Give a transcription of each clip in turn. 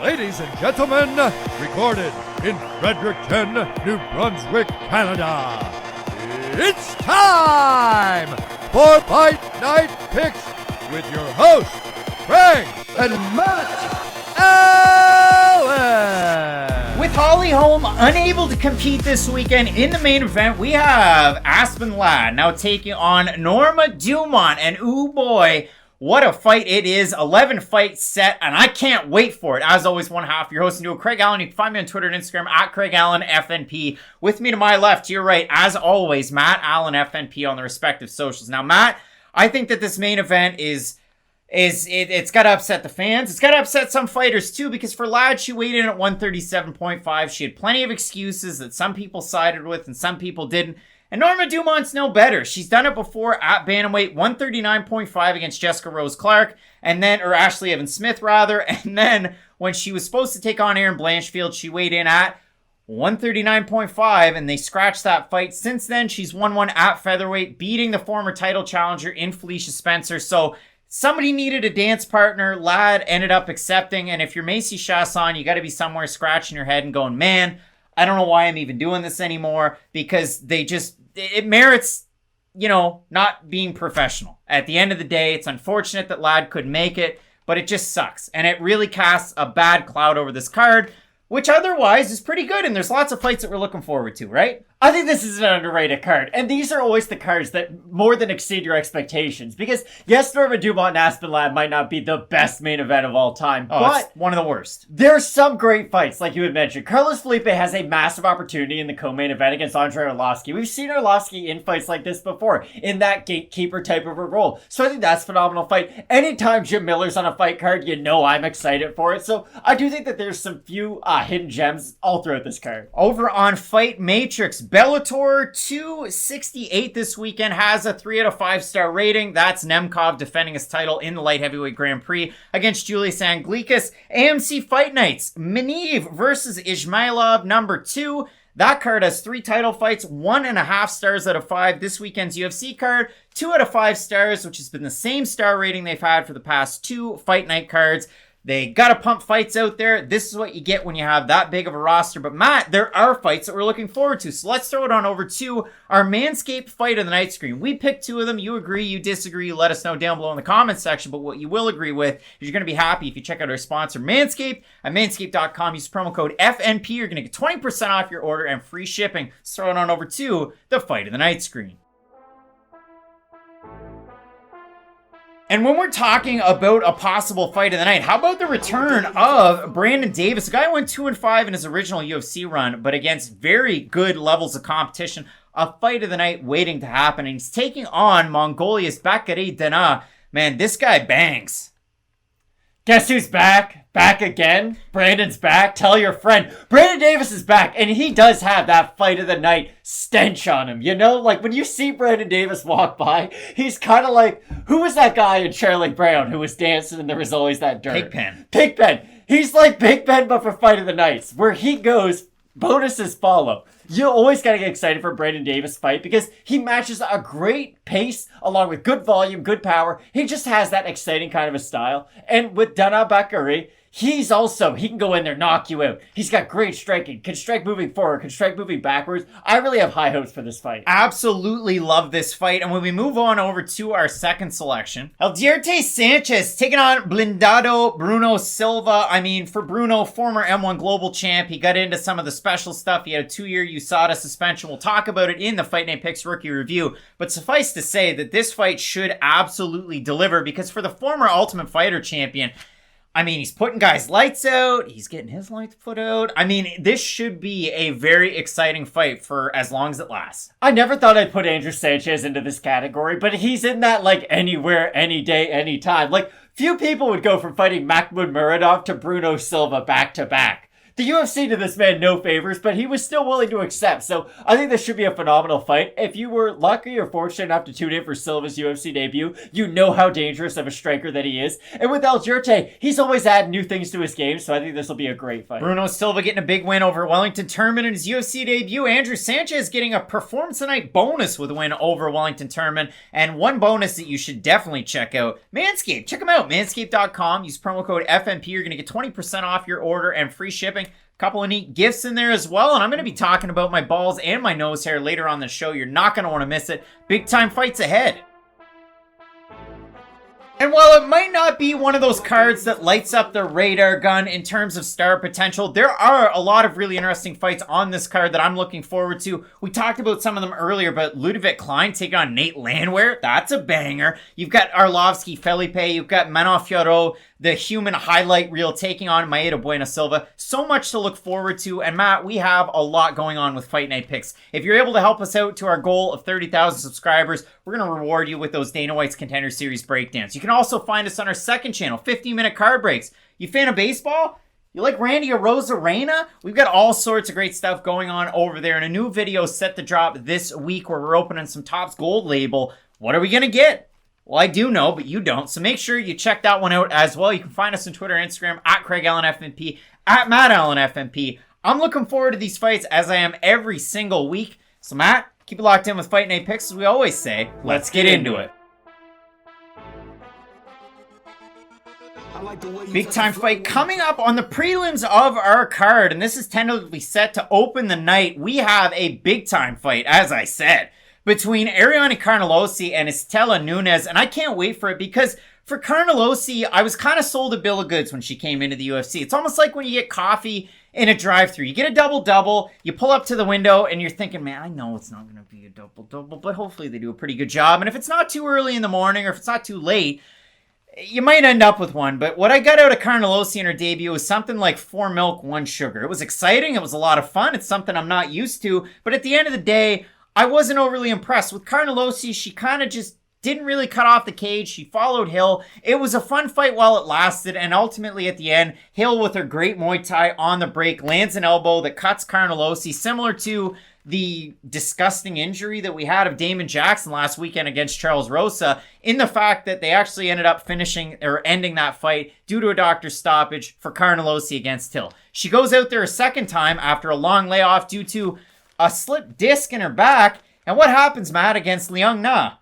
Ladies and gentlemen, recorded in Fredericton, New Brunswick, Canada, it's time for Fight Night Picks with your hosts, Craig and Matt Allen. With Holly Holm unable to compete this weekend in the main event, we have Aspen Ladd now taking on Norma Dumont, and ooh boy, what a fight it is. 11 fight set, and I can't wait for it. As always, one half, your host and duo, Craig Allen. You can find me on Twitter and Instagram at Craig Allen FNP. With me to my left, to your right, as always, Matt Allen FNP on the respective socials. Now, Matt, I think that this main event it's got to upset the fans. It's got to upset some fighters too, because for Ladd, she weighed in at 137.5. She had plenty of excuses that some people sided with and some people didn't. And Norma Dumont's no better. She's done it before at bantamweight, 139.5 against Jessica Rose Clark, or Ashley Evans Smith rather. And then when she was supposed to take on Erin Blanchfield, she weighed in at 139.5, and they scratched that fight. Since then, she's won one at featherweight, beating the former title challenger in Felicia Spencer. So somebody needed a dance partner. Ladd ended up accepting. And if you're Macy Chasson, you got to be somewhere scratching your head and going, man, I don't know why I'm even doing this anymore, because it merits, not being professional. At the end of the day, it's unfortunate that Ladd couldn't make it, but it just sucks. And it really casts a bad cloud over this card, which otherwise is pretty good. And there's lots of fights that we're looking forward to, right? I think this is an underrated card. And these are always the cards that more than exceed your expectations. Because, yes, Norma Dumont and Aspen Ladd might not be the best main event of all time, but it's one of the worst. There's some great fights, like you had mentioned. Carlos Felipe has a massive opportunity in the co-main event against Andrei Arlovski. We've seen Arlovski in fights like this before, in that gatekeeper type of a role. So I think that's a phenomenal fight. Anytime Jim Miller's on a fight card, I'm excited for it. So I do think that there's some few hidden gems all throughout this card. Over on Fight Matrix, Bellator 268 this weekend has a 3 out of 5 star rating. That's Nemkov defending his title in the light heavyweight Grand Prix against Julius Anglickas. AMC Fight Nights, Emeev versus Ismailov, number 2. That card has 3 title fights, 1.5 stars out of 5. This weekend's UFC card, 2 out of 5 stars, which has been the same star rating they've had for the past 2 Fight Night cards. They gotta pump fights out there. This is what you get when you have that big of a roster. But Matt, there are fights that we're looking forward to. So let's throw it on over to our Manscaped Fight of the Night screen. We picked 2 of them. You agree, you disagree, let us know down below in the comments section. But what you will agree with is you're gonna be happy if you check out our sponsor, Manscaped. At manscaped.com, use promo code FNP. You're gonna get 20% off your order and free shipping. Let's throw it on over to the Fight of the Night screen. And when we're talking about a possible fight of the night, how about the return of Brandon Davis? A guy who went 2-5 in his original UFC run, but against very good levels of competition. A fight of the night waiting to happen. And he's taking on Mongolia's Batgerel Danaa. Man, this guy bangs. Guess who's back? Back again? Brandon's back. Tell your friend. Brandon Davis is back, and he does have that fight of the night stench on him. Like when you see Brandon Davis walk by, he's kind of like, who was that guy in Charlie Brown who was dancing and there was always that dirt? Pigpen. He's like Big Ben, but for fight of the nights. Where he goes, bonuses follow. You always got to get excited for a Brandon Davis fight because he matches a great pace along with good volume, good power. He just has that exciting kind of a style. And with Danaa Batgerel, he can go in there, knock you out. He's got great striking, can strike moving forward, can strike moving backwards. I really have high hopes for this fight. Absolutely love this fight. And when we move on over to our second selection, Aldierte Sanchez taking on Blindado Bruno Silva. I mean, for Bruno, former M1 Global Champ, he got into some of the special stuff. He had a 2-year USADA suspension. We'll talk about it in the Fight Night Picks Rookie Review. But suffice to say that this fight should absolutely deliver, because for the former Ultimate Fighter champion, I mean, he's putting guys' lights out. He's getting his lights put out. I mean, this should be a very exciting fight for as long as it lasts. I never thought I'd put Andrew Sanchez into this category, but he's in that, anywhere, any day, anytime. Few people would go from fighting Mahmoud Muradov to Bruno Silva back to back. The UFC did this man no favors, but he was still willing to accept. So I think this should be a phenomenal fight. If you were lucky or fortunate enough to tune in for Silva's UFC debut, you know how dangerous of a striker that he is. And with El Jirte, he's always adding new things to his game, so I think this will be a great fight. Bruno Silva getting a big win over Wellington Turman in his UFC debut. Andrew Sanchez getting a performance tonight bonus with a win over Wellington Turman. And one bonus that you should definitely check out, Manscaped. Check them out, manscaped.com. Use promo code FNP. You're going to get 20% off your order and free shipping. Couple of neat gifts in there as well, and I'm going to be talking about my balls and my nose hair later on the show. You're not going to want to miss it. Big time fights ahead. And while it might not be one of those cards that lights up the radar gun in terms of star potential, there are a lot of really interesting fights on this card that I'm looking forward to. We talked about some of them earlier, but Ludovic Klein taking on Nate Landwehr, that's a banger. You've got Arlovsky Felipe, you've got Manon Fiorot, the human highlight reel taking on Mayra Bueno Silva. So much to look forward to. And Matt, we have a lot going on with Fight Night Picks. If you're able to help us out to our goal of 30,000 subscribers, we're going to reward you with those Dana White's Contender Series breakdowns. You can also find us on our second channel, 15-minute card breaks. You fan of baseball? You like Randy Arozarena? We've got all sorts of great stuff going on over there. And a new video set to drop this week where we're opening some Topps Gold label. What are we going to get? Well, I do know, but you don't. So make sure you check that one out as well. You can find us on Twitter and Instagram at Craig Allen FNP, at Matt Allen FNP. I'm looking forward to these fights as I am every single week. So Matt, keep it locked in with Fight Night Picks. As we always say, let's get into it. Big time fight coming up on the prelims of our card. And this is tentatively set to open the night. We have a big time fight, as I said, between Ariane Carnelossi and Istela Nunes, and I can't wait for it because for Carnelossi, I was kind of sold a bill of goods when she came into the UFC. It's almost like when you get coffee in a drive-thru. You get a double-double, you pull up to the window, and you're thinking, man, I know it's not going to be a double-double, but hopefully they do a pretty good job. And if it's not too early in the morning or if it's not too late, you might end up with one. But what I got out of Carnelossi in her debut was something like 4 milk, 1 sugar. It was exciting. It was a lot of fun. It's something I'm not used to. But at the end of the day, I wasn't overly impressed. With Carnelossi, she kind of just didn't really cut off the cage. She followed Hill. It was a fun fight while it lasted, and ultimately at the end, Hill with her great Muay Thai on the break lands an elbow that cuts Carnelossi, similar to the disgusting injury that we had of Damon Jackson last weekend against Charles Rosa, in the fact that they actually ended up finishing or ending that fight due to a doctor's stoppage for Carnelossi against Hill. She goes out there a second time after a long layoff due to a slipped disc in her back. And what happens, Matt, against Liang Na?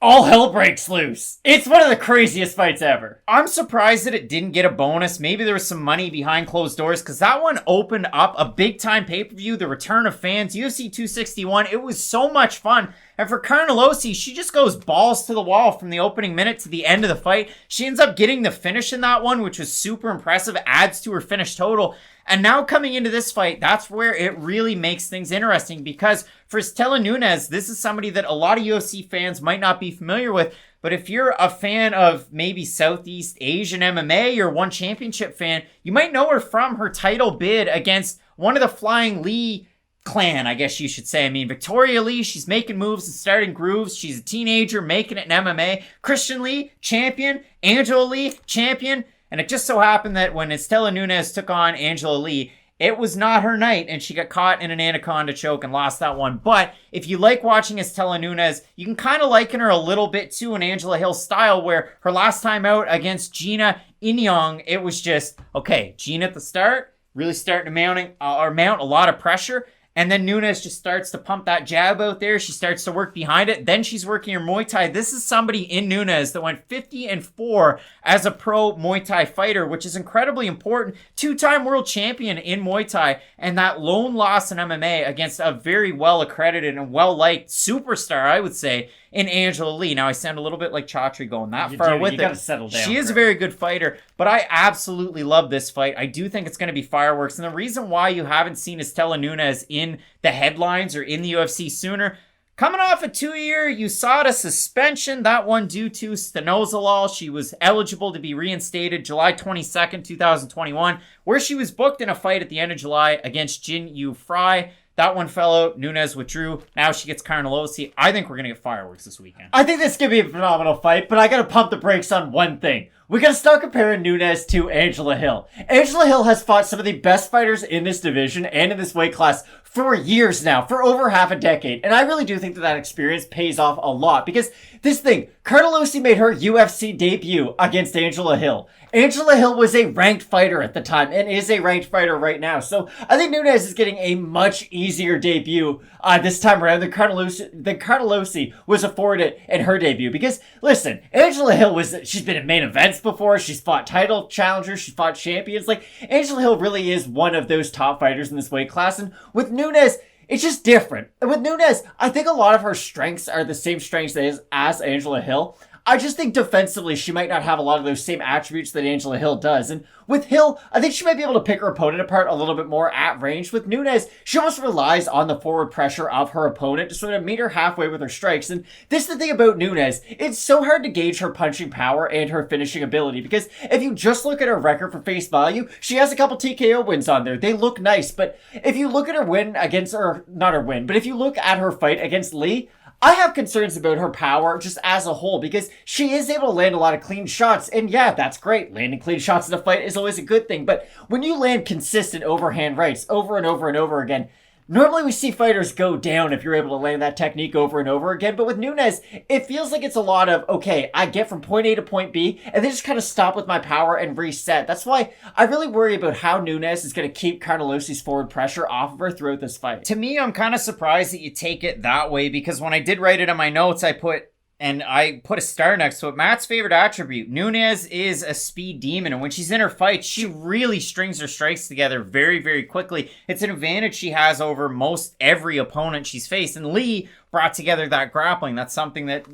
All hell breaks loose. It's one of the craziest fights ever. I'm surprised that it didn't get a bonus. Maybe there was some money behind closed doors because that one opened up a big time pay-per-view, the return of fans, UFC 261. It was so much fun. And for Carnelossi, she just goes balls to the wall from the opening minute to the end of the fight. She ends up getting the finish in that one, which was super impressive, adds to her finish total. And now coming into this fight, that's where it really makes things interesting because for Istela Nunes, this is somebody that a lot of UFC fans might not be familiar with. But if you're a fan of maybe Southeast Asian MMA or One Championship fan, you might know her from her title bid against one of the Flying Lee clan, I guess you should say. I mean, Victoria Lee, she's making moves and starting grooves. She's a teenager making it in MMA. Christian Lee, champion. Angela Lee, champion. And it just so happened that when Istela Nunes took on Angela Lee, it was not her night, and she got caught in an anaconda choke and lost that one. But if you like watching Istela Nunes, you can kind of liken her a little bit to an Angela Hill style, where her last time out against Gina Inyong, it was just, okay, Gina at the start, really starting to mount a lot of pressure. And then Nunes just starts to pump that jab out there. She starts to work behind it. Then she's working her Muay Thai. This is somebody in Nunes that went 50-4 as a pro Muay Thai fighter, which is incredibly important. 2-time world champion in Muay Thai. And that lone loss in MMA against a very well-accredited and well-liked superstar, I would say, in Angela Lee. Now, I sound a little bit like Chaudhry going that far with it. You gotta settle down. She is a very good fighter, but I absolutely love this fight. I do think it's going to be fireworks. And the reason why you haven't seen Istela Nunes in the headlines or in the UFC sooner, coming off a 2-year USADA suspension, that one due to stanozolol. She was eligible to be reinstated July 22nd, 2021, where she was booked in a fight at the end of July against Jin Yu Fry. That one fell out. Nunes withdrew. Now she gets Carnelossi. I think we're going to get fireworks this weekend. I think this could be a phenomenal fight, but I gotta pump the brakes on one thing. We gotta start comparing Nunes to Angela Hill. Angela Hill has fought some of the best fighters in this division and in this weight class for years now, for over half a decade. And I really do think that experience pays off a lot because this thing, Carnelossi made her UFC debut against Angela Hill. Angela Hill was a ranked fighter at the time and is a ranked fighter right now. So I think Nunes is getting a much easier debut this time around than Carnelossi was afforded in her debut. Because listen, Angela Hill she's been in main events before. She's fought title challengers. She's fought champions. Like, Angela Hill really is one of those top fighters in this weight class. And with Nunes, it's just different. And with Nunes, I think a lot of her strengths are the same strengths as Angela Hill. I just think defensively, she might not have a lot of those same attributes that Angela Hill does. And with Hill, I think she might be able to pick her opponent apart a little bit more at range. With Nunes, she almost relies on the forward pressure of her opponent to sort of meet her halfway with her strikes. And this is the thing about Nunes. It's so hard to gauge her punching power and her finishing ability because if you just look at her record for face value, she has a couple TKO wins on there. They look nice. But if you look at her win against, or not her win, but if you look at her fight against Lee, I have concerns about her power just as a whole because she is able to land a lot of clean shots. And yeah, that's great. Landing clean shots in a fight is always a good thing. But when you land consistent overhand rights over and over and over again, normally we see fighters go down if you're able to land that technique over and over again. But with Nunes, it feels like it's a lot of, okay, I get from point A to point B and then just kind of stop with my power and reset. That's why I really worry about how Nunes is going to keep Carnelossi's forward pressure off of her throughout this fight. To me, I'm kind of surprised that you take it that way because when I did write it in my notes, I put a star next to it. Matt's favorite attribute. Nunes is a speed demon, and when she's in her fight, she really strings her strikes together very, very quickly. It's an advantage she has over most every opponent she's faced, and Lee brought together that grappling. That's something that,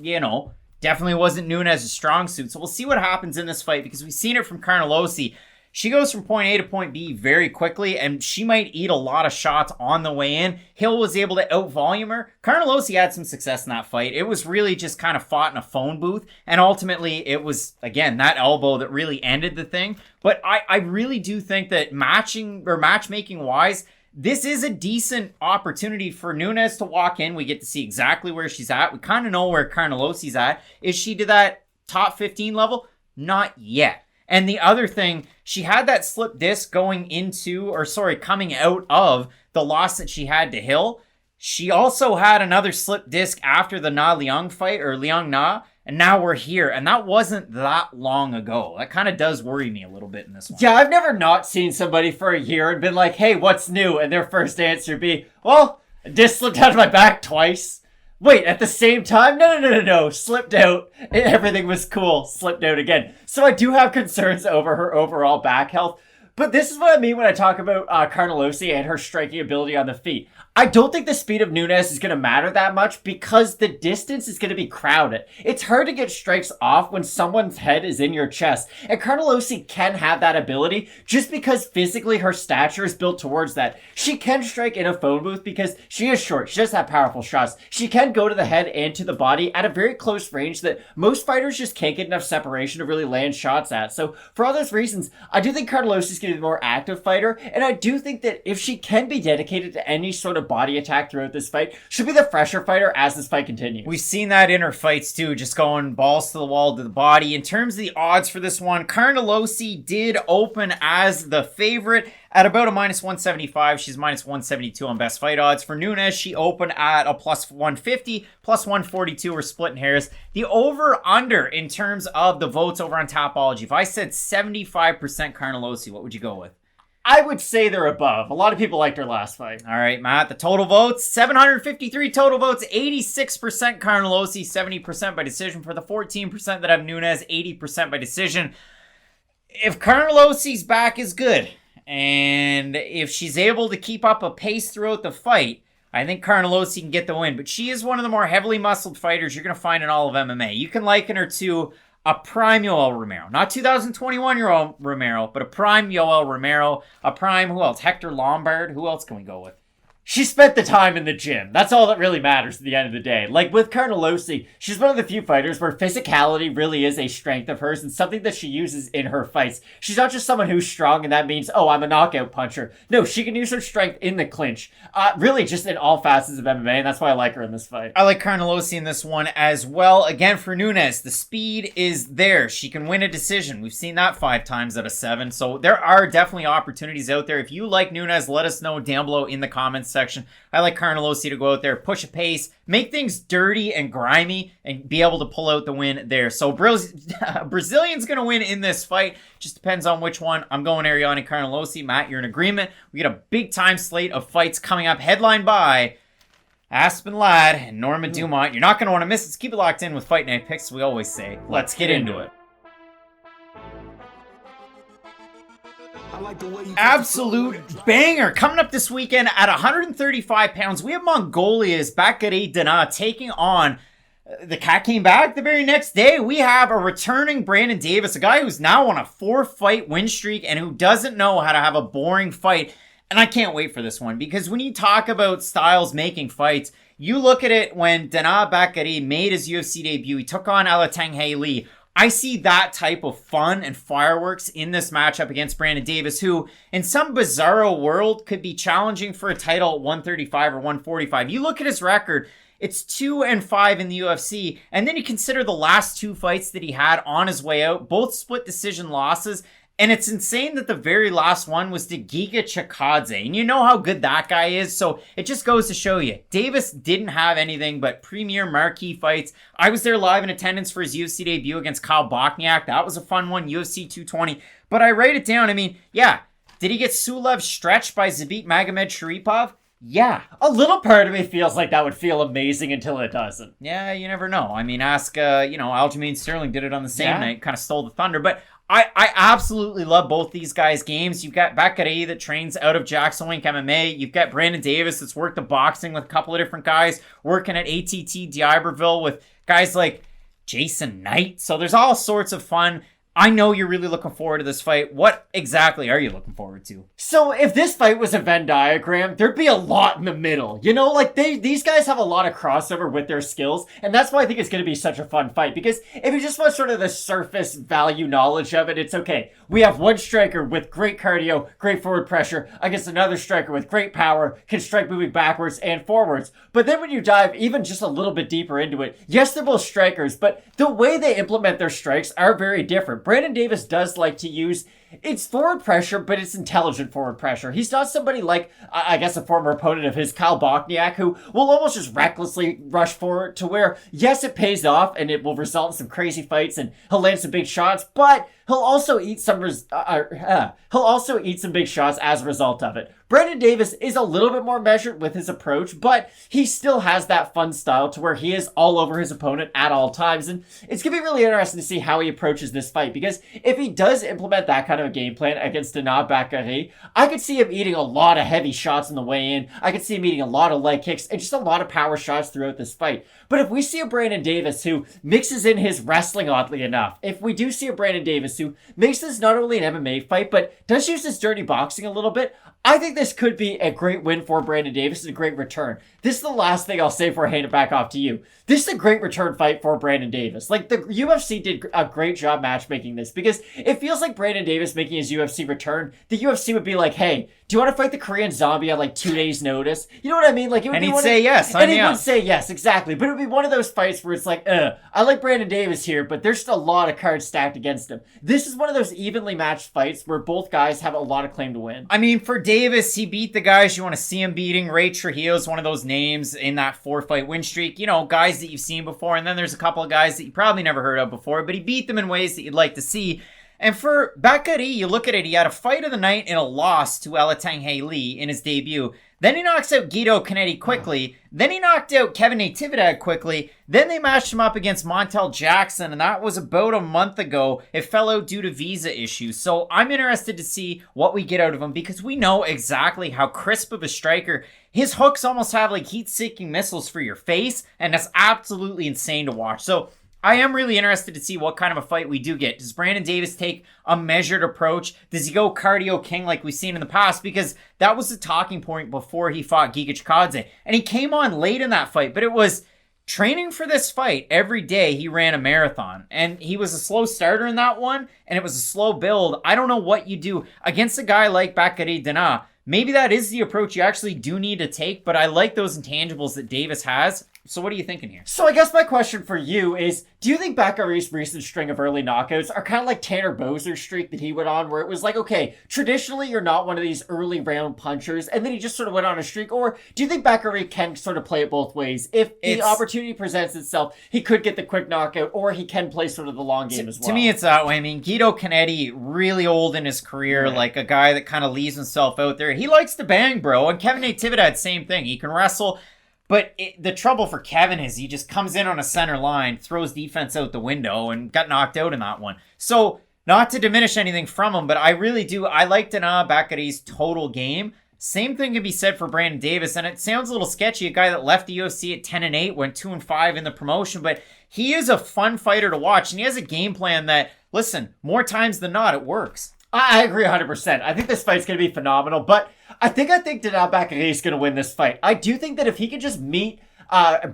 definitely wasn't Nunes' strong suit. So we'll see what happens in this fight because we've seen it from Carnelossi. She goes from point A to point B very quickly, and she might eat a lot of shots on the way in. Hill was able to out-volume her. Carnelossi had some success in that fight. It was really just kind of fought in a phone booth, and ultimately it was, again, that elbow that really ended the thing. But I really do think that matchmaking-wise, this is a decent opportunity for Nunes to walk in. We get to see exactly where she's at. We kind of know where Carnelossi's at. Is she to that top 15 level? Not yet. And the other thing, she had that slip disc coming out of the loss that she had to Hill. She also had another slip disc after the Na Liang fight, or Liang Na, and now we're here. And that wasn't that long ago. That kind of does worry me a little bit in this one. Yeah, I've never not seen somebody for a year and been like, hey, what's new? And their first answer be, well, a disc slipped out of my back twice. Wait, at the same time? No. Slipped out. Everything was cool. Slipped out again. So I do have concerns over her overall back health. But this is what I mean when I talk about Carnelossi and her striking ability on the feet. I don't think the speed of Nunes is going to matter that much because the distance is going to be crowded. It's hard to get strikes off when someone's head is in your chest. And Carnelossi can have that ability just because physically her stature is built towards that. She can strike in a phone booth because she is short. She does have powerful shots. She can go to the head and to the body at a very close range that most fighters just can't get enough separation to really land shots at. So for all those reasons, I do think Carnelossi is going to be the more active fighter. And I do think that if she can be dedicated to any sort of body attack throughout this fight, she'll be the fresher fighter as this fight continues. We've seen that in her fights too, just going balls to the wall to the body. In terms of the odds for this one, Carnelossi did open as the favorite at about a minus 175. She's minus 172 on best fight odds. For Nunes, she opened at a plus 150, plus 142. We're splitting hairs. The over-under in terms of the votes over on Tapology, if I said 75% Carnelossi, what would you go with? I would say they're above. A lot of people liked her last fight. All right, Matt, the total votes, 753 total votes, 86% Carnelossi, 70% by decision. For the 14% that have Nunes, 80% by decision. If Carnelossi's back is good, and if she's able to keep up a pace throughout the fight, I think Carnelossi can get the win. But she is one of the more heavily muscled fighters you're going to find in all of MMA. You can liken her to a prime Yoel Romero. Not 2021 Yoel Romero, but a prime Yoel Romero. A prime, who else? Hector Lombard. Who else can we go with? She spent the time in the gym. That's all that really matters at the end of the day. Like with Carnelossi, she's one of the few fighters where physicality really is a strength of hers and something that she uses in her fights. She's not just someone who's strong and that means, oh, I'm a knockout puncher. No, she can use her strength in the clinch. Really just in all facets of MMA, and that's why I like her in this fight. I like Carnelossi in this one as well. Again, for Nunes, the speed is there. She can win a decision. We've seen that 5 times out of 7. So there are definitely opportunities out there. If you like Nunes, let us know down below in the comments section. I like Carnelossi to go out there, push a pace, make things dirty and grimy, and be able to pull out the win there. So Brazilian's going to win in this fight. Just depends on which one. I'm going Ariane and Carnelossi. Matt, you're in agreement. We got a big time slate of fights coming up, headlined by Aspen Ladd and Norma Dumont. You're not going to want to miss it. Let's keep it locked in with Fight Night Picks. We always say, let's get into it. Absolute banger coming up this weekend at 135 pounds. We have Mongolia's Batgerel Danaa taking on the cat came back the very next day. We have a returning Brandon Davis, a guy who's now on a 4-fight win streak and who doesn't know how to have a boring fight. And I can't wait for this one because when you talk about styles making fights, you look at it when Danaa Batgerel made his UFC debut. He took on Lee. I see that type of fun and fireworks in this matchup against Brandon Davis, who in some bizarro world could be challenging for a title at 135 or 145. You look at his record, it's 2-5 in the UFC, and then you consider the last 2 fights that he had on his way out, both split decision losses. And it's insane that the very last one was to Giga Chikadze. And you know how good that guy is. So it just goes to show you, Davis didn't have anything but premier marquee fights. I was there live in attendance for his UFC debut against Kyle Bochniak. That was a fun one, UFC 220. But I write it down. I mean, yeah. Did he get Sulev stretched by Zabit Magomedsharipov? Yeah. A little part of me feels like that would feel amazing until it doesn't. Yeah, you never know. I mean, ask, Aljamain Sterling did it on the same night. Kind of stole the thunder. But I absolutely love both these guys' games. You've got Batgerel that trains out of Jackson Wink MMA. You've got Brandon Davis that's worked the boxing with a couple of different guys, working at ATT D'Iberville with guys like Jason Knight. So there's all sorts of fun. I know you're really looking forward to this fight. What exactly are you looking forward to? So if this fight was a Venn diagram, there'd be a lot in the middle. You know, like these guys have a lot of crossover with their skills, and that's why I think it's going to be such a fun fight, because if you just want sort of the surface value knowledge of it, it's okay. We have one striker with great cardio, great forward pressure, against another striker with great power, can strike moving backwards and forwards. But then when you dive even just a little bit deeper into it, yes, they're both strikers, but the way they implement their strikes are very different. Brandon Davis does like to use it's forward pressure, but it's intelligent forward pressure. He's not somebody like, I guess, a former opponent of his, Kyle Bochniak, who will almost just recklessly rush forward to where, yes, it pays off and it will result in some crazy fights and he'll land some big shots, but he'll also eat some big shots as a result of it. Brandon Davis is a little bit more measured with his approach, but he still has that fun style to where he is all over his opponent at all times. And it's going to be really interesting to see how he approaches this fight, because if he does implement that kind of a game plan against Danaa Batgerel, I could see him eating a lot of heavy shots on the way in. I could see him eating a lot of leg kicks and just a lot of power shots throughout this fight. But if we see a Brandon Davis who mixes in his wrestling, oddly enough, if we do see a Brandon Davis who makes this not only an MMA fight, but does use his dirty boxing a little bit, I think this could be a great win for Brandon Davis and a great return. This is the last thing I'll say before I hand it back off to you. This is a great return fight for Brandon Davis. Like, the UFC did a great job matchmaking this, because it feels like Brandon Davis making his UFC return, the UFC would be like, hey, do you want to fight the Korean Zombie on like 2 days notice? You know what I mean? Like, it would and be he'd say yes. And he would say yes, exactly. But it would be one of those fights where it's like, I like Brandon Davis here, but there's just a lot of cards stacked against him. This is one of those evenly matched fights where both guys have a lot of claim to win. I mean, for Davis, he beat the guys you want to see him beating. Ray Trujillo's one of those names in that 4-fight win streak. You know, guys that you've seen before, and then there's a couple of guys that you probably never heard of before, but he beat them in ways that you'd like to see. And for Batgerel, you look at it, he had a fight of the night and a loss to Lee in his debut. Then he knocks out Guido Canetti quickly. Then he knocked out Kevin Natividad quickly. Then they matched him up against Montel Jackson, and that was about a month ago. It fell out due to visa issues. So I'm interested to see what we get out of him, because we know exactly how crisp of a striker. His hooks almost have like heat-seeking missiles for your face, and that's absolutely insane to watch. So I am really interested to see what kind of a fight we do get. Does Brandon Davis take a measured approach? Does he go cardio king like we've seen in the past? Because that was the talking point before he fought Giga Chikadze. And he came on late in that fight, but it was training for this fight. Every day he ran a marathon, and he was a slow starter in that one, and it was a slow build. I don't know what you do against a guy like Batgerel Danaa. Maybe that is the approach you actually do need to take, but I like those intangibles that Davis has. So what are you thinking here? So I guess my question for you is, do you think Batgerel's recent string of early knockouts are kind of like Tanner Bozer's streak that he went on, where it was like, okay, traditionally you're not one of these early round punchers, and then he just sort of went on a streak? Or do you think Batgerel can sort of play it both ways? If the opportunity presents itself, he could get the quick knockout, or he can play sort of the long game as well? To me, it's that way. I mean, Guido Canetti, really old in his career, Right. like a guy that kind of leaves himself out there. He likes to bang, bro. And Kevin Natividad, same thing. He can wrestle. But the trouble for Kevin is he just comes in on a center line, throws defense out the window, and got knocked out in that one. So, not to diminish anything from him, but I really do. I like Danaa Batgerel's total game. Same thing can be said for Brandon Davis, and it sounds a little sketchy. A guy that left the UFC at 10-8, went 2-5 in the promotion, but he is a fun fighter to watch, and he has a game plan that, listen, more times than not, it works. I agree 100%. I think this fight's going to be phenomenal, but I think Danaa Batgerel is going to win this fight. I do think that if he could just meet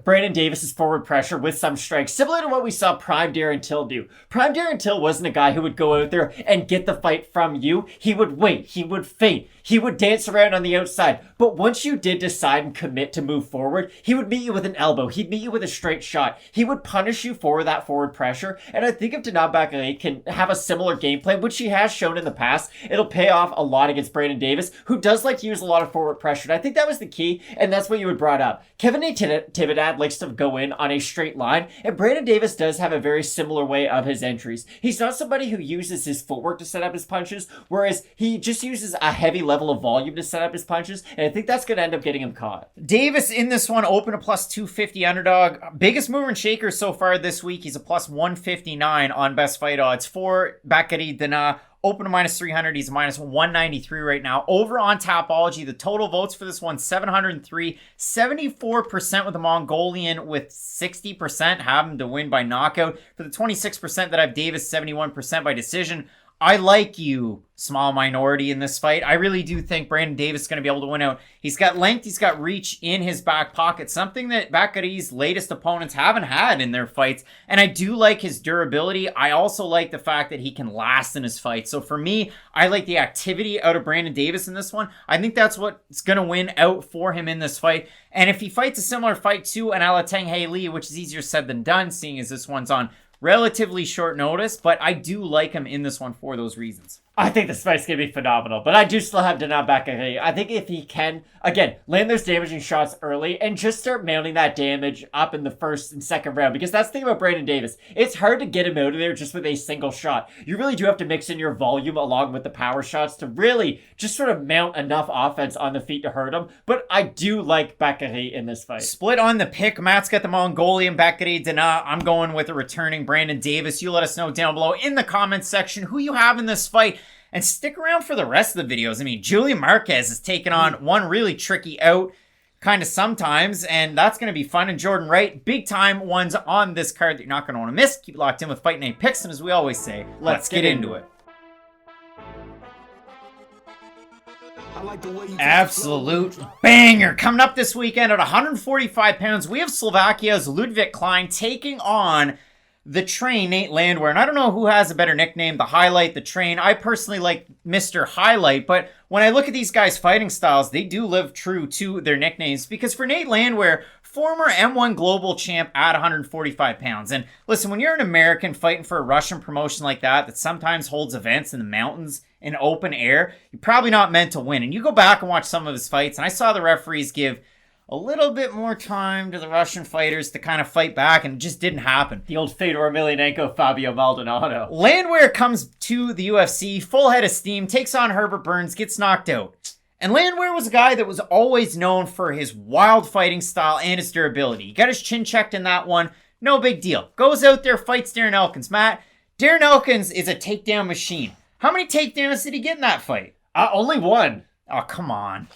Brandon Davis's forward pressure with some strikes, similar to what we saw Prime Darren Till do. Prime Darren Till wasn't a guy who would go out there and get the fight from you. He would wait. He would feint. He would dance around on the outside. But once you did decide and commit to move forward, he would meet you with an elbow. He'd meet you with a straight shot. He would punish you for that forward pressure. And I think if Danaa Batgerel can have a similar game plan, which he has shown in the past, it'll pay off a lot against Brandon Davis, who does like to use a lot of forward pressure. And I think that was the key, and that's what you had brought up. Kevin Natividad likes to go in on a straight line, and Brandon Davis does have a very similar way of his entries. He's not somebody who uses his footwork to set up his punches, whereas he just uses a heavy level of volume to set up his punches, and I think that's going to end up getting him caught. Davis in this one, open a plus 250 underdog. Biggest mover and shaker so far this week. He's a plus 159 on best fight odds for Batgerel Danaa. Open to minus 300. He's a minus 193 right now. Over on Tapology, the total votes for this one, 703. 74% with the Mongolian, with 60% have him to win by knockout. For the 26% that have Davis, 71% by decision. I like you, small minority, in this fight. I really do think Brandon Davis is going to be able to win out. He's got length, he's got reach in his back pocket, something that Batgerel's latest opponents haven't had in their fights. And I do like his durability. I also like the fact that he can last in his fight. So for me, I like the activity out of Brandon Davis in this one. I think that's what's going to win out for him in this fight. And if he fights a similar fight to an Alateng Haley, which is easier said than done, seeing as this one's on relatively short notice, but I do like him in this one for those reasons. I think this fight's going to be phenomenal, but I do still have Danaa Batgerel. I think if he can, again, land those damaging shots early and just start mounting that damage up in the first and second round, because that's the thing about Brandon Davis. It's hard to get him out of there just with a single shot. You really do have to mix in your volume along with the power shots to really just sort of mount enough offense on the feet to hurt him, but I do like Batgerel in this fight. Split on the pick. Matt's got the Mongolian Batgerel Danaa. I'm going with a returning Brandon Davis. You let us know down below in the comments section who you have in this fight. And stick around for the rest of the videos. I mean, Julian Marquez is taking on one really tricky out kind of sometimes, and that's going to be fun. And Jordan Wright, big time ones on this card that you're not going to want to miss. Keep it locked in with Fight Night Picks, and as we always say, let's get into it. Absolute banger. Coming up this weekend at 145 pounds, we have Slovakia's Ludwig Klein taking on the Train, Nate Landwehr. And I don't know who has a better nickname, the Highlight, the Train. I personally like Mr. Highlight, but when I look at these guys' fighting styles, they do live true to their nicknames, because for Nate Landwehr, former M1 global champ at 145 pounds. And listen, when you're an American fighting for a Russian promotion like that sometimes holds events in the mountains in open air, you're probably not meant to win. And you go back and watch some of his fights, and I saw the referees give a little bit more time to the Russian fighters to kind of fight back, and it just didn't happen. The old Fedor Emelianenko, Fabio Maldonado. Landwehr comes to the UFC, full head of steam, takes on Herbert Burns, gets knocked out. And Landwehr was a guy that was always known for his wild fighting style and his durability. He got his chin checked in that one, no big deal. Goes out there, fights Darren Elkins. Matt, Darren Elkins is a takedown machine. How many takedowns did he get in that fight? Only one. Oh, come on.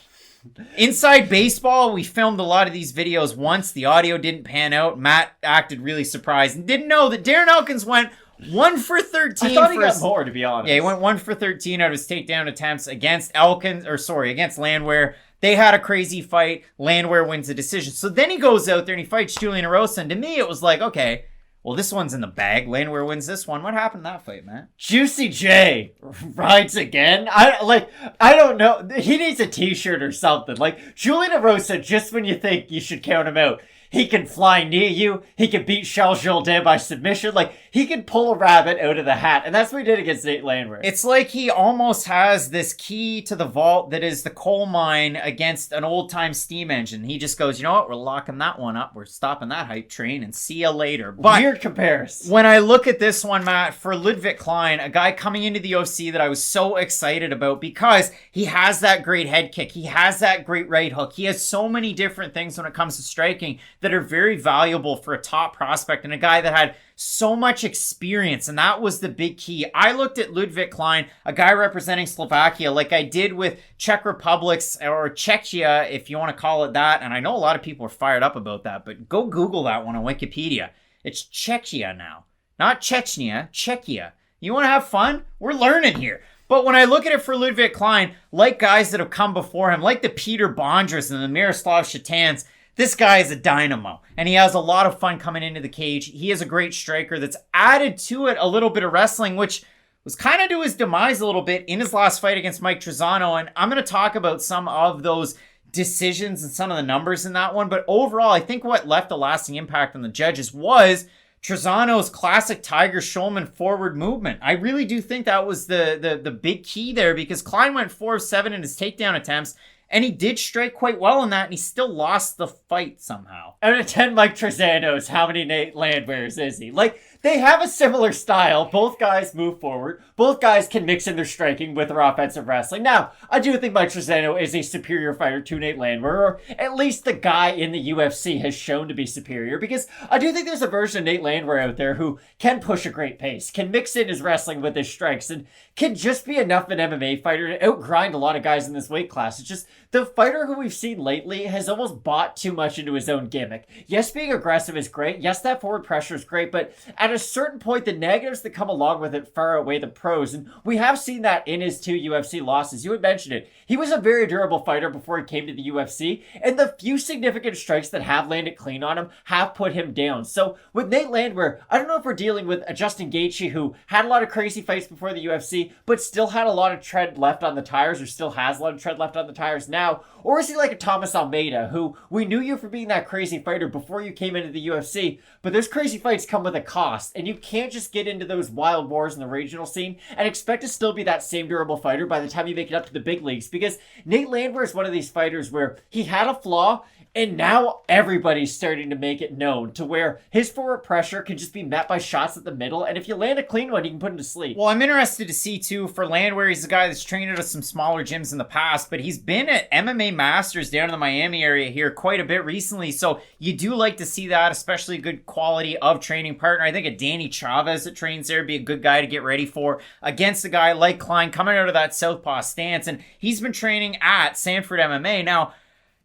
Inside Baseball, we filmed a lot of these videos once. The audio didn't pan out. Matt acted really surprised and didn't know that Darren Elkins went 1 for 13. I thought he got more, to be honest. Yeah, he went 1 for 13 out of his takedown attempts against against Landwehr. They had a crazy fight. Landwehr wins the decision. So then he goes out there and he fights Julian Erosa. And to me, it was like, okay, well, this one's in the bag. Landwehr wins this one. What happened in that fight, man? Juicy J rides again. I don't know. He needs a t-shirt or something. Like, Julian Erosa, just when you think you should count him out, he can fly near you. He can beat Charles Jourdain by submission. Like, he can pull a rabbit out of the hat. And that's what he did against Nate Landwehr. It's like he almost has this key to the vault that is the coal mine against an old-time steam engine. He just goes, you know what? We're locking that one up. We're stopping that hype train and see you later. But weird comparison. When I look at this one, Matt, for Ludwig Klein, a guy coming into the UFC that I was so excited about because he has that great head kick. He has that great right hook. He has so many different things when it comes to striking that are very valuable for a top prospect and a guy that had so much experience, and that was the big key. I looked at Ludwig Klein, a guy representing Slovakia, like I did with Czech Republic's, or Czechia, if you want to call it that, and I know a lot of people are fired up about that, but go Google that one on Wikipedia. It's Czechia now. Not Chechnya, Czechia. You want to have fun? We're learning here. But when I look at it for Ludwig Klein, like guys that have come before him, like the Peter Bondras and the Miroslav Shatans, this guy is a dynamo, and he has a lot of fun coming into the cage. He is a great striker that's added to it a little bit of wrestling, which was kind of to his demise a little bit in his last fight against Mike Trezano, and I'm going to talk about some of those decisions and some of the numbers in that one, but overall, I think what left a lasting impact on the judges was Trezano's classic Tiger Schulman forward movement. I really do think that was the big key there, because Klein went 4 of 7 in his takedown attempts, and he did strike quite well in that, and he still lost the fight somehow. Out of 10 Mike Trezanos, how many Nate Landwehr's is he? Like, they have a similar style. Both guys move forward. Both guys can mix in their striking with their offensive wrestling. Now, I do think Mike Trezano is a superior fighter to Nate Landwehr, or at least the guy in the UFC has shown to be superior, because I do think there's a version of Nate Landwehr out there who can push a great pace, can mix in his wrestling with his strikes, and can just be enough of an MMA fighter to outgrind a lot of guys in this weight class. It's just the fighter who we've seen lately has almost bought too much into his own gimmick. Yes, being aggressive is great. Yes, that forward pressure is great, but at a certain point, the negatives that come along with it far outweigh the pros, and we have seen that in his 2 UFC losses. You had mentioned it. He was a very durable fighter before he came to the UFC, and the few significant strikes that have landed clean on him have put him down. So with Nate Landwehr, I don't know if we're dealing with a Justin Gaethje who had a lot of crazy fights before the UFC, but still had a lot of tread left on the tires, or still has a lot of tread left on the tires now, or is he like a Thomas Almeida, who we knew you for being that crazy fighter before you came into the UFC, but those crazy fights come with a cost, and you can't just get into those wild wars in the regional scene and expect to still be that same durable fighter by the time you make it up to the big leagues, because Nate Landwehr is one of these fighters where he had a flaw, and now everybody's starting to make it known to where his forward pressure can just be met by shots at the middle, and if you land a clean one, you can put him to sleep. Well, I'm interested to see, too, for Landwehr, he's a guy that's trained at some smaller gyms in the past, but he's been at MMA Masters down in the Miami area here quite a bit recently, so you do like to see that, especially a good quality of training partner. I think a Danny Chavez that trains there would be a good guy to get ready for against a guy like Klein coming out of that southpaw stance, and he's been training at Sanford MMA. Now,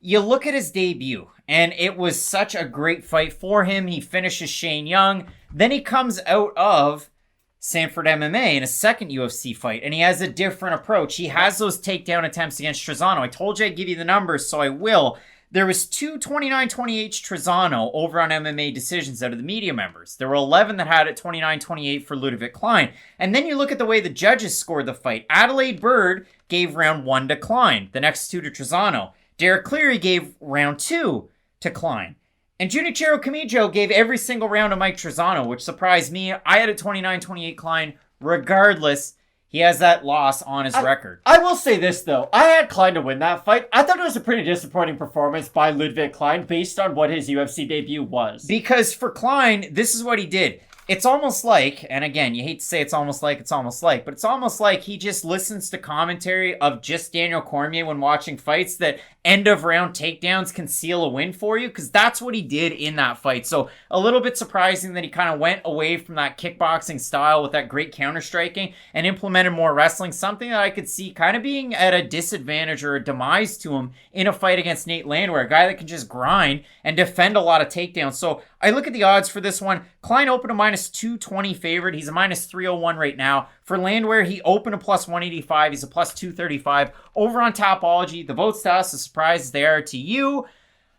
you look at his debut, and it was such a great fight for him. He finishes Shane Young. Then he comes out of Sanford MMA in a second UFC fight, and he has a different approach. He has those takedown attempts against Trezano. I told you I'd give you the numbers, so I will. There was 2 29-28 Trezano over on MMA decisions out of the media members. There were 11 that had it 29-28 for Ludwig Klein. And then you look at the way the judges scored the fight. Adelaide Bird gave round 1 to Klein, the next 2 to Trezano. Derek Cleary gave round 2 to Klein. And Junichiro Kamijo gave every single round to Mike Trezano, which surprised me. I had a 29-28 Klein. Regardless, he has that loss on his record. I will say this, though. I had Klein to win that fight. I thought it was a pretty disappointing performance by Ludwig Klein based on what his UFC debut was. Because for Klein, this is what he did. It's almost like, and again, you hate to say it's almost like, but it's almost like he just listens to commentary of just Daniel Cormier when watching fights, that end of round takedowns can seal a win for you, because that's what he did in that fight. So a little bit surprising that he kind of went away from that kickboxing style with that great counter striking and implemented more wrestling, something that I could see kind of being at a disadvantage or a demise to him in a fight against Nate Landwehr, a guy that can just grind and defend a lot of takedowns. So I look at the odds for this one. Klein opened a minus 220 favorite. He's a minus 301 right now. For Landwehr, he opened a plus 185. He's a plus 235. Over on Topology, the votes to us, a surprise as they are to you.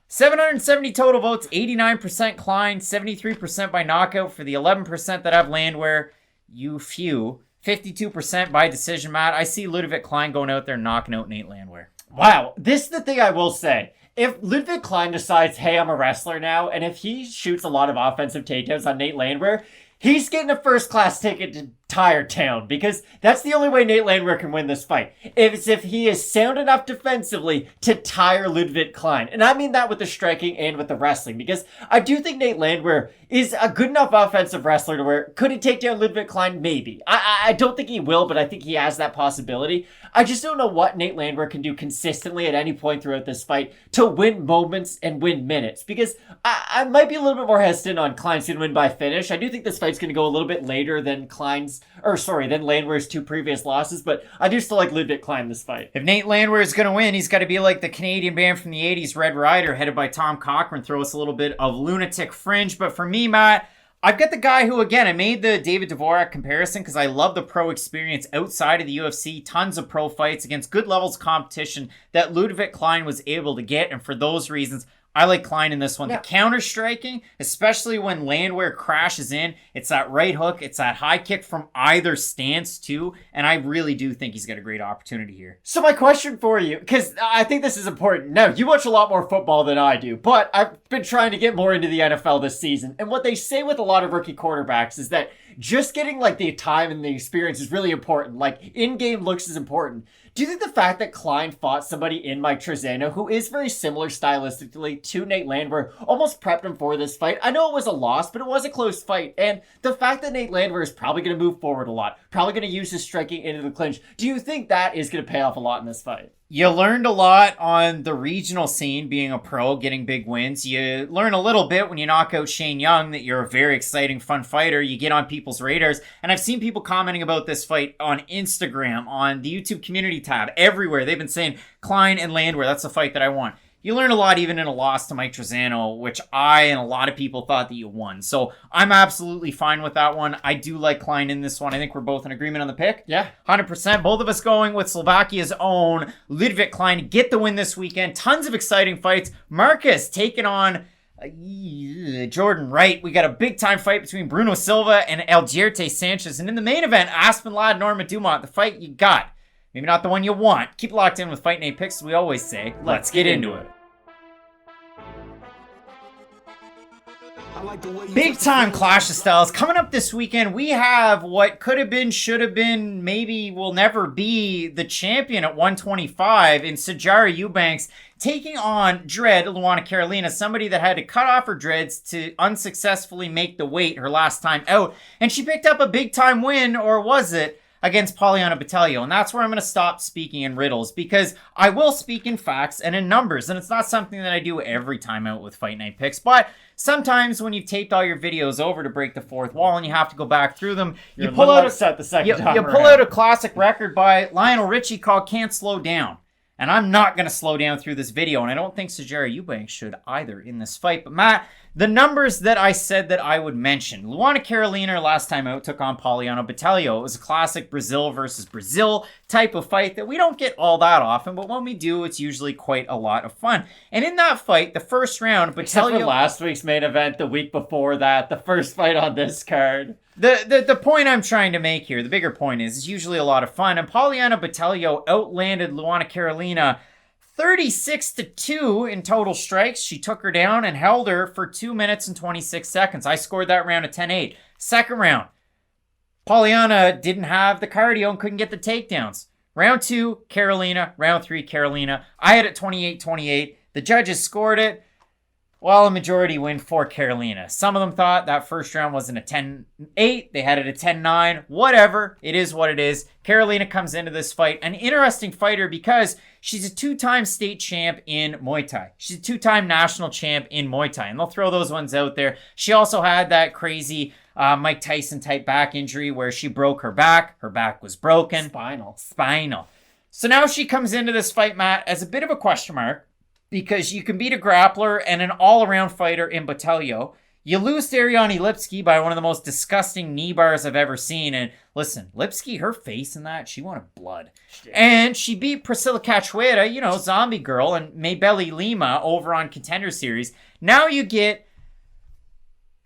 770 total votes, 89% Klein, 73% by knockout for the 11% that have Landwehr. You few. 52% by decision, Matt. I see Ludwig Klein going out there and knocking out Nate Landwehr. Wow, this is the thing I will say. If Ludwig Klein decides, hey, I'm a wrestler now, and if he shoots a lot of offensive takedowns on Nate Landwehr, he's getting a first-class ticket to Tire Town, because that's the only way Nate Landwehr can win this fight. If he is sound enough defensively to tire Ludwig Klein. And I mean that with the striking and with the wrestling, because I do think Nate Landwehr is a good enough offensive wrestler to where, could he take down Ludwig Klein? Maybe. I don't think he will, but I think he has that possibility. I just don't know what Nate Landwehr can do consistently at any point throughout this fight to win moments and win minutes, because I might be a little bit more hesitant on Klein's going to win by finish. I do think this fight's going to go a little bit later than than Landwehr's two previous losses, but I do still like Ludwig Klein this fight. If Nate Landwehr is going to win, he's got to be like the Canadian band from the 80s, Red Rider, headed by Tom Cochran, throw us a little bit of lunatic fringe. But for me, Matt, I've got the guy who, again, I made the David Dvorak comparison because I love the pro experience outside of the UFC, tons of pro fights against good levels of competition that Ludwig Klein was able to get, and for those reasons, I like Klein in this one. Yeah. The counter striking, especially when Landwehr crashes in, it's that right hook, it's that high kick from either stance too, and I really do think he's got a great opportunity here. So my question for you, because I think this is important. Now, you watch a lot more football than I do, but I've been trying to get more into the NFL this season, and what they say with a lot of rookie quarterbacks is that just getting like the time and the experience is really important. Like, in-game looks is important. Do you think the fact that Klein fought somebody in Mike Trezano, who is very similar stylistically to Nate Landwehr, almost prepped him for this fight? I know it was a loss, but it was a close fight. And the fact that Nate Landwehr is probably going to move forward a lot, probably going to use his striking into the clinch, do you think that is going to pay off a lot in this fight? You learned a lot on the regional scene, being a pro, getting big wins. You learn a little bit when you knock out Shane Young that you're a very exciting, fun fighter. You get on people's radars. And I've seen people commenting about this fight on Instagram, on the YouTube community tab, everywhere. They've been saying, Klein and Landwehr, that's the fight that I want. You learn a lot even in a loss to Mike Trezano, which I and a lot of people thought that you won. So I'm absolutely fine with that one. I do like Klein in this one. I think we're both in agreement on the pick. Yeah. 100%. Both of us going with Slovakia's own Ludwig Klein to get the win this weekend. Tons of exciting fights. Marquez taking on Jordan Wright. We got a big time fight between Bruno Silva and Algierte Sanchez. And in the main event, Aspen Ladd, Norma Dumont, the fight you got. Maybe not the one you want. Keep locked in with Fight Night Picks, as we always say. Let's get into it. Big time clash of styles coming up this weekend. We have what could have been, should have been, maybe will never be the champion at 125 in Sijara Eubanks taking on Dread Luana Carolina, somebody that had to cut off her dreads to unsuccessfully make the weight her last time out, and she picked up a big time win, or was it, against Poliana Botelho. And that's where I'm going to stop speaking in riddles, because I will speak in facts and in numbers, and it's not something that I do every time out with Fight Night Picks, but sometimes when you've taped all your videos over to break the fourth wall and you have to go back through them, you pull out a classic record by Lionel Richie called Can't Slow Down. And I'm not going to slow down through this video, and I don't think Sijara Eubanks should either in this fight. But Matt, the numbers that I said that I would mention. Luana Carolina last time out took on Poliana Botelho. It was a classic Brazil versus Brazil type of fight that we don't get all that often, but when we do, it's usually quite a lot of fun. And in that fight, the first round, Except Botelho... for last week's main event, the week before that, the first fight on this card. The point I'm trying to make here, the bigger point is, it's usually a lot of fun. And Poliana Botelho outlanded Luana Carolina 36-2 in total strikes. She took her down and held her for 2 minutes and 26 seconds. I scored that round at 10-8. Second round, Poliana didn't have the cardio and couldn't get the takedowns. Round 2, Carolina. Round 3, Carolina. I had it 28-28. The judges scored it. Well, a majority win for Carolina. Some of them thought that first round wasn't a 10-8. They had it a 10-9. Whatever. It is what it is. Carolina comes into this fight. An interesting fighter because she's a 2-time state champ in Muay Thai. She's a 2-time national champ in Muay Thai. And they'll throw those ones out there. She also had that crazy Mike Tyson type back injury where she broke her back. Her back was broken. Spinal. So now she comes into this fight, Matt, as a bit of a question mark. Because you can beat a grappler and an all-around fighter in Botelho. You lose to Ariane Lipski by one of the most disgusting knee bars I've ever seen. And listen, Lipski, her face in that, she wanted blood. Shit. And she beat Priscilla Cachoeira, Zombie Girl, and Maybelli Lima over on Contender Series. Now you get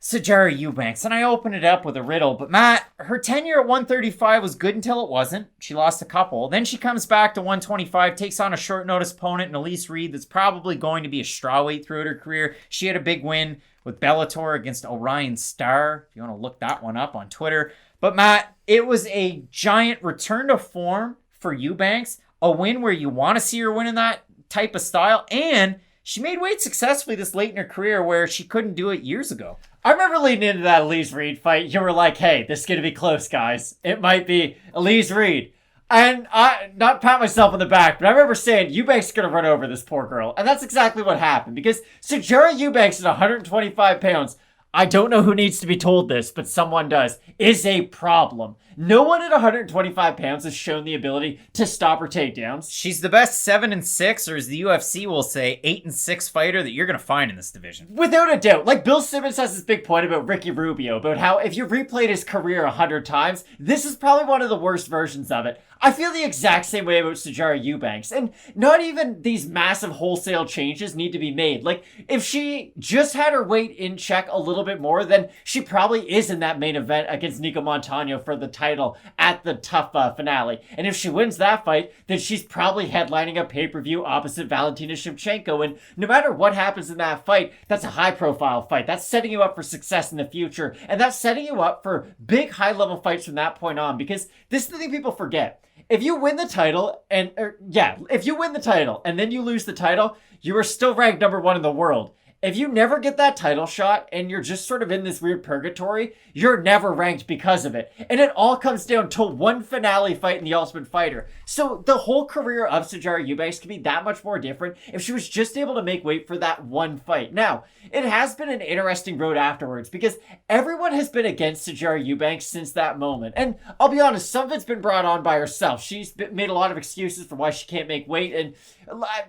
Sijara Eubanks. And I open it up with a riddle. But Matt, her tenure at 135 was good until it wasn't. She lost a couple. Then she comes back to 125, takes on a short notice opponent in Elise Reed that's probably going to be a strawweight throughout her career. She had a big win with Bellator against Orion Star, if you want to look that one up on Twitter. But Matt, it was a giant return to form for Eubanks, a win where you want to see her win in that type of style, and she made weight successfully this late in her career where she couldn't do it years ago. I remember leading into that Elise Reed fight, you were like, hey, this is going to be close, guys. It might be Elise Reed. And I, not pat myself on the back, but I remember saying, Eubanks is going to run over this poor girl. And that's exactly what happened. Because Sijara Eubanks at 125 pounds, I don't know who needs to be told this, but someone does, is a problem. No one at 125 pounds has shown the ability to stop her takedowns. She's the best 7-6, or as the UFC will say, 8-6 fighter that you're going to find in this division. Without a doubt. Like Bill Simmons has this big point about Ricky Rubio, about how if you replayed his career 100 times, this is probably one of the worst versions of it. I feel the exact same way about Sijara Eubanks. And not even these massive wholesale changes need to be made. Like, if she just had her weight in check a little bit more, then she probably is in that main event against Nico Montano for the title at the TUF finale. And if she wins that fight, then she's probably headlining a pay-per-view opposite Valentina Shevchenko. And no matter what happens in that fight, that's a high-profile fight. That's setting you up for success in the future. And that's setting you up for big high-level fights from that point on. Because this is the thing people forget. If you win the title, if you win the title and then you lose the title, you are still ranked number 1 in the world. If you never get that title shot and you're just sort of in this weird purgatory, you're never ranked because of it. And it all comes down to one finale fight in The Ultimate Fighter. So the whole career of Sijara Eubanks could be that much more different if she was just able to make weight for that one fight. Now, it has been an interesting road afterwards because everyone has been against Sijara Eubanks since that moment. And I'll be honest, some of it's been brought on by herself. She's made a lot of excuses for why she can't make weight, and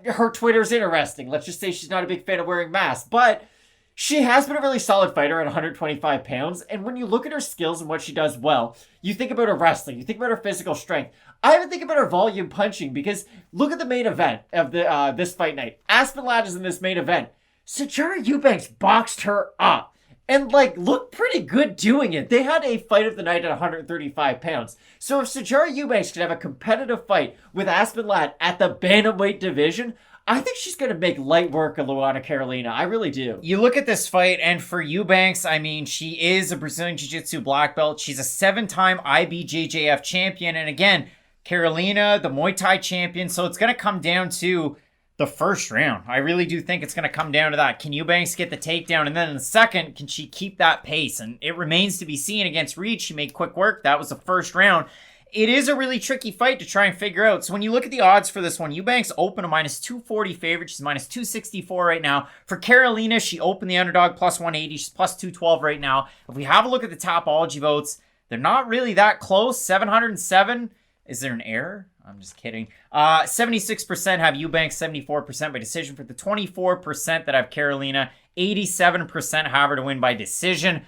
her Twitter's interesting. Let's just say she's not a big fan of wearing masks, but she has been a really solid fighter at 125 pounds. And when you look at her skills and what she does well, you think about her wrestling, you think about her physical strength. I even think about her volume punching because look at the main event of this fight night. Aspen Ladd is in this main event. Sijara Eubanks boxed her up and looked pretty good doing it. They had a fight of the night at 135 pounds. So if Sijara Eubanks could have a competitive fight with Aspen Ladd at the bantamweight division, I think she's going to make light work of Luana Carolina. I really do. You look at this fight, and for Eubanks, I mean, she is a Brazilian Jiu-Jitsu black belt. She's a 7-time IBJJF champion. And again, Carolina, the Muay Thai champion. So it's going to come down to the first round. I really do think it's going to come down to that. Can Eubanks get the takedown? And then in the second, can she keep that pace? And it remains to be seen against Reed. She made quick work. That was the first round. It is a really tricky fight to try and figure out. So when you look at the odds for this one, Eubanks opened a -240 favorite. She's -264 right now. For Carolina, she opened the underdog +180. She's +212 right now. If we have a look at the Topology votes, they're not really that close. 707. Is there an error? I'm just kidding. 76% have Eubanks, 74% by decision. For the 24% that have Carolina, 87% have her to win by decision.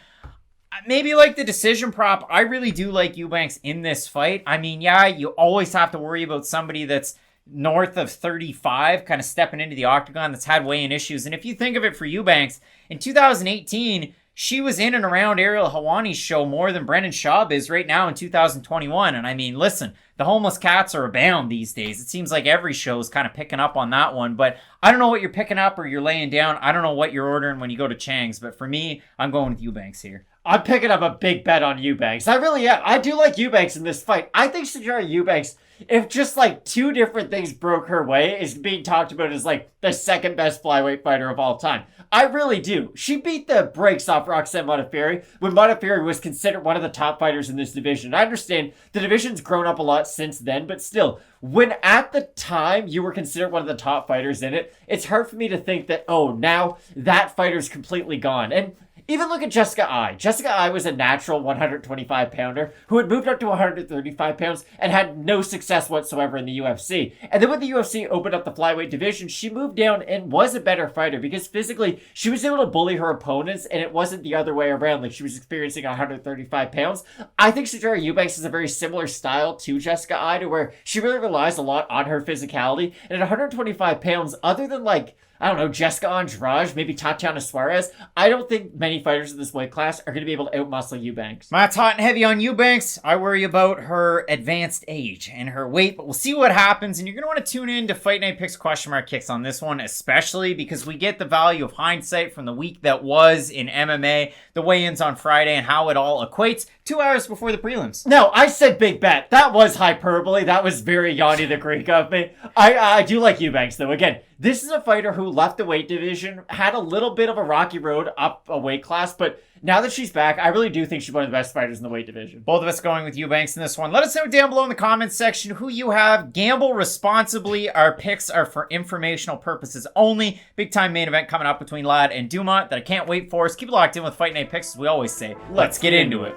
Maybe like the decision prop, I really do like Eubanks in this fight. I mean, yeah, you always have to worry about somebody that's north of 35 kind of stepping into the octagon that's had weigh-in issues. And if you think of it for Eubanks, in 2018, she was in and around Ariel Helwani's show more than Brendan Schaub is right now in 2021. And I mean, listen, the homeless cats are abound these days. It seems like every show is kind of picking up on that one. But I don't know what you're picking up or you're laying down. I don't know what you're ordering when you go to Chang's. But for me, I'm going with Eubanks here. I'm picking up a big bet on Eubanks. I really am. I do like Eubanks in this fight. I think Sijara Eubanks, if just like two different things broke her way, is being talked about as like the second best flyweight fighter of all time. I really do. She beat the brakes off Roxanne Modafferi when Modafferi was considered one of the top fighters in this division. I understand the division's grown up a lot since then, but still, when at the time you were considered one of the top fighters in it, it's hard for me to think that, oh, now that fighter's completely gone. And even look at Jessica Ai. Jessica Ai was a natural 125-pounder who had moved up to 135 pounds and had no success whatsoever in the UFC. And then when the UFC opened up the flyweight division, she moved down and was a better fighter because physically she was able to bully her opponents and it wasn't the other way around. Like she was experiencing 135 pounds. I think Sijara Eubanks is a very similar style to Jessica Ai, to where she really relies a lot on her physicality. And at 125 pounds, other than like, I don't know, Jessica Andrade, maybe Tatiana Suarez, I don't think many fighters in this weight class are going to be able to outmuscle Eubanks. Matt's hot and heavy on Eubanks. I worry about her advanced age and her weight, but we'll see what happens. And you're going to want to tune in to Fight Night Picks question mark kicks on this one, especially because we get the value of hindsight from the week that was in MMA, the weigh-ins on Friday, and how it all equates 2 hours before the prelims. No, I said big bet. That was hyperbole. That was very Yanni the Greek of me. I do like Eubanks, though. Again, this is a fighter who left the weight division, had a little bit of a rocky road up a weight class, but now that she's back, I really do think she's one of the best fighters in the weight division. Both of us going with Eubanks in this one. Let us know down below in the comments section who you have. Gamble responsibly. Our picks are for informational purposes only. Big time main event coming up between Ladd and Dumont that I can't wait for. So keep it locked in with Fight Night Picks, as we always say. Let's get into it.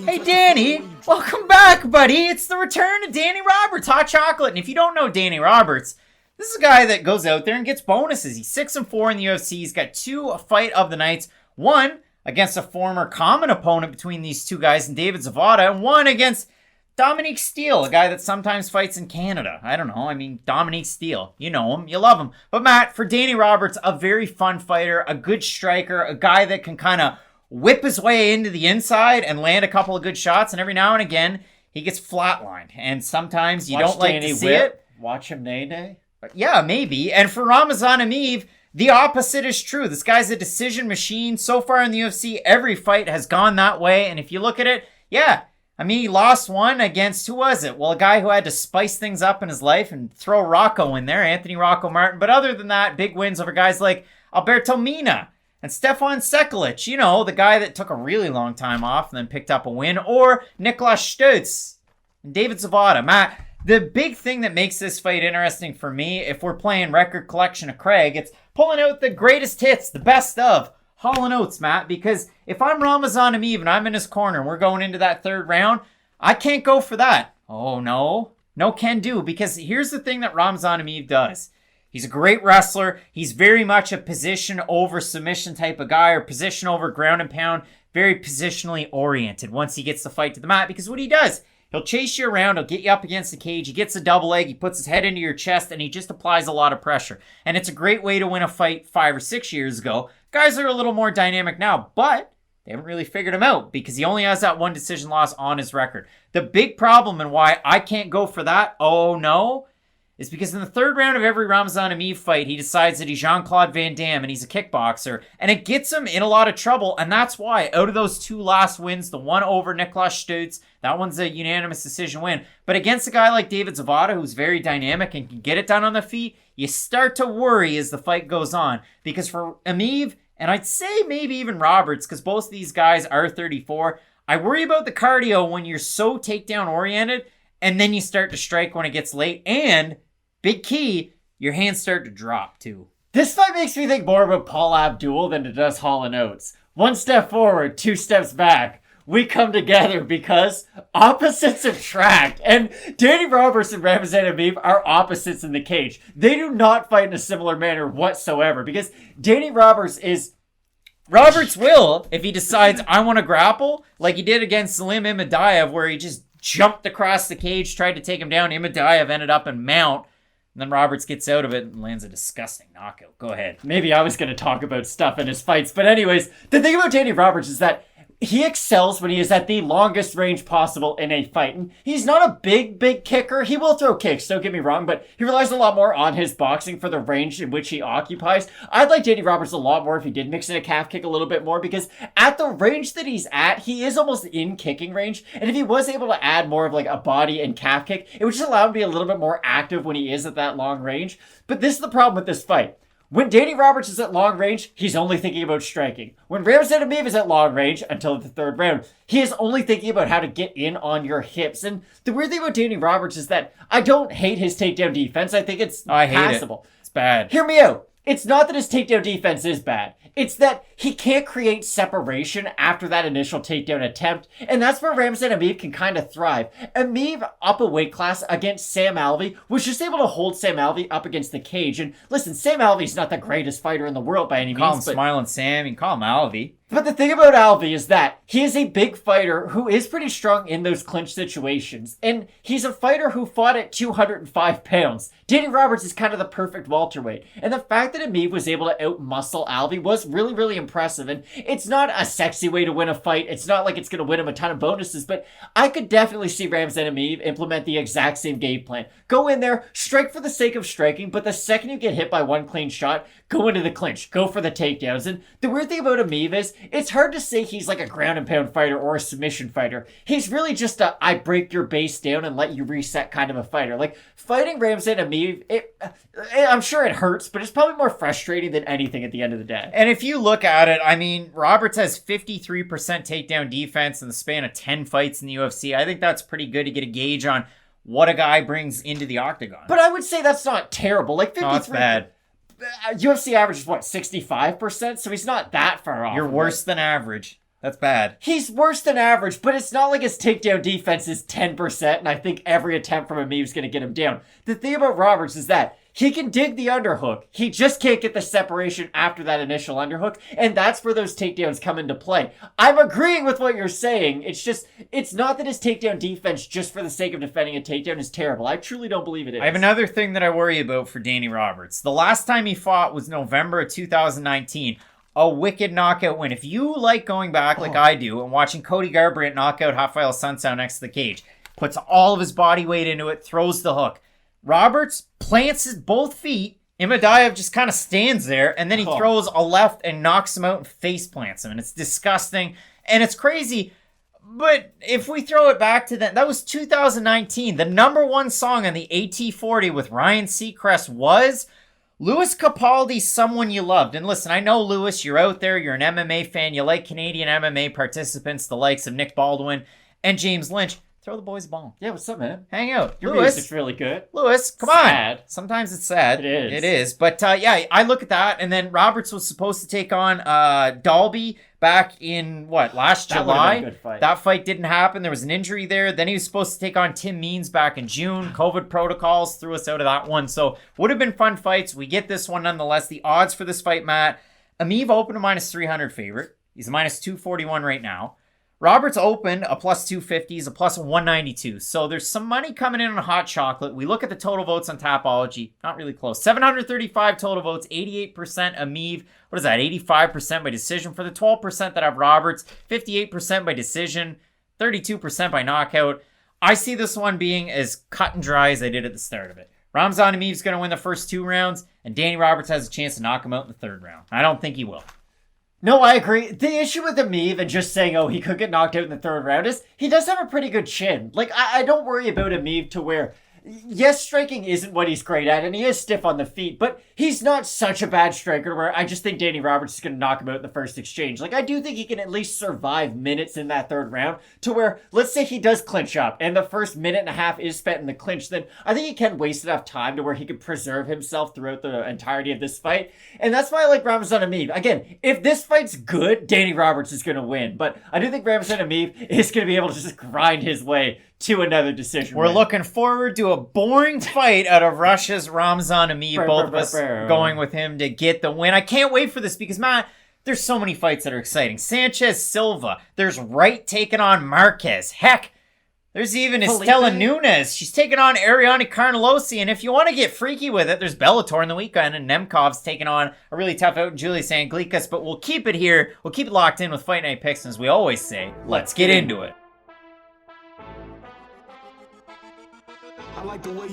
Hey Danny, welcome back, buddy. It's the return of Danny Roberts, Hot Chocolate. And if you don't know Danny Roberts, this is a guy that goes out there and gets bonuses. He's 6-4 in the UFC. He's got 2 fight of the nights. 1 against a former common opponent between these two guys in David Zavada, and 1 against Dominique Steele, a guy that sometimes fights in Canada. I don't know. I mean, Dominique Steele. You know him. You love him. But Matt, for Danny Roberts, a very fun fighter, a good striker, a guy that can kind of whip his way into the inside and land a couple of good shots, and every now and again he gets flatlined, and sometimes you don't like to see it. Watch him nay. Yeah, maybe. And for Ramazan Emeev, the opposite is true. This guy's a decision machine. So far in the UFC, every fight has gone that way, and if you look at it, yeah, I mean, he lost one against, who was it? Well, a guy who had to spice things up in his life and throw Rocco in there, Anthony Rocco Martin. But other than that, big wins over guys like Alberto Mina and Stefan Sekulic, you know, the guy that took a really long time off and then picked up a win, or Niklas Stutz and David Zavada. Matt, the big thing that makes this fight interesting for me, if we're playing record collection of Craig, it's pulling out the greatest hits, the best of Hall & Oates, Matt, because if I'm Ramazan Emeev and I'm in his corner and we're going into that third round, I can't go for that. Oh, no. No can do, because here's the thing that Ramazan Emeev does. He's a great wrestler. He's very much a position over submission type of guy, or position over ground and pound, very positionally oriented once he gets the fight to the mat, because what he does, he'll chase you around, he'll get you up against the cage, he gets a double leg, he puts his head into your chest, and he just applies a lot of pressure. And it's a great way to win a fight 5 or 6 years ago. Guys are a little more dynamic now, but they haven't really figured him out because he only has that 1 decision loss on his record. The big problem and why I can't go for that, oh no, is because in the third round of every Ramazan Emeev fight, he decides that he's Jean-Claude Van Damme and he's a kickboxer, and it gets him in a lot of trouble, and that's why out of those 2 last wins, the one over Niklas Stutz, that one's a unanimous decision win, but against a guy like David Zavada, who's very dynamic and can get it done on the feet, you start to worry as the fight goes on, because for Emeev, and I'd say maybe even Roberts, because both of these guys are 34, I worry about the cardio when you're so takedown oriented, and then you start to strike when it gets late, and big key, your hands start to drop too. This fight makes me think more about Paul Abdul than it does Hall & Oates. 1 step forward, 2 steps back. We come together because opposites attract. And Danny Roberts and Ramazan Emeev are opposites in the cage. They do not fight in a similar manner whatsoever, because Danny Roberts will, if he decides I want to grapple, like he did against Salim Imadaev, where he just jumped across the cage, tried to take him down. Imadaev ended up in mount. And then Roberts gets out of it and lands a disgusting knockout. Go ahead. Maybe I was going to talk about stuff in his fights. But anyways, the thing about Danny Roberts is that he excels when he is at the longest range possible in a fight. And he's not a big kicker. He will throw kicks, don't get me wrong, but he relies a lot more on his boxing for the range in which he occupies. I'd like Danny Roberts a lot more if he did mix in a calf kick a little bit more, because at the range that he's at, he is almost in kicking range. And if he was able to add more of like a body and calf kick, it would just allow him to be a little bit more active when he is at that long range. But this is the problem with this fight. When Danny Roberts is at long range, he's only thinking about striking. When Ramazan Emeev is at long range until the third round, he is only thinking about how to get in on your hips. And the weird thing about Danny Roberts is that I don't hate his takedown defense. I think it's passable. It's bad. Hear me out. It's not that his takedown defense is bad. It's that he can't create separation after that initial takedown attempt, and that's where Ramazan Emeev can kind of thrive. Emeev, up a weight class against Sam Alvey, was just able to hold Sam Alvey up against the cage. And listen, Sam Alvey's not the greatest fighter in the world by any means. Call him Smiling Sam, you can call him Alvey. But the thing about Alvey is that he is a big fighter who is pretty strong in those clinch situations. And he's a fighter who fought at 205 pounds. Danny Roberts is kind of the perfect welterweight. And the fact that Emeev was able to out-muscle Alvey was really, really impressive. And it's not a sexy way to win a fight. It's not like it's going to win him a ton of bonuses. But I could definitely see Ramazan Emeev implement the exact same game plan. Go in there, strike for the sake of striking, but the second you get hit by one clean shot, go into the clinch. Go for the takedowns. And the weird thing about Emeev is, it's hard to say he's like a ground and pound fighter or a submission fighter. He's really just a I break your base down and let you reset kind of a fighter. Like, fighting Ramazan Emeev, I'm sure it hurts, but it's probably more frustrating than anything at the end of the day. And if you look at it, I mean, Roberts has 53% takedown defense in the span of 10 fights in the UFC. I think that's pretty good to get a gauge on what a guy brings into the octagon. But I would say that's not terrible. Like, 53... No, that's bad. UFC average is what, 65%? So he's not that far off. You're worse than average. That's bad. He's worse than average, but it's not like his takedown defense is 10%, and I think every attempt from Emeev is going to get him down. The thing about Roberts is that he can dig the underhook. He just can't get the separation after that initial underhook, and that's where those takedowns come into play. I'm agreeing with what you're saying. It's not that his takedown defense, just for the sake of defending a takedown, is terrible. I truly don't believe it is. I have another thing that I worry about for Danny Roberts. The last time he fought was November of 2019. A wicked knockout win. If you like going back like I do and watching Cody Garbrandt knock out Rafael Sunsao next to the cage, puts all of his body weight into it, throws the hook. Roberts plants his both feet. Imadaev just kind of stands there, and then he throws a left and knocks him out and face plants him. And it's disgusting, and it's crazy. But if we throw it back to that was 2019. The number one song on the AT40 with Ryan Seacrest was Louis Capaldi's Someone You Loved. And listen, I know, Louis, you're out there, you're an MMA fan, you like Canadian MMA participants, the likes of Nick Baldwin and James Lynch. Throw the boys a ball. Yeah, what's up, man? Hang out. Your Louis, music's really good. Louis, come sad. on. Sometimes it's sad. It is. But yeah, I look at that, and then Roberts was supposed to take on Dalby back in, last July? That good fight. That fight didn't happen. There was an injury there. Then he was supposed to take on Tim Means back in June. COVID protocols threw us out of that one. So would have been fun fights. We get this one nonetheless. The odds for this fight, Matt, Emeev opened a minus 300 favorite. He's a minus 241 right now. Roberts opened a plus 250, he's a plus 192. So there's some money coming in on hot chocolate. We look at the total votes on Tapology. Not really close. 735 total votes, 88% Emeev. What is that? 85% by decision. For the 12% that have Roberts, 58% by decision, 32% by knockout. I see this one being as cut and dry as I did at the start of it. Ramazan Emeev's going to win the first 2 rounds, and Danny Roberts has a chance to knock him out in the 3rd round. I don't think he will. No, I agree. The issue with Emeev and just saying, he could get knocked out in the 3rd round is he does have a pretty good chin. Like, I don't worry about Emeev to where, yes, striking isn't what he's great at, and he is stiff on the feet, but he's not such a bad striker where I just think Danny Roberts is going to knock him out in the first exchange. Like, I do think he can at least survive minutes in that 3rd round to where, let's say he does clinch up, and the first minute and a half is spent in the clinch, then I think he can waste enough time to where he could preserve himself throughout the entirety of this fight. And that's why I like Ramazan Emeev. Again, if this fight's good, Danny Roberts is going to win. But I do think Ramazan Emeev is going to be able to just grind his way to another decision. We're looking forward to a boring fight out of Russia's Ramazan Emeev. Both of us going with him to get the win. I can't wait for this because, Matt, there's so many fights that are exciting. Sanchez, Silva. There's Wright taking on Marquez. Heck, There's even Istela Nunes. She's taking on Ariane Carnelossi. And if you want to get freaky with it, there's Bellator in the weekend. And Nemkov's taking on a really tough out Julius Anglikas. But we'll keep it here. We'll keep it locked in with Fight Night picks. As we always say, let's get into it.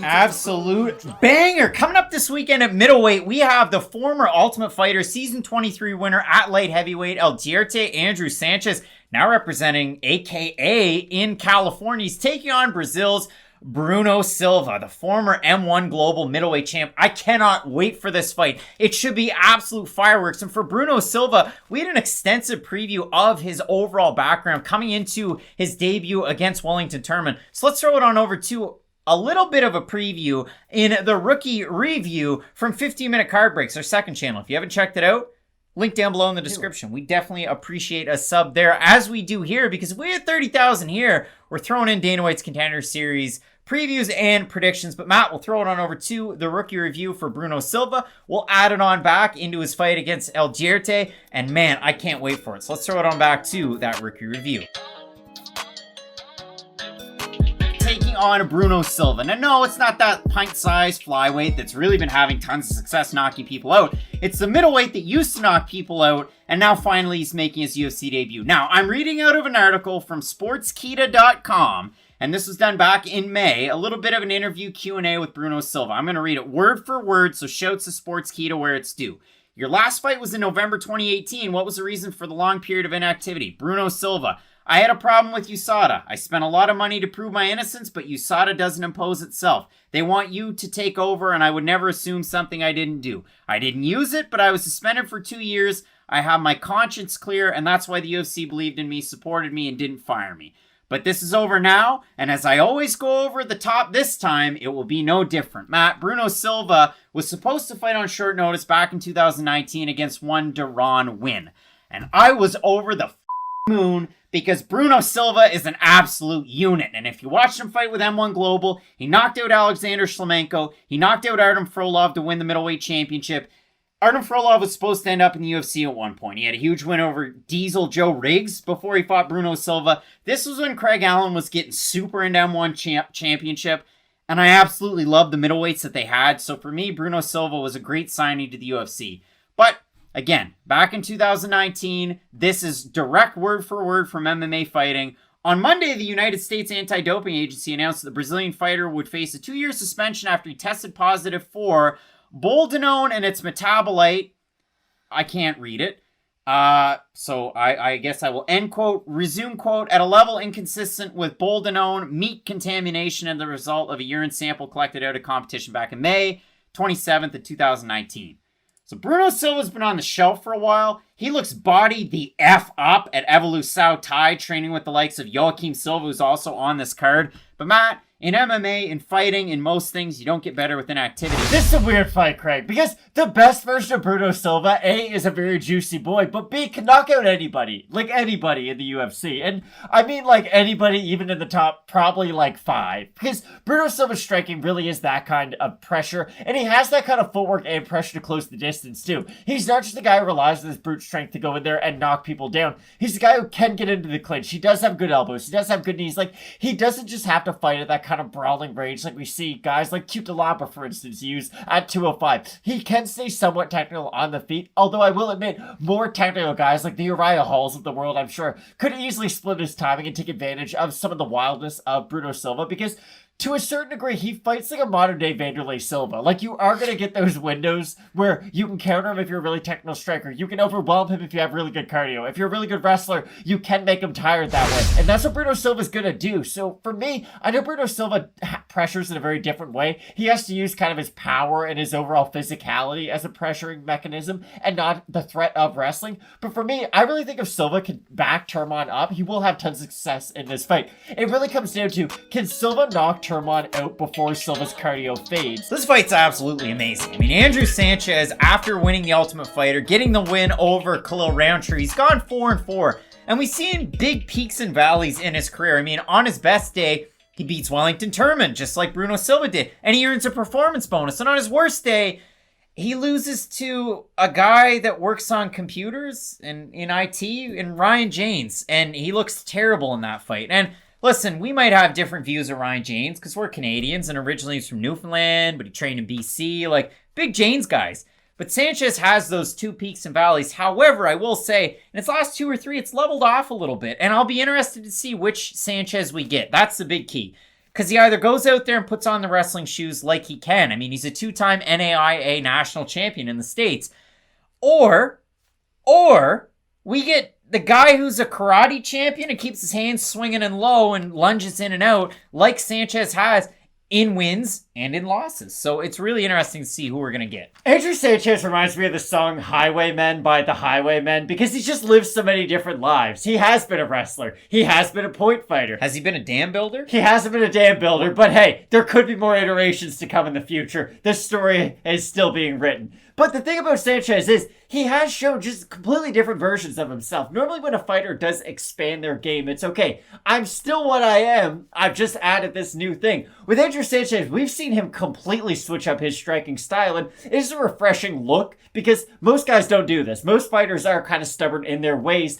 Absolute banger. Coming up this weekend at middleweight, we have the former Ultimate Fighter Season 23 winner at light heavyweight, El Dierte Andrew Sanchez, now representing AKA in California. He's taking on Brazil's Bruno Silva, the former M1 Global middleweight champ. I cannot wait for this fight. It should be absolute fireworks. And for Bruno Silva, we had an extensive preview of his overall background coming into his debut against Wellington Turman. So let's throw it on over to a little bit of a preview in the rookie review from 15-Minute Card Breaks, our second channel. If you haven't checked it out, link down below in the description. We definitely appreciate a sub there, as we do here, because if we had 30,000 here, we're throwing in Dana White's Contender Series previews and predictions. But Matt, we'll throw it on over to the rookie review for Bruno Silva. We'll add it on back into his fight against El Dierte, and man, I can't wait for it. So let's throw it on back to that rookie review. On Bruno Silva. Now, no, it's not that pint-sized flyweight that's really been having tons of success knocking people out. It's the middleweight that used to knock people out, and now finally he's making his UFC debut. Now, I'm reading out of an article from sportskita.com, and this was done back in May, a little bit of an interview Q&A with Bruno Silva. I'm going to read it word for word, so shouts to Sportskita where it's due. Your last fight was in November 2018. What was the reason for the long period of inactivity? Bruno Silva. I had a problem with USADA. I spent a lot of money to prove my innocence, but USADA doesn't impose itself. They want you to take over, and I would never assume something I didn't do. I didn't use it, but I was suspended for 2 years. I have my conscience clear, and that's why the UFC believed in me, supported me, and didn't fire me. But this is over now, and as I always go over the top this time, it will be no different. Matt, Bruno Silva was supposed to fight on short notice back in 2019 against one Duran Win. And I was over the moon because Bruno Silva is an absolute unit. And if you watched him fight with M1 Global, he knocked out Alexander Shlemenko. He knocked out Artem Frolov to win the middleweight championship. Artem Frolov was supposed to end up in the UFC at one point. He had a huge win over Diesel Joe Riggs before he fought Bruno Silva. This was when Craig Allen was getting super into M1 championship. And I absolutely loved the middleweights that they had. So for me, Bruno Silva was a great signing to the UFC. But again, back in 2019, this is direct word for word from MMA Fighting. On Monday, the United States Anti-Doping Agency announced that the Brazilian fighter would face a 2-year suspension after he tested positive for boldenone and its metabolite. I can't read it. So I guess I will end quote, resume quote, at a level inconsistent with boldenone meat contamination and the result of a urine sample collected out of competition back in May 27th of 2019. So Bruno Silva's been on the shelf for a while. He looks bodied the F up at Evolução Thai, training with the likes of Joaquim Silva, who's also on this card. But Matt, in MMA, in fighting, in most things, you don't get better with inactivity. This is a weird fight, Craig, because the best version of Bruno Silva, A, is a very juicy boy, but B, can knock out anybody. Like anybody in the UFC. And I mean like anybody even in the top, probably like 5. Because Bruno Silva's striking really is that kind of pressure, and he has that kind of footwork and pressure to close the distance too. He's not just the guy who relies on his brute strength to go in there and knock people down. He's the guy who can get into the clinch. He does have good elbows. He does have good knees. Like, he doesn't just have to fight at that kind of brawling range like we see guys like Cutelaba, for instance, use at 205. He can stay somewhat technical on the feet, although I will admit, more technical guys like the Uriah Halls of the world, I'm sure, could easily split his timing and take advantage of some of the wildness of Bruno Silva, because to a certain degree, he fights like a modern-day Vanderlei Silva. Like, you are going to get those windows where you can counter him if you're a really technical striker. You can overwhelm him if you have really good cardio. If you're a really good wrestler, you can make him tired that way. And that's what Bruno Silva's going to do. So, for me, I know Bruno Silva pressures in a very different way. He has to use kind of his power and his overall physicality as a pressuring mechanism and not the threat of wrestling. But for me, I really think if Silva can back Turman up, he will have tons of success in this fight. It really comes down to, can Silva knock Turman out before Silva's cardio fades? This fight's absolutely amazing. I mean, Andrew Sanchez, after winning the Ultimate Fighter, getting the win over Khalil Roundtree, he's gone 4-4. And we've seen big peaks and valleys in his career. I mean, on his best day, he beats Wellington Turman, just like Bruno Silva did. And he earns a performance bonus. And on his worst day, he loses to a guy that works on computers and in IT, and Ryan James. And he looks terrible in that fight. And listen, we might have different views of Ryan James because we're Canadians and originally he's from Newfoundland, but he trained in BC, like big James guys. But Sanchez has those 2 peaks and valleys. However, I will say, in its last 2 or 3, it's leveled off a little bit. And I'll be interested to see which Sanchez we get. That's the big key. Because he either goes out there and puts on the wrestling shoes like he can. I mean, he's a 2-time NAIA national champion in the States. Or we get the guy who's a karate champion and keeps his hands swinging and low and lunges in and out like Sanchez has in wins and in losses. So it's really interesting to see who we're going to get. Andrew Sanchez reminds me of the song Highwaymen by the Highwaymen because he's just lived so many different lives. He has been a wrestler. He has been a point fighter. Has he been a dam builder? He hasn't been a dam builder, but hey, there could be more iterations to come in the future. This story is still being written. But the thing about Sanchez is he has shown just completely different versions of himself. Normally when a fighter does expand their game, it's okay. I'm still what I am. I've just added this new thing. With Andrew Sanchez, we've seen him completely switch up his striking style, and it is a refreshing look because most guys don't do this. Most fighters are kind of stubborn in their ways,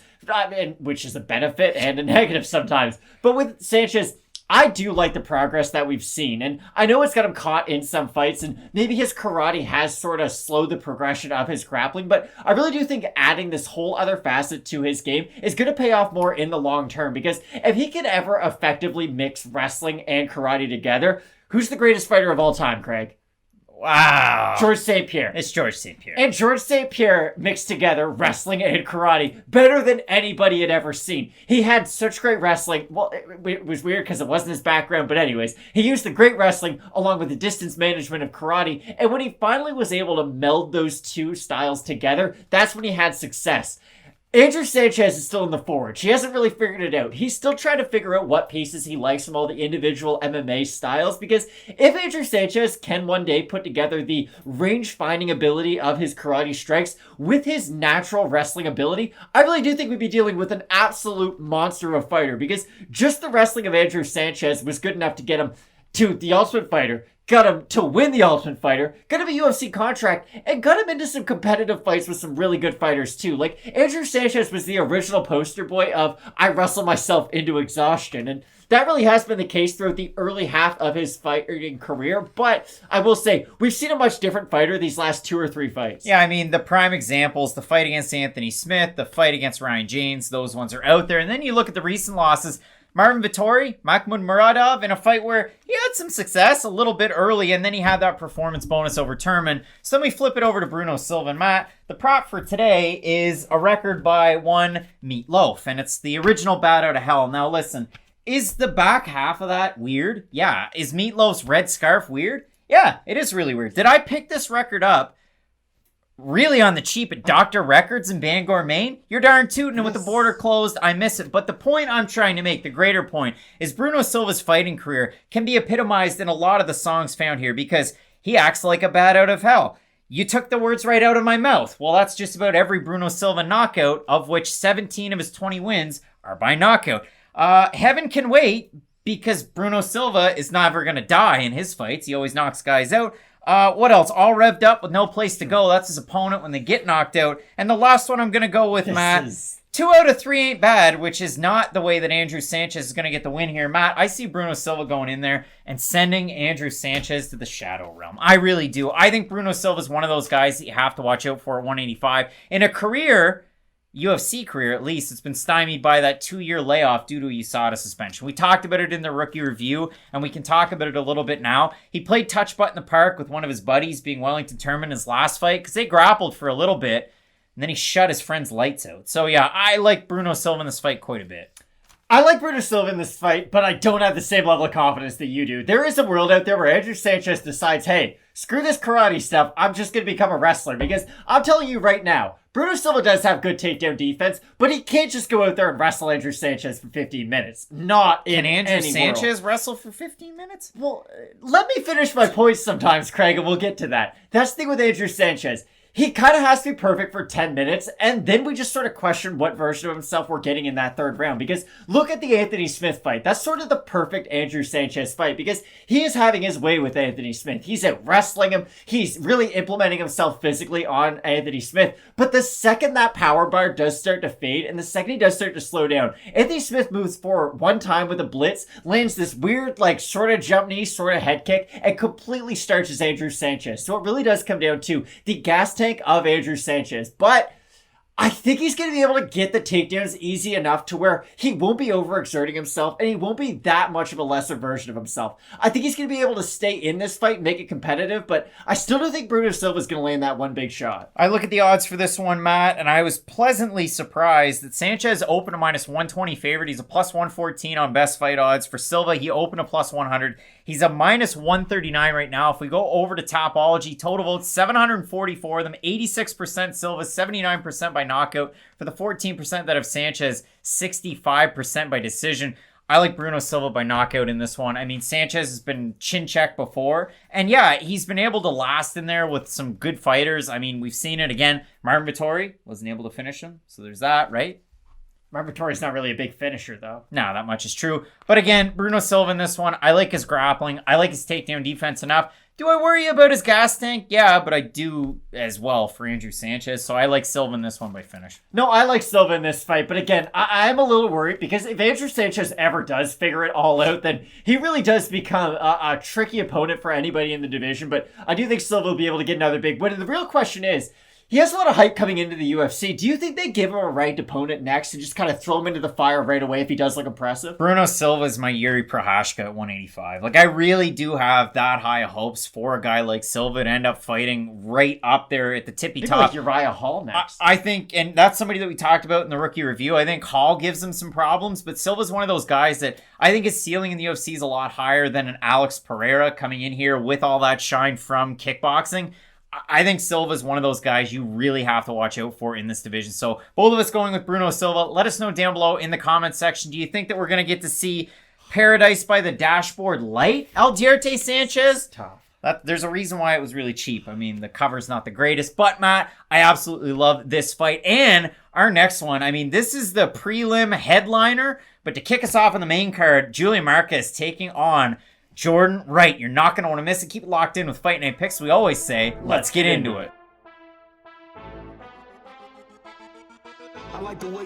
which is a benefit and a negative sometimes. But with Sanchez, I do like the progress that we've seen, and I know it's got him caught in some fights, and maybe his karate has sort of slowed the progression of his grappling, but I really do think adding this whole other facet to his game is going to pay off more in the long term, because if he can ever effectively mix wrestling and karate together, who's the greatest fighter of all time, Craig? Wow. George St. Pierre. It's George St. Pierre. And George St. Pierre mixed together wrestling and karate better than anybody had ever seen. He had such great wrestling. Well, it was weird because it wasn't his background, but anyways, he used the great wrestling along with the distance management of karate. And when he finally was able to meld those 2 styles together, that's when he had success. Andrew Sanchez is still in the forge. He hasn't really figured it out. He's still trying to figure out what pieces he likes from all the individual MMA styles, because if Andrew Sanchez can one day put together the range-finding ability of his karate strikes with his natural wrestling ability, I really do think we'd be dealing with an absolute monster of a fighter, because just the wrestling of Andrew Sanchez was good enough to get him to the Ultimate Fighter, got him to win the Ultimate Fighter, got him a UFC contract, and got him into some competitive fights with some really good fighters too. Like, Andrew Sanchez was the original poster boy of, I wrestle myself into exhaustion, and that really has been the case throughout the early half of his fighting career, but I will say, we've seen a much different fighter these last 2 or 3 fights. Yeah, I mean, the prime examples, the fight against Anthony Smith, the fight against Ryan James, those ones are out there, and then you look at the recent losses, Marvin Vettori, Mahmoud Muradov in a fight where he had some success a little bit early, and then he had that performance bonus over Turman. So then we flip it over to Bruno Silva. And Matt, the prop for today is a record by one Meatloaf, and it's the original Bat Out of Hell. Now listen, is the back half of that weird? Yeah. Is Meatloaf's red scarf weird? Yeah, it is really weird. Did I pick this record up really on the cheap at Dr. Records in Bangor, Maine? You're darn tootin', and with the border closed, I miss it. But the point I'm trying to make, the greater point, is Bruno Silva's fighting career can be epitomized in a lot of the songs found here because he acts like a bat out of hell. You took the words right out of my mouth. Well, that's just about every Bruno Silva knockout, of which 17 of his 20 wins are by knockout. Heaven can wait because Bruno Silva is never going to die in his fights. He always knocks guys out. What else? All revved up with no place to go. That's his opponent when they get knocked out. And the last one I'm going to go with, Matt. 2 out of 3 ain't bad, which is not the way that Andrew Sanchez is going to get the win here. Matt, I see Bruno Silva going in there and sending Andrew Sanchez to the Shadow Realm. I really do. I think Bruno Silva is one of those guys that you have to watch out for at 185. In a career, UFC career at least, it's been stymied by that 2-year layoff due to a USADA suspension. We talked about it in the rookie review, and we can talk about it a little bit now. He played touch butt in the park with one of his buddies, being Wellington Turman, his last fight, because they grappled for a little bit, and then he shut his friend's lights out. So yeah, I like Bruno Silva in this fight quite a bit. I like Bruno Silva in this fight, but I don't have the same level of confidence that you do. There is a world out there where Andrew Sanchez decides, hey, screw this karate stuff, I'm just going to become a wrestler. Because I'm telling you right now, Bruno Silva does have good takedown defense, but he can't just go out there and wrestle Andrew Sanchez for 15 minutes. Not in any Andrew Sanchez world. wrestle for 15 minutes? Well, let me finish my points sometimes, Craig, and we'll get to that. That's the thing with Andrew Sanchez. he kind of has to be perfect for 10 minutes, and then we just sort of question what version of himself we're getting in that third round. Because look at the Anthony Smith fight. That's sort of the perfect Andrew Sanchez fight, because he is having his way with Anthony Smith. He's wrestling him. He's really implementing himself physically on Anthony Smith. But the second that power bar does start to fade, and the second he does start to slow down, Anthony Smith moves forward one time with a blitz, lands this weird, like, sort of jump knee, sort of head kick, and completely starches Andrew Sanchez. So it really does come down to the gas tank of Andrew Sanchez. But I think he's going to be able to get the takedowns easy enough to where he won't be overexerting himself and he won't be that much of a lesser version of himself. I think he's going to be able to stay in this fight and make it competitive, but I still don't think Bruno Silva is going to land that one big shot. I look at the odds for this one, Matt, and I was pleasantly surprised that Sanchez opened a -120 favorite. He's a +114 on best fight odds. For Silva, he opened a +100. He's a -139 right now. If we go over to Topology, total votes 744 of them, 86% Silva, 79% by knockout. For the 14% that have Sanchez, 65% by decision. I like Bruno Silva by knockout in this one. I mean, Sanchez has been chin checked before, and yeah, he's been able to last in there with some good fighters. I mean, we've seen it again. Marvin Vettori wasn't able to finish him, so there's that, right? Marvin Vettori's not really a big finisher, though. No, that much is true. But again, Bruno Silva in this one, I like his grappling. I like his takedown defense enough. Do I worry about his gas tank? Yeah, but I do as well for Andrew Sanchez. So I like Silva in this one by finish. No, I like Silva in this fight. But again, I'm a little worried because if Andrew Sanchez ever does figure it all out, then he really does become a tricky opponent for anybody in the division. But I do think Silva will be able to get another big win. And the real question is, he has a lot of hype coming into the UFC. Do you think they give him a ranked opponent next and just kind of throw him into the fire right away if he does look impressive? Bruno Silva is my Yuri Prohashka at 185. Like, I really do have that high hopes for a guy like Silva to end up fighting right up there at the tippy top. Like Uriah Hall next. I think, and that's somebody that we talked about in the rookie review. I think Hall gives him some problems, but Silva's one of those guys that I think his ceiling in the UFC is a lot higher than an Alex Pereira coming in here with all that shine from kickboxing. I think Silva is one of those guys you really have to watch out for in this division. So both of us going with Bruno Silva. Let us know down below in the comments section. Do you think that we're going to get to see Paradise by the Dashboard Light Aldierte Sanchez? Tough. There's a reason why it was really cheap. I mean, the cover's not the greatest. But, Matt, I absolutely love this fight. And our next one, I mean, this is the prelim headliner. But to kick us off on the main card, Julian Marquez taking on Jordan Wright. You're not going to want to miss it. Keep it locked in with Fight Night Picks. We always say, let's get into it.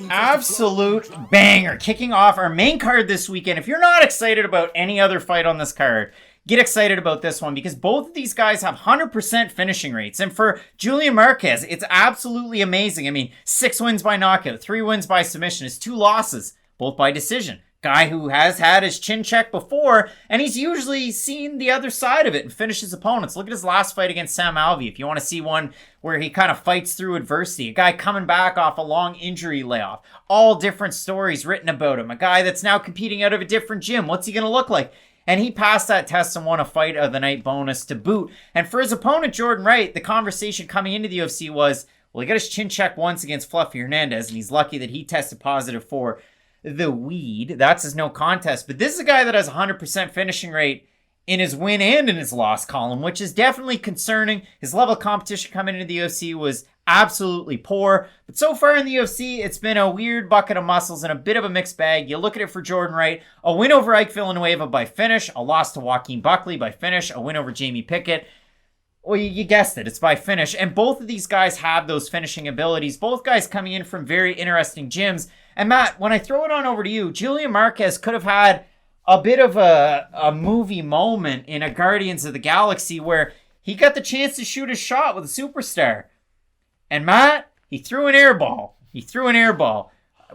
Absolute banger. Kicking off our main card this weekend. If you're not excited about any other fight on this card, get excited about this one because both of these guys have 100% finishing rates. And for Julian Marquez, it's absolutely amazing. I mean, 6 wins by knockout, 3 wins by submission. His 2 losses, both by decision. Guy who has had his chin check before, and he's usually seen the other side of it and finished his opponents. Look at his last fight against Sam Alvey. If you want to see one where he kind of fights through adversity, a guy coming back off a long injury layoff, all different stories written about him, a guy that's now competing out of a different gym. What's he going to look like? And he passed that test and won a fight of the night bonus to boot. And for his opponent, Jordan Wright, the conversation coming into the UFC was, well, he got his chin check once against Fluffy Hernandez, and he's lucky that he tested positive for the weed. That's his no contest. But this is a guy that has 100% finishing rate in his win and in his loss column, which is definitely concerning. His level of competition coming into the UFC was absolutely poor. But so far in the UFC, it's been a weird bucket of muscles and a bit of a mixed bag. You look at it for Jordan Wright, a win over Ike Villanueva by finish, a loss to Joaquin Buckley by finish, a win over Jamie Pickett. Well, you guessed it. It's by finish. And both of these guys have those finishing abilities. Both guys coming in from very interesting gyms. And Matt, when I throw it on over to you, Julian Marquez could have had a bit of a movie moment in a Guardians of the Galaxy where he got the chance to shoot a shot with a superstar. And Matt, he threw an air ball.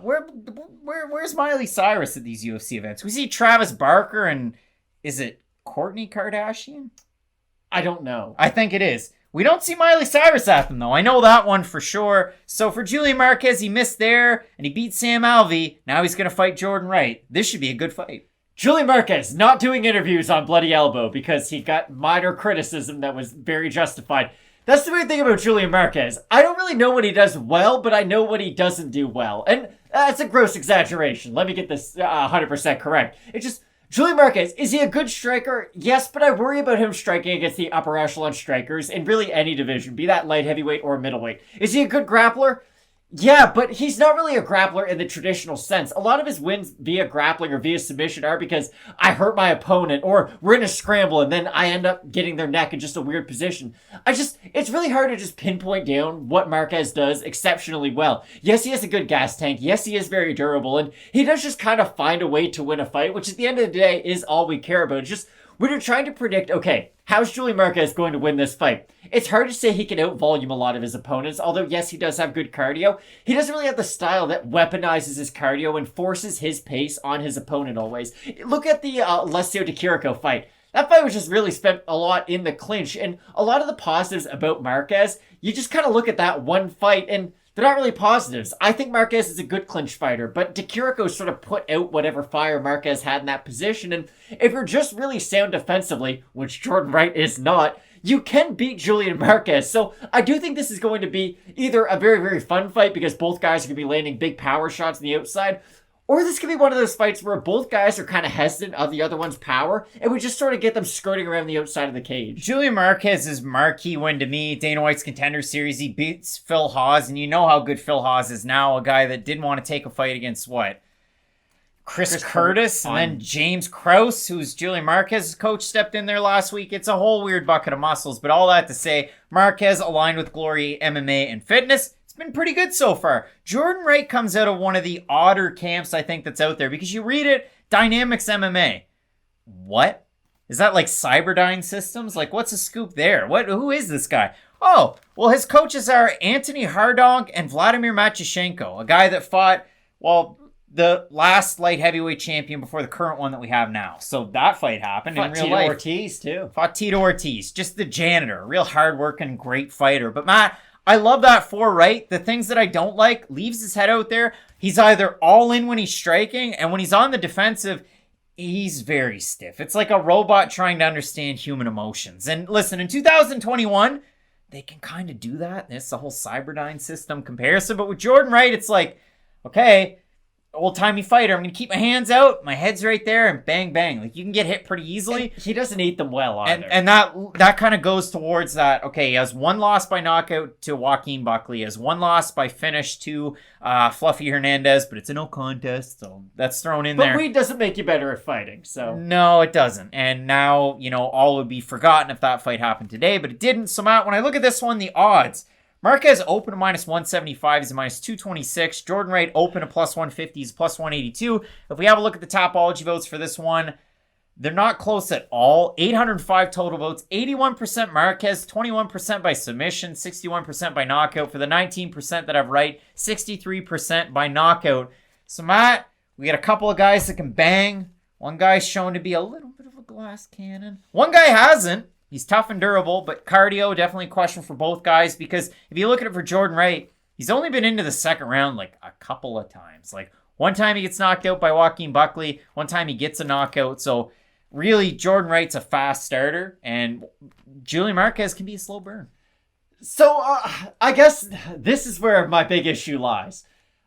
Where's Miley Cyrus at these UFC events? We see Travis Barker and is it Kourtney Kardashian? I don't know. I think it is. We don't see Miley Cyrus at them, though. I know that one for sure. So for Julian Marquez, he missed there, and he beat Sam Alvey. Now he's going to fight Jordan Wright. This should be a good fight. Julian Marquez not doing interviews on Bloody Elbow because he got minor criticism that was very justified. That's the weird thing about Julian Marquez. I don't really know what he does well, but I know what he doesn't do well. And that's a gross exaggeration. Let me get this 100% correct. It's just Julian Marquez, is he a good striker? Yes, but I worry about him striking against the upper echelon strikers in really any division, be that light heavyweight or middleweight. Is he a good grappler? Yeah, but he's not really a grappler in the traditional sense. A lot of his wins via grappling or via submission are because I hurt my opponent or we're in a scramble and then I end up getting their neck in just a weird position. It's really hard to just pinpoint down what Marquez does exceptionally well. Yes, he has a good gas tank. Yes, he is very durable and he does just kind of find a way to win a fight, which at the end of the day is all we care about. It's just when you're trying to predict, okay, how's Julian Marquez going to win this fight? It's hard to say he can out-volume a lot of his opponents, although yes, he does have good cardio. He doesn't really have the style that weaponizes his cardio and forces his pace on his opponent always. Look at the Alessio Di Chirico fight. That fight was just really spent a lot in the clinch, and a lot of the positives about Marquez, you just kind of look at that one fight, and they're not really positives. I think Marquez is a good clinch fighter, but Di Chirico sort of put out whatever fire Marquez had in that position, and if you're just really sound defensively, which Jordan Wright is not, you can beat Julian Marquez. So I do think this is going to be either a very, very fun fight because both guys are going to be landing big power shots on the outside, or this could be one of those fights where both guys are kind of hesitant of the other one's power, and we just sort of get them skirting around the outside of the cage. Julian Marquez's marquee win to me, Dana White's Contender Series, he beats Phil Hawes, and you know how good Phil Hawes is now, a guy that didn't want to take a fight against what? Chris Curtis, and then James Krause, who's Julian Marquez's coach, stepped in there last week. It's a whole weird bucket of muscles, but all that to say, Marquez aligned with Glory MMA and Fitness. It's been pretty good so far. Jordan Wright comes out of one of the odder camps I think that's out there because you read it, Dynamics MMA. What? Is that like Cyberdyne Systems? Like what's the scoop there? Who is this guy? Oh, well his coaches are Anthony Hardong and Vladimir Matyashenko, a guy that fought, the last light heavyweight champion before the current one that we have now. So that fight happened in real Tito life. Ortiz too. Fought Tito Ortiz, just the janitor, a real hardworking, great fighter. But Matt, I love that for Wright. The things that I don't like, leaves his head out there. He's either all in when he's striking, and when he's on the defensive, he's very stiff. It's like a robot trying to understand human emotions. And listen, in 2021, they can kind of do that. It's the whole Cyberdyne system comparison. But with Jordan Wright, it's like, okay, old-timey fighter. I'm going to keep my hands out, my head's right there, and bang, bang. Like, you can get hit pretty easily. And he doesn't eat them well either. And that kind of goes towards that, okay, he has one loss by knockout to Joaquin Buckley. He has one loss by finish to Fluffy Hernandez, but it's a no contest, so that's thrown in there. But weed doesn't make you better at fighting, so. No, it doesn't. And now, all would be forgotten if that fight happened today, but it didn't. So, Matt, when I look at this one, the odds, Marquez open to minus 175 is a minus 226. Jordan Wright open to plus 150 is plus 182. If we have a look at the Topology votes for this one, they're not close at all. 805 total votes. 81% Marquez, 21% by submission, 61% by knockout. For the 19% that have Wright, 63% by knockout. So, Matt, we got a couple of guys that can bang. One guy's shown to be a little bit of a glass cannon. One guy hasn't. He's tough and durable, but cardio, definitely a question for both guys because if you look at it for Jordan Wright, he's only been into the second round like a couple of times. Like one time he gets knocked out by Joaquin Buckley, one time he gets a knockout. So really, Jordan Wright's a fast starter, and Julian Marquez can be a slow burn. So I guess this is where my big issue lies.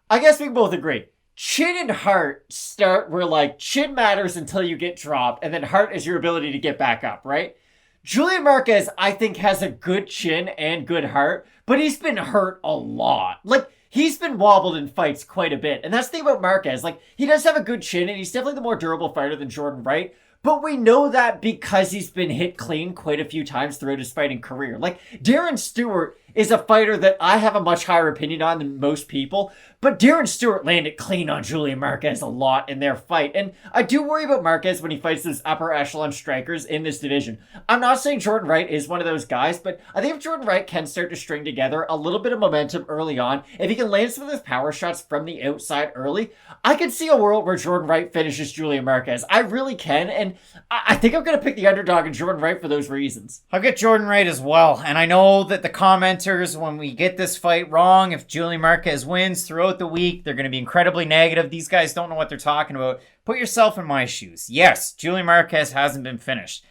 I guess we can both agree. Chin and heart start where like chin matters until you get dropped, and then heart is your ability to get back up, right? Julian Marquez, I think, has a good chin and good heart, but he's been hurt a lot. Like, he's been wobbled in fights quite a bit. And that's the thing about Marquez. Like, he does have a good chin, and he's definitely the more durable fighter than Jordan Wright. But we know that because he's been hit clean quite a few times throughout his fighting career. Like, Darren Stewart is a fighter that I have a much higher opinion on than most people. But Darren Stewart landed clean on Julian Marquez a lot in their fight. And I do worry about Marquez when he fights those upper echelon strikers in this division. I'm not saying Jordan Wright is one of those guys, but I think if Jordan Wright can start to string together a little bit of momentum early on, if he can land some of those power shots from the outside early, I could see a world where Jordan Wright finishes Julian Marquez. I really can, and I think I'm going to pick the underdog in Jordan Wright for those reasons. I'll get Jordan Wright as well, and I know that the commenters, when we get this fight wrong, if Julian Marquez wins throughout the week, they're going to be incredibly negative. These guys don't know what they're talking about. Put yourself in my shoes. Yes, Julian Marquez hasn't been finished.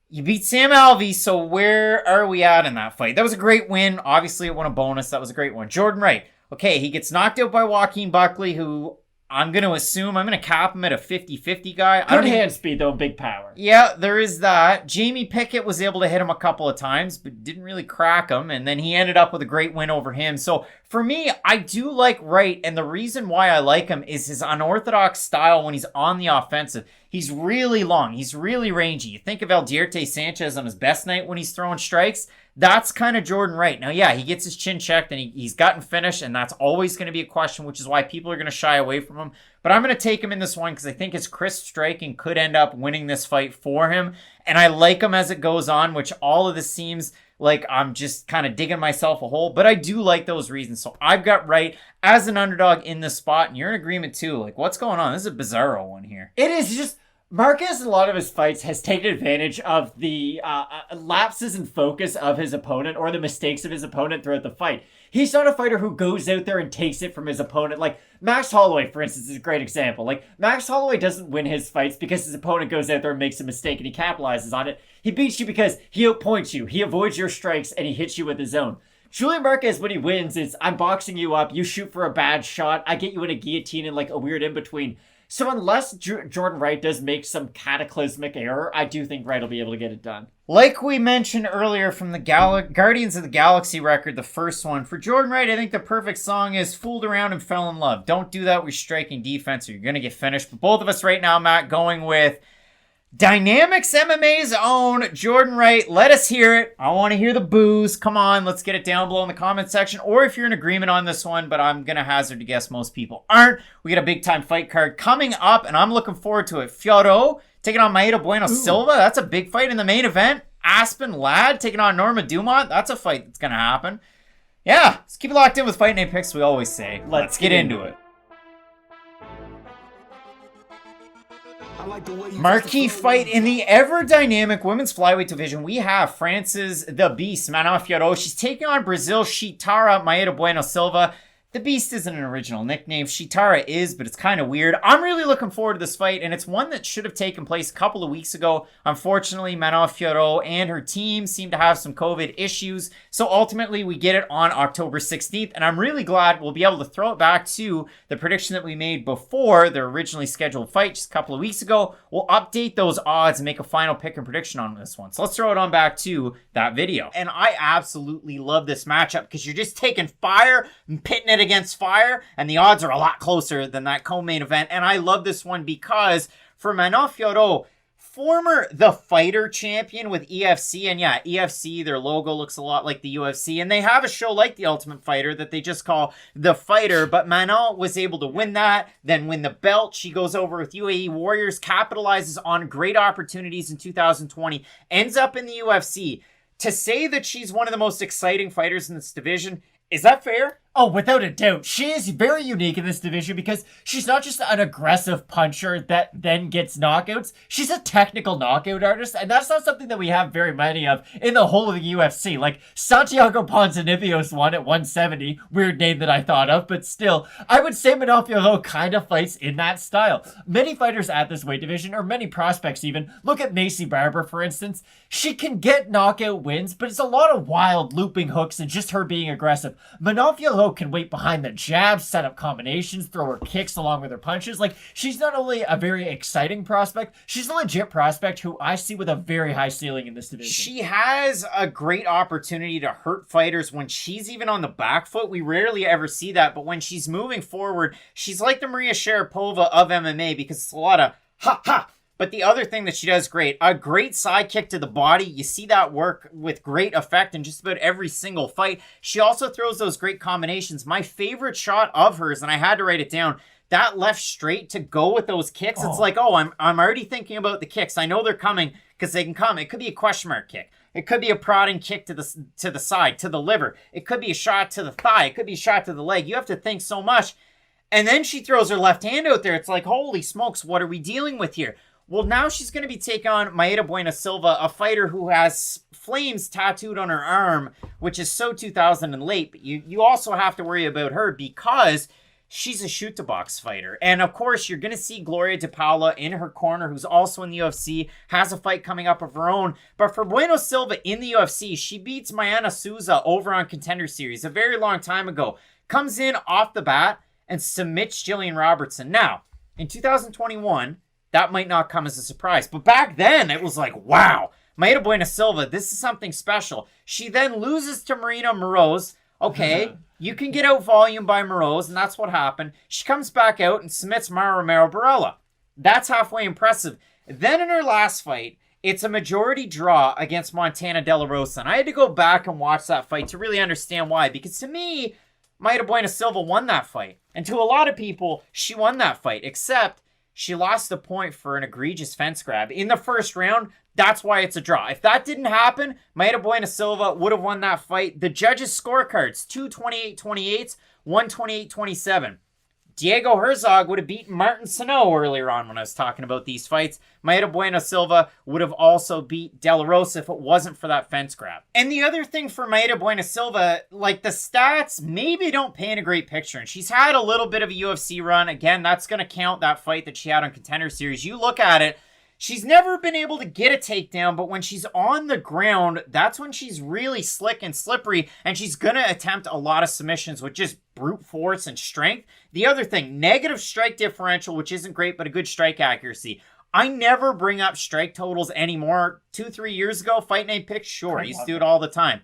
You beat Sam Alvey, so where are we at in that fight? That was a great win. Obviously, it won a bonus. That was a great one. Jordan Wright. Okay, he gets knocked out by Joaquin Buckley, who I'm going to assume I'm going to cap him at a 50-50 guy. Good hand speed, though, big power. Yeah, there is that. Jamie Pickett was able to hit him a couple of times, but didn't really crack him, and then he ended up with a great win over him. So for me, I do like Wright, and the reason why I like him is his unorthodox style when he's on the offensive. He's really long. He's really rangy. You think of Aldierte Sanchez on his best night when he's throwing strikes. That's kind of Jordan Wright. Now, yeah, he gets his chin checked and he's gotten finished, and that's always going to be a question, which is why people are going to shy away from him. But I'm going to take him in this one because I think his crisp striking could end up winning this fight for him. And I like him as it goes on, which all of this seems like I'm just kind of digging myself a hole. But I do like those reasons. So I've got Wright as an underdog in this spot, and you're in agreement too. Like, what's going on? This is a bizarro one here. It is just... Marquez, in a lot of his fights, has taken advantage of the lapses in focus of his opponent or the mistakes of his opponent throughout the fight. He's not a fighter who goes out there and takes it from his opponent. Like, Max Holloway, for instance, is a great example. Like, Max Holloway doesn't win his fights because his opponent goes out there and makes a mistake and he capitalizes on it. He beats you because he outpoints you, he avoids your strikes, and he hits you with his own. Julian Marquez, when he wins, is I'm boxing you up, you shoot for a bad shot, I get you in a guillotine and like a weird in-between. So unless Jordan Wright does make some cataclysmic error, I do think Wright will be able to get it done. Like we mentioned earlier from the Guardians of the Galaxy record, the first one, for Jordan Wright, I think the perfect song is Fooled Around and Fell in Love. Don't do that with striking defense or you're going to get finished. But both of us right now, Matt, going with Dynamics MMA's own Jordan Wright. Let us hear it. I want to hear the boos. Come on, let's get it down below in the comment section. Or if you're in agreement on this one, but I'm going to hazard to guess most people aren't. We got a big time fight card coming up, and I'm looking forward to it. Fiorot taking on Mayra Bueno Silva. That's a big fight in the main event. Aspen Ladd taking on Norma Dumont. That's a fight that's going to happen. Yeah, let's keep it locked in with Fight Night picks, we always say. Let's get into it. Marquee fight in the ever-dynamic women's flyweight division. We have France's The Beast, Manon Fiorot. She's taking on Brazil's Sijara Mayra Bueno Silva. The Beast isn't an original nickname. Sijara is, but it's kind of weird. I'm really looking forward to this fight, and it's one that should have taken place a couple of weeks ago. Unfortunately, Manon Fiorot and her team seem to have some COVID issues, so ultimately we get it on October 16th, and I'm really glad we'll be able to throw it back to the prediction that we made before the originally scheduled fight just a couple of weeks ago. We'll update those odds and make a final pick and prediction on this one. So let's throw it on back to that video. And I absolutely love this matchup because you're just taking fire and pitting it against fire, and the odds are a lot closer than that co-main event. And I love this one because for Manon Fiorot, former The Fighter champion with EFC, and yeah, EFC, their logo looks a lot like the UFC, and they have a show like The Ultimate Fighter that they just call The Fighter, but Manon was able to win that, then win the belt. She goes over with UAE Warriors, capitalizes on great opportunities in 2020, ends up in the UFC. To say that she's one of the most exciting fighters in this division, is that fair? Oh, without a doubt. She is very unique in this division because she's not just an aggressive puncher that then gets knockouts. She's a technical knockout artist, and that's not something that we have very many of in the whole of the UFC. Like, Santiago Ponzinibbio's won at 170. Weird name that I thought of, but still, I would say Manon Fiorot kind of fights in that style. Many fighters at this weight division, or many prospects even, look at Macy Barber, for instance. She can get knockout wins, but it's a lot of wild looping hooks and just her being aggressive. Manon Fiorot can wait behind the jabs, set up combinations, throw her kicks along with her punches. Like, she's not only a very exciting prospect, she's a legit prospect who I see with a very high ceiling in this division. She has a great opportunity to hurt fighters when she's even on the back foot. We rarely ever see that, but when she's moving forward, she's like the Maria Sharapova of MMA because it's a lot of ha ha. But the other thing that she does great, a great side kick to the body. You see that work with great effect in just about every single fight. She also throws those great combinations. My favorite shot of hers, and I had to write it down, that left straight to go with those kicks. It's like, oh, I'm already thinking about the kicks. I know they're coming because they can come. It could be a question mark kick. It could be a prodding kick to the side, to the liver. It could be a shot to the thigh. It could be a shot to the leg. You have to think so much. And then she throws her left hand out there. It's like, holy smokes, what are we dealing with here? Well, now she's going to be taking on Mayra Bueno Silva, a fighter who has flames tattooed on her arm, which is so 2000 and late. But you also have to worry about her because she's a shoot-to-box fighter. And, of course, you're going to see Gloria DePaula in her corner, who's also in the UFC, has a fight coming up of her own. But for Bueno Silva in the UFC, she beats Mayana Souza over on Contender Series a very long time ago. Comes in off the bat and submits Jillian Robertson. Now, in 2021, that might not come as a surprise, but back then it was like, wow, Mayra Bueno Silva, this is something special. She then loses to Marina Moroz. Okay, you can get out volume by Moroz, and that's what happened. She comes back out and submits Mara Romero Barella. That's halfway impressive. Then in her last fight, it's a majority draw against Montana De La Rosa. And I had to go back and watch that fight to really understand why. Because to me, Mayra Bueno Silva won that fight. And to a lot of people, she won that fight. Except she lost the point for an egregious fence grab in the first round. That's why it's a draw. If that didn't happen, Mayra Bueno Silva would have won that fight. The judges' scorecards, 2 28-28s, 1 28-27. Diego Herzog would have beaten Martin Sano earlier on when I was talking about these fights. Mayra Bueno Silva would have also beat De La Rosa if it wasn't for that fence grab. And the other thing for Mayra Bueno Silva, like the stats maybe don't paint a great picture. And she's had a little bit of a UFC run. Again, that's going to count that fight that she had on Contender Series. You look at it, she's never been able to get a takedown, but when she's on the ground, that's when she's really slick and slippery, and she's going to attempt a lot of submissions with just brute force and strength. The other thing, negative strike differential, which isn't great, but a good strike accuracy. I never bring up strike totals anymore. 2-3 years ago, Fight Night picks, sure, I used to do it all the time.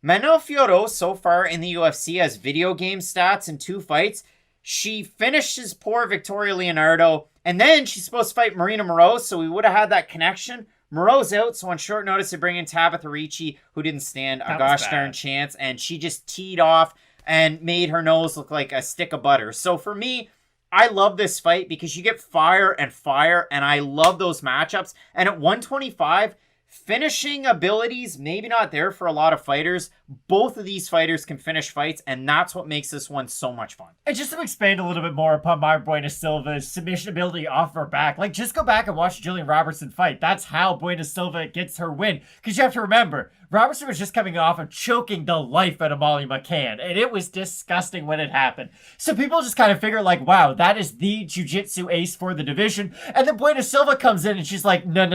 Manon Fiorot, so far in the UFC, has video game stats in 2 fights. She finishes poor Victoria Leonardo, and then she's supposed to fight Marina Moroz, so we would have had that connection. Moroz out, so on short notice they bring in Tabitha Ricci, who didn't stand a gosh darn chance, and she just teed off and made her nose look like a stick of butter. So for me, I love this fight because you get fire, and I love those matchups. And at 125, finishing abilities, maybe not there for a lot of fighters. Both of these fighters can finish fights, and that's what makes this one so much fun. And just to expand a little bit more upon Mayra Bueno Silva's submission ability off her back, like just go back and watch Julian Robertson fight. That's how Bueno Silva gets her win. Because you have to remember, Robertson was just coming off of choking the life out of Molly McCann, and it was disgusting when it happened. So people just kind of figure like, wow, that is the jiu-jitsu ace for the division. And then Bueno Silva comes in and she's like, no,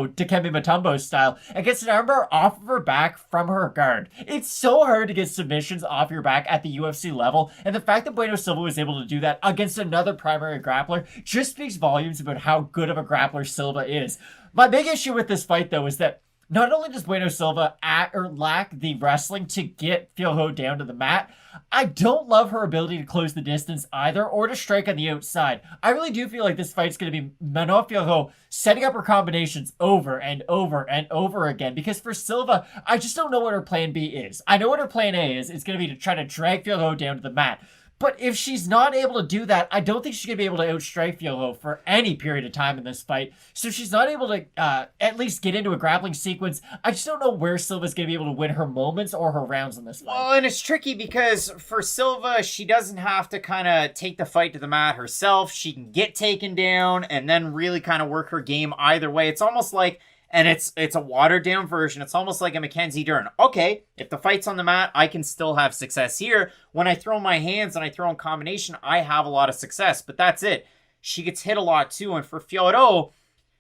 Dikembe Mutombo style, and gets an armbar off of her back from her guard. It's so hard to get submissions off your back at the UFC level, and the fact that Bueno Silva was able to do that against another primary grappler just speaks volumes about how good of a grappler Silva is. My big issue with this fight, though, is that not only does Bueno Silva lack the wrestling to get Fiorot down to the mat, I don't love her ability to close the distance either, or to strike on the outside. I really do feel like this fight's going to be Manon Fiorot setting up her combinations over and over and over again, because for Silva, I just don't know what her plan B is. I know what her plan A is. It's going to be to try to drag Fiorot down to the mat. But if she's not able to do that, I don't think she's going to be able to outstrike Fiorot for any period of time in this fight. So if she's not able to at least get into a grappling sequence, I just don't know where Silva's going to be able to win her moments or her rounds in this fight. Well, and it's tricky because for Silva, she doesn't have to kind of take the fight to the mat herself. She can get taken down and then really kind of work her game either way. It's almost like, and it's a watered down version. It's almost like a Mackenzie Dern. Okay, if the fight's on the mat, I can still have success here. When I throw my hands and I throw in combination, I have a lot of success. But that's it. She gets hit a lot too. And for Fiorot,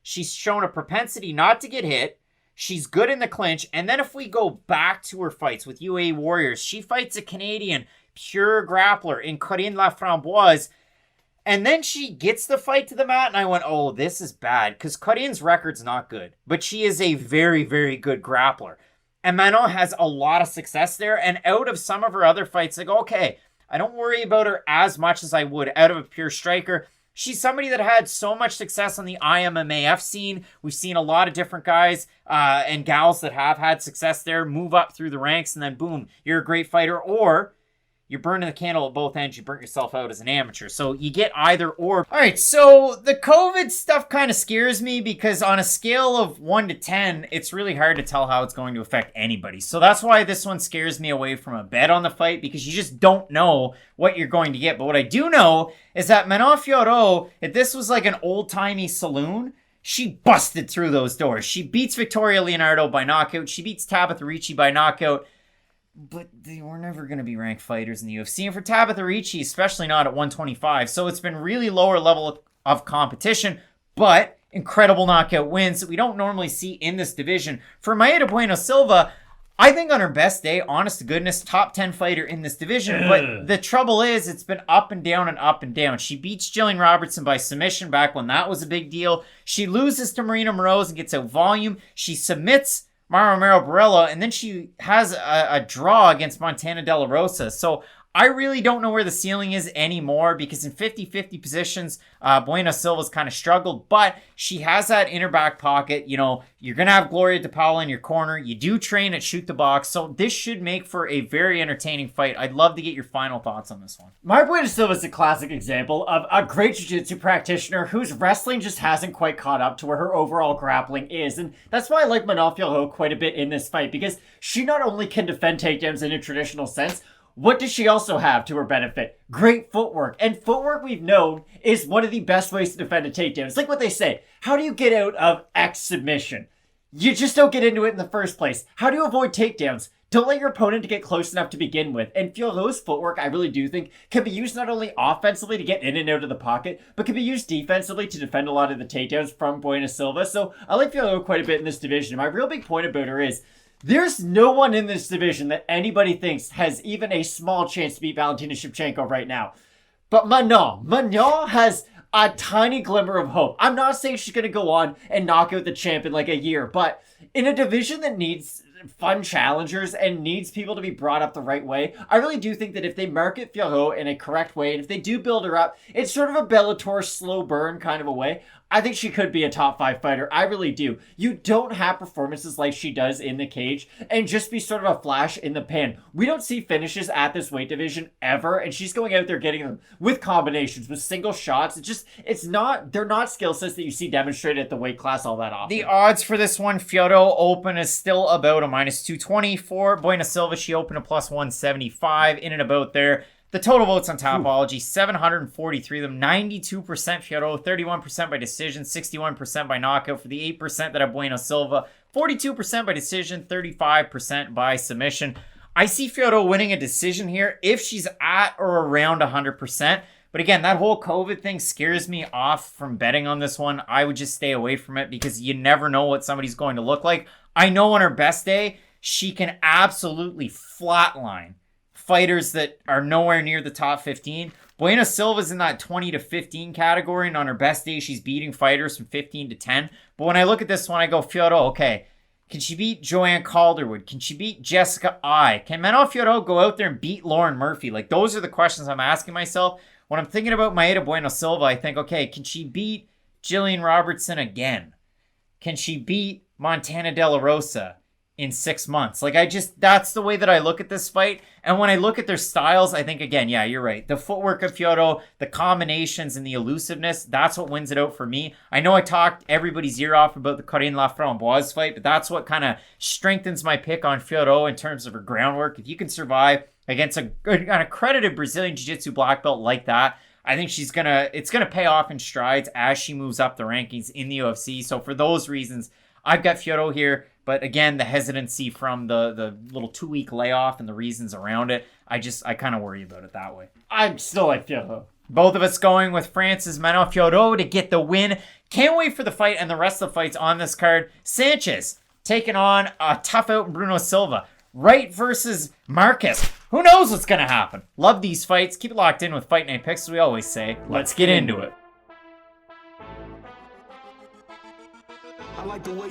she's shown a propensity not to get hit. She's good in the clinch. And then if we go back to her fights with UA Warriors, she fights a Canadian pure grappler in Corinne Laframboise. And then she gets the fight to the mat, and I went, oh, this is bad, because Corinne's record's not good. But she is a very, very good grappler. And Manon has a lot of success there, and out of some of her other fights, like, okay, I don't worry about her as much as I would out of a pure striker. She's somebody that had so much success on the IMMAF scene. We've seen a lot of different guys and gals that have had success there move up through the ranks, and then boom, you're a great fighter, or you're burning the candle at both ends. You burnt yourself out as an amateur. So you get either or. All right, so the COVID stuff kind of scares me because on a scale of 1 to 10, it's really hard to tell how it's going to affect anybody. So that's why this one scares me away from a bet on the fight, because you just don't know what you're going to get. But what I do know is that Manon Fiorot, if this was like an old-timey saloon, she busted through those doors. She beats Victoria Leonardo by knockout. She beats Tabitha Ricci by knockout. But they were never going to be ranked fighters in the UFC. And for Tabitha Ricci, especially not at 125. So it's been really lower level of competition, but incredible knockout wins that we don't normally see in this division. For Mayra Bueno Silva, I think on her best day, honest to goodness, top 10 fighter in this division. But the trouble is, it's been up and down and up and down. She beats Jillian Robertson by submission back when that was a big deal. She loses to Marina Moroz and gets out volume. She submits Mara Romero Barella, and then she has a draw against Montana De La Rosa. So I really don't know where the ceiling is anymore because in 50-50 positions, Bueno Silva's kind of struggled, but she has that inner back pocket. You know, you're going to have Gloria DePaula in your corner. You do train at Shoot the Box, so this should make for a very entertaining fight. I'd love to get your final thoughts on this one. Mara Bueno Silva is a classic example of a great jiu-jitsu practitioner whose wrestling just hasn't quite caught up to where her overall grappling is, and that's why I like Manon Fiorot quite a bit in this fight, because she not only can defend takedowns in a traditional sense, what does she also have to her benefit? Great footwork. And footwork, we've known, is one of the best ways to defend a takedown. It's like what they say. How do you get out of X submission? You just don't get into it in the first place. How do you avoid takedowns? Don't let your opponent get close enough to begin with. And Fiorot's footwork, I really do think, can be used not only offensively to get in and out of the pocket, but can be used defensively to defend a lot of the takedowns from Bueno Silva. So I like Fiorot quite a bit in this division. My real big point about her is, there's no one in this division that anybody thinks has even a small chance to beat Valentina Shevchenko right now. But Manon has a tiny glimmer of hope. I'm not saying she's going to go on and knock out the champ in like a year, but in a division that needs fun challengers and needs people to be brought up the right way, I really do think that if they market Fiorot in a correct way, and if they do build her up, it's sort of a Bellator slow burn kind of a way, I think she could be a top 5 fighter. I really do. You don't have performances like she does in the cage and just be sort of a flash in the pan. We don't see finishes at this weight division ever, and she's going out there getting them with combinations, with single shots. They're not skill sets that you see demonstrated at the weight class all that often. The odds for this one, Fiorot open is still about a -220 for Bueno Silva. She opened a +175, in and about there. The total votes on Topology, 743 of them, 92% Fiorot, 31% by decision, 61% by knockout. For the 8% that have Bueno Silva, 42% by decision, 35% by submission. I see Fiorot winning a decision here if she's at or around 100%. But again, that whole COVID thing scares me off from betting on this one. I would just stay away from it because you never know what somebody's going to look like. I know on her best day, she can absolutely flatline fighters that are nowhere near the top 15. Bueno Silva's in that 20 to 15 category, and on her best day, she's beating fighters from 15 to 10. But when I look at this one, I go, Fiorot, okay, can she beat Joanne Calderwood? Can she beat Jessica Ai? Can Manon Fiorot go out there and beat Lauren Murphy? Like, those are the questions I'm asking myself. When I'm thinking about Mayra Bueno Silva, I think, okay, can she beat Jillian Robertson again? Can she beat Montana De La Rosa in 6 months? Like, that's the way that I look at this fight. And when I look at their styles, I think, again, yeah, you're right. The footwork of Fiorot, the combinations and the elusiveness, that's what wins it out for me. I know I talked everybody's ear off about the Corinne Laframboise fight, but that's what kind of strengthens my pick on Fiorot in terms of her groundwork. If you can survive against an accredited Brazilian Jiu-Jitsu black belt like that, I think it's gonna pay off in strides as she moves up the rankings in the UFC. So for those reasons, I've got Fiorot here. But again, the hesitancy from the little 2-week layoff and the reasons around it, I kind of worry about it that way. I'm still like Fiorot. Both of us going with France's Manon Fiorot to get the win. Can't wait for the fight and the rest of the fights on this card. Sanchez taking on a tough out Bruno Silva. Wright versus Marquez. Who knows what's going to happen? Love these fights. Keep it locked in with Fight Night Picks, as we always say. Let's get into it.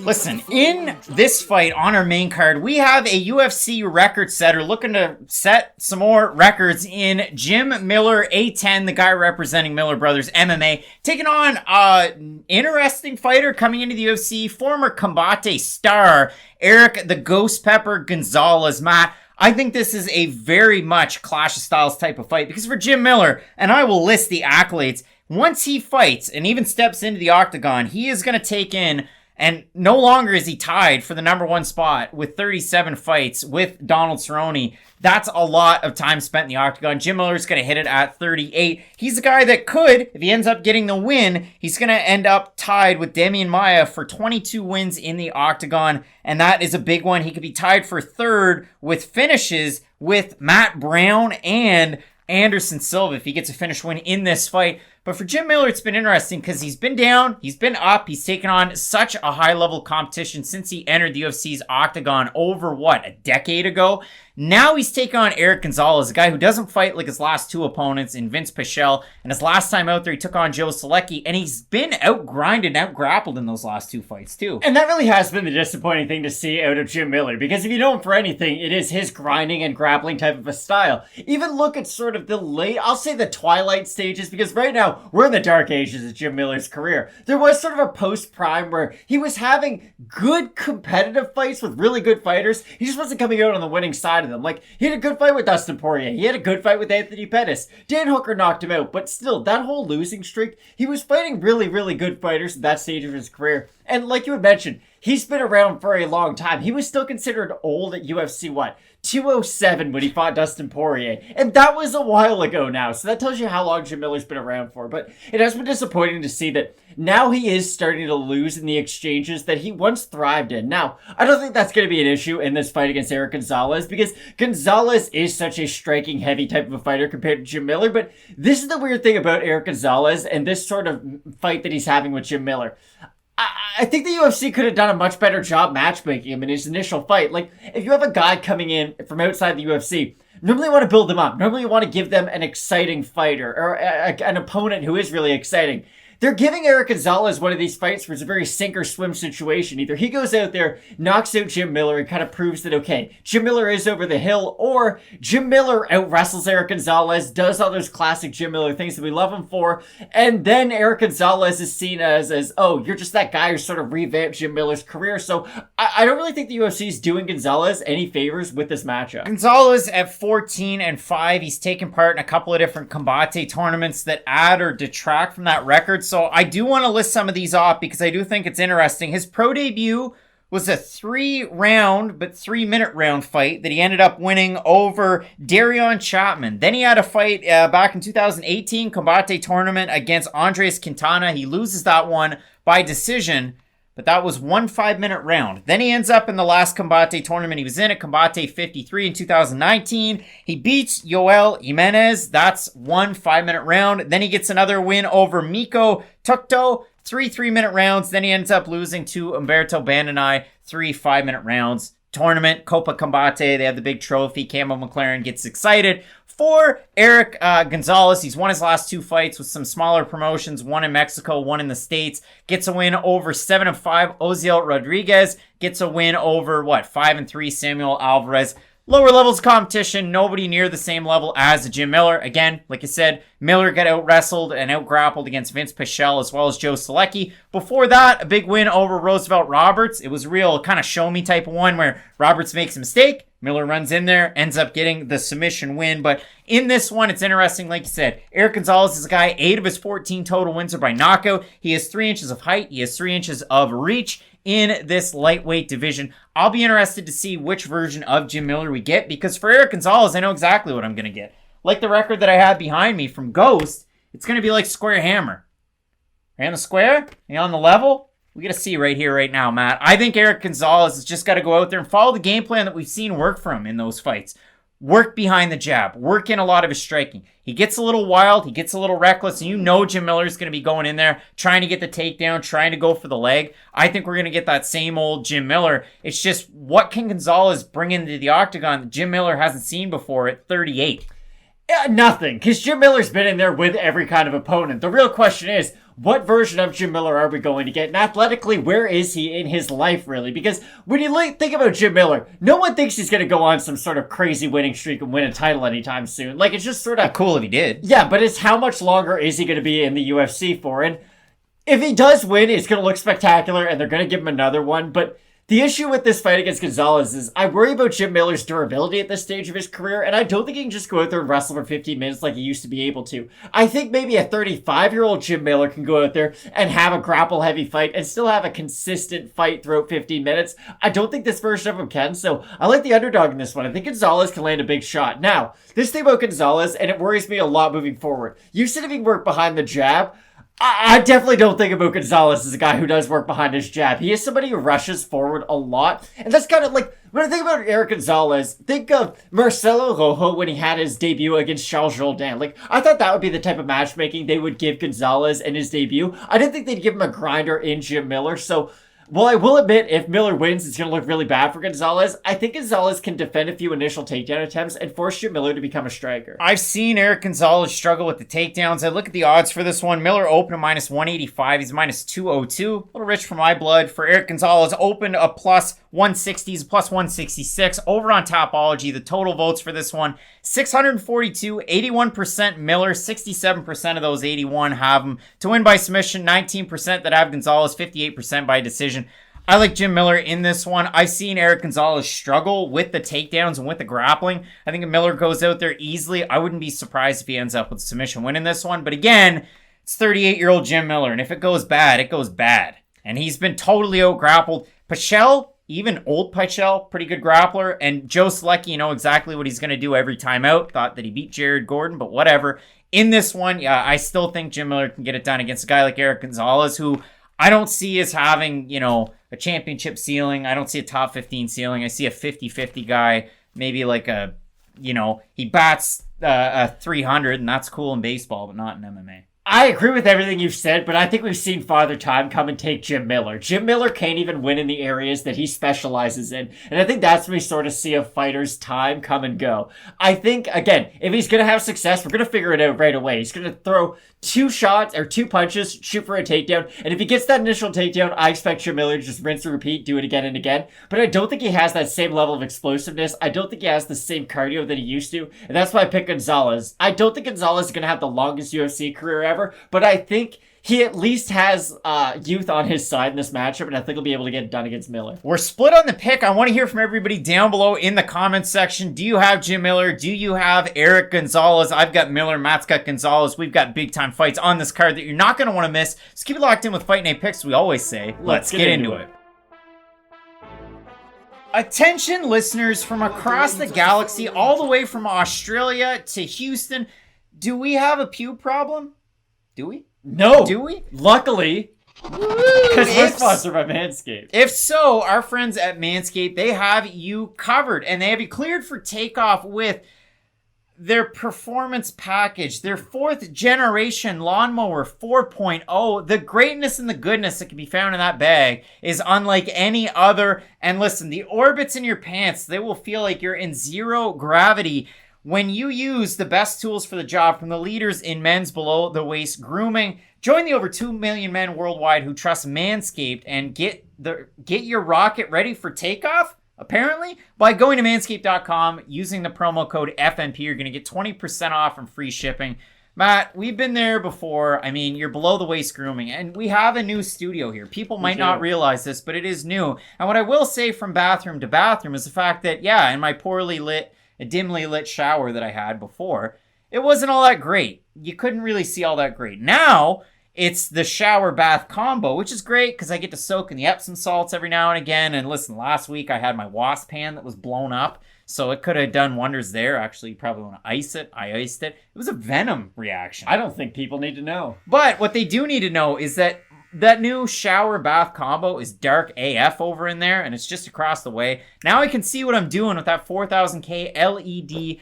Listen, in this fight on our main card, we have a UFC record setter looking to set some more records in Jim Miller, A10, the guy representing Miller Brothers MMA, taking on an interesting fighter coming into the UFC, former Combate star, Erick the Ghost Pepper Gonzalez. Matt, I think this is a very much Clash of Styles type of fight because for Jim Miller, and I will list the accolades, once he fights and even steps into the octagon, he is going to take in, and no longer is he tied for the #1 spot with 37 fights with Donald Cerrone. That's a lot of time spent in the octagon. Jim Miller's going to hit it at 38. He's a guy that could, if he ends up getting the win, he's going to end up tied with Demian Maia for 22 wins in the octagon. And that is a big one. He could be tied for third with finishes with Matt Brown and Anderson Silva if he gets a finish win in this fight. But for Jim Miller, it's been interesting because he's been down, he's been up, he's taken on such a high-level competition since he entered the UFC's octagon over, a decade ago? Now he's taking on Erick Gonzalez, a guy who doesn't fight like his last two opponents in Vince Pichel. And his last time out there, he took on Joe Solecki, and he's been out-grinded and out-grappled in those last two fights, too. And that really has been the disappointing thing to see out of Jim Miller, because if you know him for anything, it is his grinding and grappling type of a style. Even look at sort of I'll say the twilight stages, because right now, we're in the dark ages of Jim Miller's career. There was sort of a post-prime where he was having good competitive fights with really good fighters. He just wasn't coming out on the winning side of them. Like, he had a good fight with Dustin Poirier. He had a good fight with Anthony Pettis. Dan Hooker knocked him out, but still, that whole losing streak, he was fighting really, really good fighters at that stage of his career. And like you had mentioned, he's been around for a long time. He was still considered old at UFC, 207 when he fought Dustin Poirier. And that was a while ago now. So that tells you how long Jim Miller's been around for. But it has been disappointing to see that now he is starting to lose in the exchanges that he once thrived in. Now, I don't think that's going to be an issue in this fight against Erick Gonzalez, because Gonzalez is such a striking heavy type of a fighter compared to Jim Miller. But this is the weird thing about Erick Gonzalez and this sort of fight that he's having with Jim Miller. I think the UFC could have done a much better job matchmaking him in his initial fight. Like, if you have a guy coming in from outside the UFC, normally you want to build them up. Normally you want to give them an exciting fighter or an opponent who is really exciting. They're giving Erick Gonzalez one of these fights where it's a very sink or swim situation. Either he goes out there, knocks out Jim Miller, and kind of proves that, okay, Jim Miller is over the hill, or Jim Miller out-wrestles Erick Gonzalez, does all those classic Jim Miller things that we love him for, and then Erick Gonzalez is seen as oh, you're just that guy who sort of revamped Jim Miller's career. So I don't really think the UFC is doing Gonzalez any favors with this matchup. Gonzalez at 14-5. He's taken part in a couple of different combate tournaments that add or detract from that record. So I do want to list some of these off because I do think it's interesting. His pro debut was a 3-minute round fight that he ended up winning over Darion Chapman. Then he had a fight back in 2018 combate tournament against Andres Quintana. He loses that one by decision, but that was 1 5-minute round. Then he ends up in the last combate tournament he was in at Combate 53 in 2019. He beats Yoel Jimenez. That's 1 5-minute round. Then he gets another win over Miko Tukto. 3 3-minute rounds. Then he ends up losing to Umberto Bandonai. 3 5-minute rounds. Tournament, Copa Combate. They have the big trophy. Campbell McLaren gets excited. For Erick Gonzalez, he's won his last 2 fights with some smaller promotions, one in Mexico, one in the States. Gets a win over 7-5 Oziel Rodriguez. Gets a win over, 5-3 Samuel Alvarez. Lower levels of competition, nobody near the same level as Jim Miller. Again, like I said, Miller got out-wrestled and out-grappled against Vince Pichel as well as Joe Solecki. Before that, a big win over Roosevelt Roberts. It was a real kind of show-me type of one where Roberts makes a mistake, Miller runs in there, ends up getting the submission win. But in this one, it's interesting, like you said, Erick Gonzalez is a guy, 8 of his 14 total wins are by knockout. He has 3 inches of height. He has 3 inches of reach in this lightweight division. I'll be interested to see which version of Jim Miller we get, because for Erick Gonzalez, I know exactly what I'm going to get. Like the record that I have behind me from Ghost, it's going to be like Square Hammer. Are you on the square? Are you on the level? We got to see right here, right now, Matt. I think Erick Gonzalez has just got to go out there and follow the game plan that we've seen work for him in those fights. Work behind the jab. Work in a lot of his striking. He gets a little wild. He gets a little reckless. And you know Jim Miller's going to be going in there, trying to get the takedown, trying to go for the leg. I think we're going to get that same old Jim Miller. It's just, what can Gonzalez bring into the octagon that Jim Miller hasn't seen before at 38? Nothing, because Jim Miller's been in there with every kind of opponent. The real question is, what version of Jim Miller are we going to get? And athletically, where is he in his life, really? Because when you think about Jim Miller, no one thinks he's going to go on some sort of crazy winning streak and win a title anytime soon. Like, it's just sort of cool if he did. Yeah, but it's how much longer is he going to be in the UFC for? And if he does win, it's going to look spectacular, and they're going to give him another one. But the issue with this fight against Gonzalez is I worry about Jim Miller's durability at this stage of his career, and I don't think he can just go out there and wrestle for 15 minutes like he used to be able to. I think maybe a 35-year-old Jim Miller can go out there and have a grapple-heavy fight and still have a consistent fight throughout 15 minutes. I don't think this version of him can, so I like the underdog in this one. I think Gonzalez can land a big shot. Now, this thing about Gonzalez, and it worries me a lot moving forward. You said if he can work behind the jab, I definitely don't think about Gonzalez as a guy who does work behind his jab. He is somebody who rushes forward a lot. And that's kind of like, when I think about Erick Gonzalez, think of Marcelo Rojo when he had his debut against Charles Jourdain. Like, I thought that would be the type of matchmaking they would give Gonzalez in his debut. I didn't think they'd give him a grinder in Jim Miller. So, well, I will admit, if Miller wins, it's going to look really bad for Gonzalez. I think Gonzalez can defend a few initial takedown attempts and force Jim Miller to become a striker. I've seen Erick Gonzalez struggle with the takedowns. I look at the odds for this one. Miller opened a minus 185. He's minus 202. A little rich for my blood. For Erick Gonzalez, opened a plus 160s, plus 166. Over on Topology, the total votes for this one, 642, 81% Miller, 67% of those 81 have him to win by submission, 19% that have Gonzalez, 58% by decision. I like Jim Miller in this one. I've seen Erick Gonzalez struggle with the takedowns and with the grappling. I think if Miller goes out there easily, I wouldn't be surprised if he ends up with a submission win in this one. But again, it's 38-year-old Jim Miller, and if it goes bad, it goes bad. And he's been totally out-grappled. Pichel, even old Pichel, pretty good grappler. And Joe Selecki, you know exactly what he's going to do every time out. Thought that he beat Jared Gordon, but whatever. In this one, yeah, I still think Jim Miller can get it done against a guy like Erick Gonzalez, who I don't see as having, you know, a championship ceiling. I don't see a top 15 ceiling. I see a 50-50 guy, maybe like a, you know, he bats a 300, and that's cool in baseball, but not in MMA. I agree with everything you've said, but I think we've seen Father Time come and take Jim Miller. Jim Miller can't even win in the areas that he specializes in, and I think that's when we sort of see a fighter's time come and go. I think, again, if he's going to have success, we're going to figure it out right away. He's going to throw 2 shots or 2 punches, shoot for a takedown, and if he gets that initial takedown, I expect Jim Miller to just rinse and repeat, do it again and again, but I don't think he has that same level of explosiveness. I don't think he has the same cardio that he used to, and that's why I pick Gonzalez. I don't think Gonzalez is going to have the longest UFC career ever, but I think he at least has youth on his side in this matchup, and I think he'll be able to get it done against Miller. We're split on the pick. I want to hear from everybody down below in the comments section. Do you have Jim Miller? Do you have Erick Gonzalez? I've got Miller. Matt's got Gonzalez. We've got big-time fights on this card that you're not going to want to miss. So keep it locked in with Fight Night Picks, we always say. Let's get into it. Attention listeners from across the galaxy, all the way from Australia to Houston. Do we have a pube problem? Do we? No. Do we? Luckily. Because we're sponsored by Manscaped. If so, our friends at Manscaped, they have you covered. And they have you cleared for takeoff with their performance package, their 4th generation lawnmower 4.0. The greatness and the goodness that can be found in that bag is unlike any other. And listen, the orbits in your pants, they will feel like you're in zero gravity when you use the best tools for the job from the leaders in men's below-the-waist grooming. Join the over 2 million men worldwide who trust Manscaped and get your rocket ready for takeoff, apparently, by going to manscaped.com, using the promo code FNP. You're going to get 20% off and free shipping. Matt, we've been there before. I mean, you're below-the-waist grooming, and we have a new studio here. People might not realize this, but it is new. And what I will say from bathroom to bathroom is the fact that, yeah, in my a dimly lit shower that I had before, it wasn't all that great. You couldn't really see all that great. Now, it's the shower bath combo, which is great because I get to soak in the Epsom salts every now and again. And listen, last week I had my wasp pan that was blown up, so it could have done wonders there. Actually, you probably want to ice it. I iced it. It was a venom reaction. I don't think people need to know. But what they do need to know is that new shower bath combo is dark AF over in there, and it's just across the way. Now I can see what I'm doing with that 4000K LED.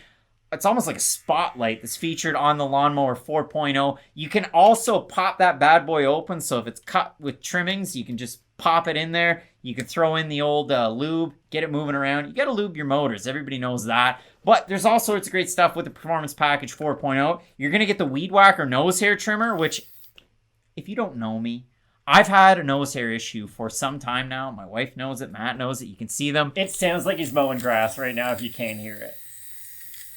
It's almost like a spotlight that's featured on the Lawnmower 4.0. You can also pop that bad boy open, so if it's cut with trimmings, you can just pop it in there. You can throw in the old lube, get it moving around. You got to lube your motors. Everybody knows that. But there's all sorts of great stuff with the Performance Package 4.0. You're going to get the Weed Whacker nose hair trimmer, which, if you don't know me, I've had a nose hair issue for some time now. My wife knows it. Matt knows it. You can see them. It sounds like he's mowing grass right now if you can't hear it.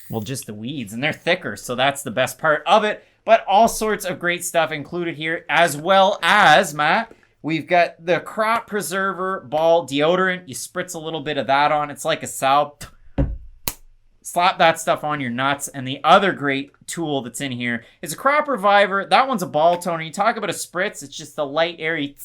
Well, just the weeds, and they're thicker, so that's the best part of it. But all sorts of great stuff included here, as well as, Matt, we've got the Crop Preserver Ball Deodorant. You spritz a little bit of that on. It's like a salve. Slap that stuff on your nuts. And the other great tool that's in here is a Crop Reviver. That one's a ball toner. You talk about a spritz, it's just a light, airy.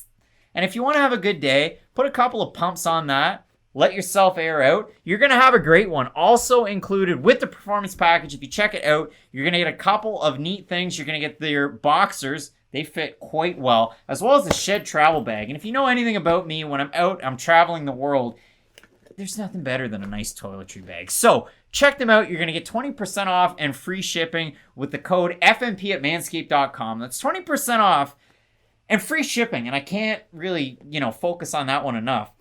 And if you want to have a good day, put a couple of pumps on that. Let yourself air out. You're going to have a great one. Also included with the Performance Package, if you check it out, you're going to get a couple of neat things. You're going to get your boxers, They fit quite well, as well as the Shed travel bag. And if you know anything about me, when I'm out, I'm traveling the world, there's nothing better than a nice toiletry bag. So check them out. You're going to get 20% off and free shipping with the code FNP at manscaped.com. That's 20% off and free shipping. And I can't really, focus on that one enough,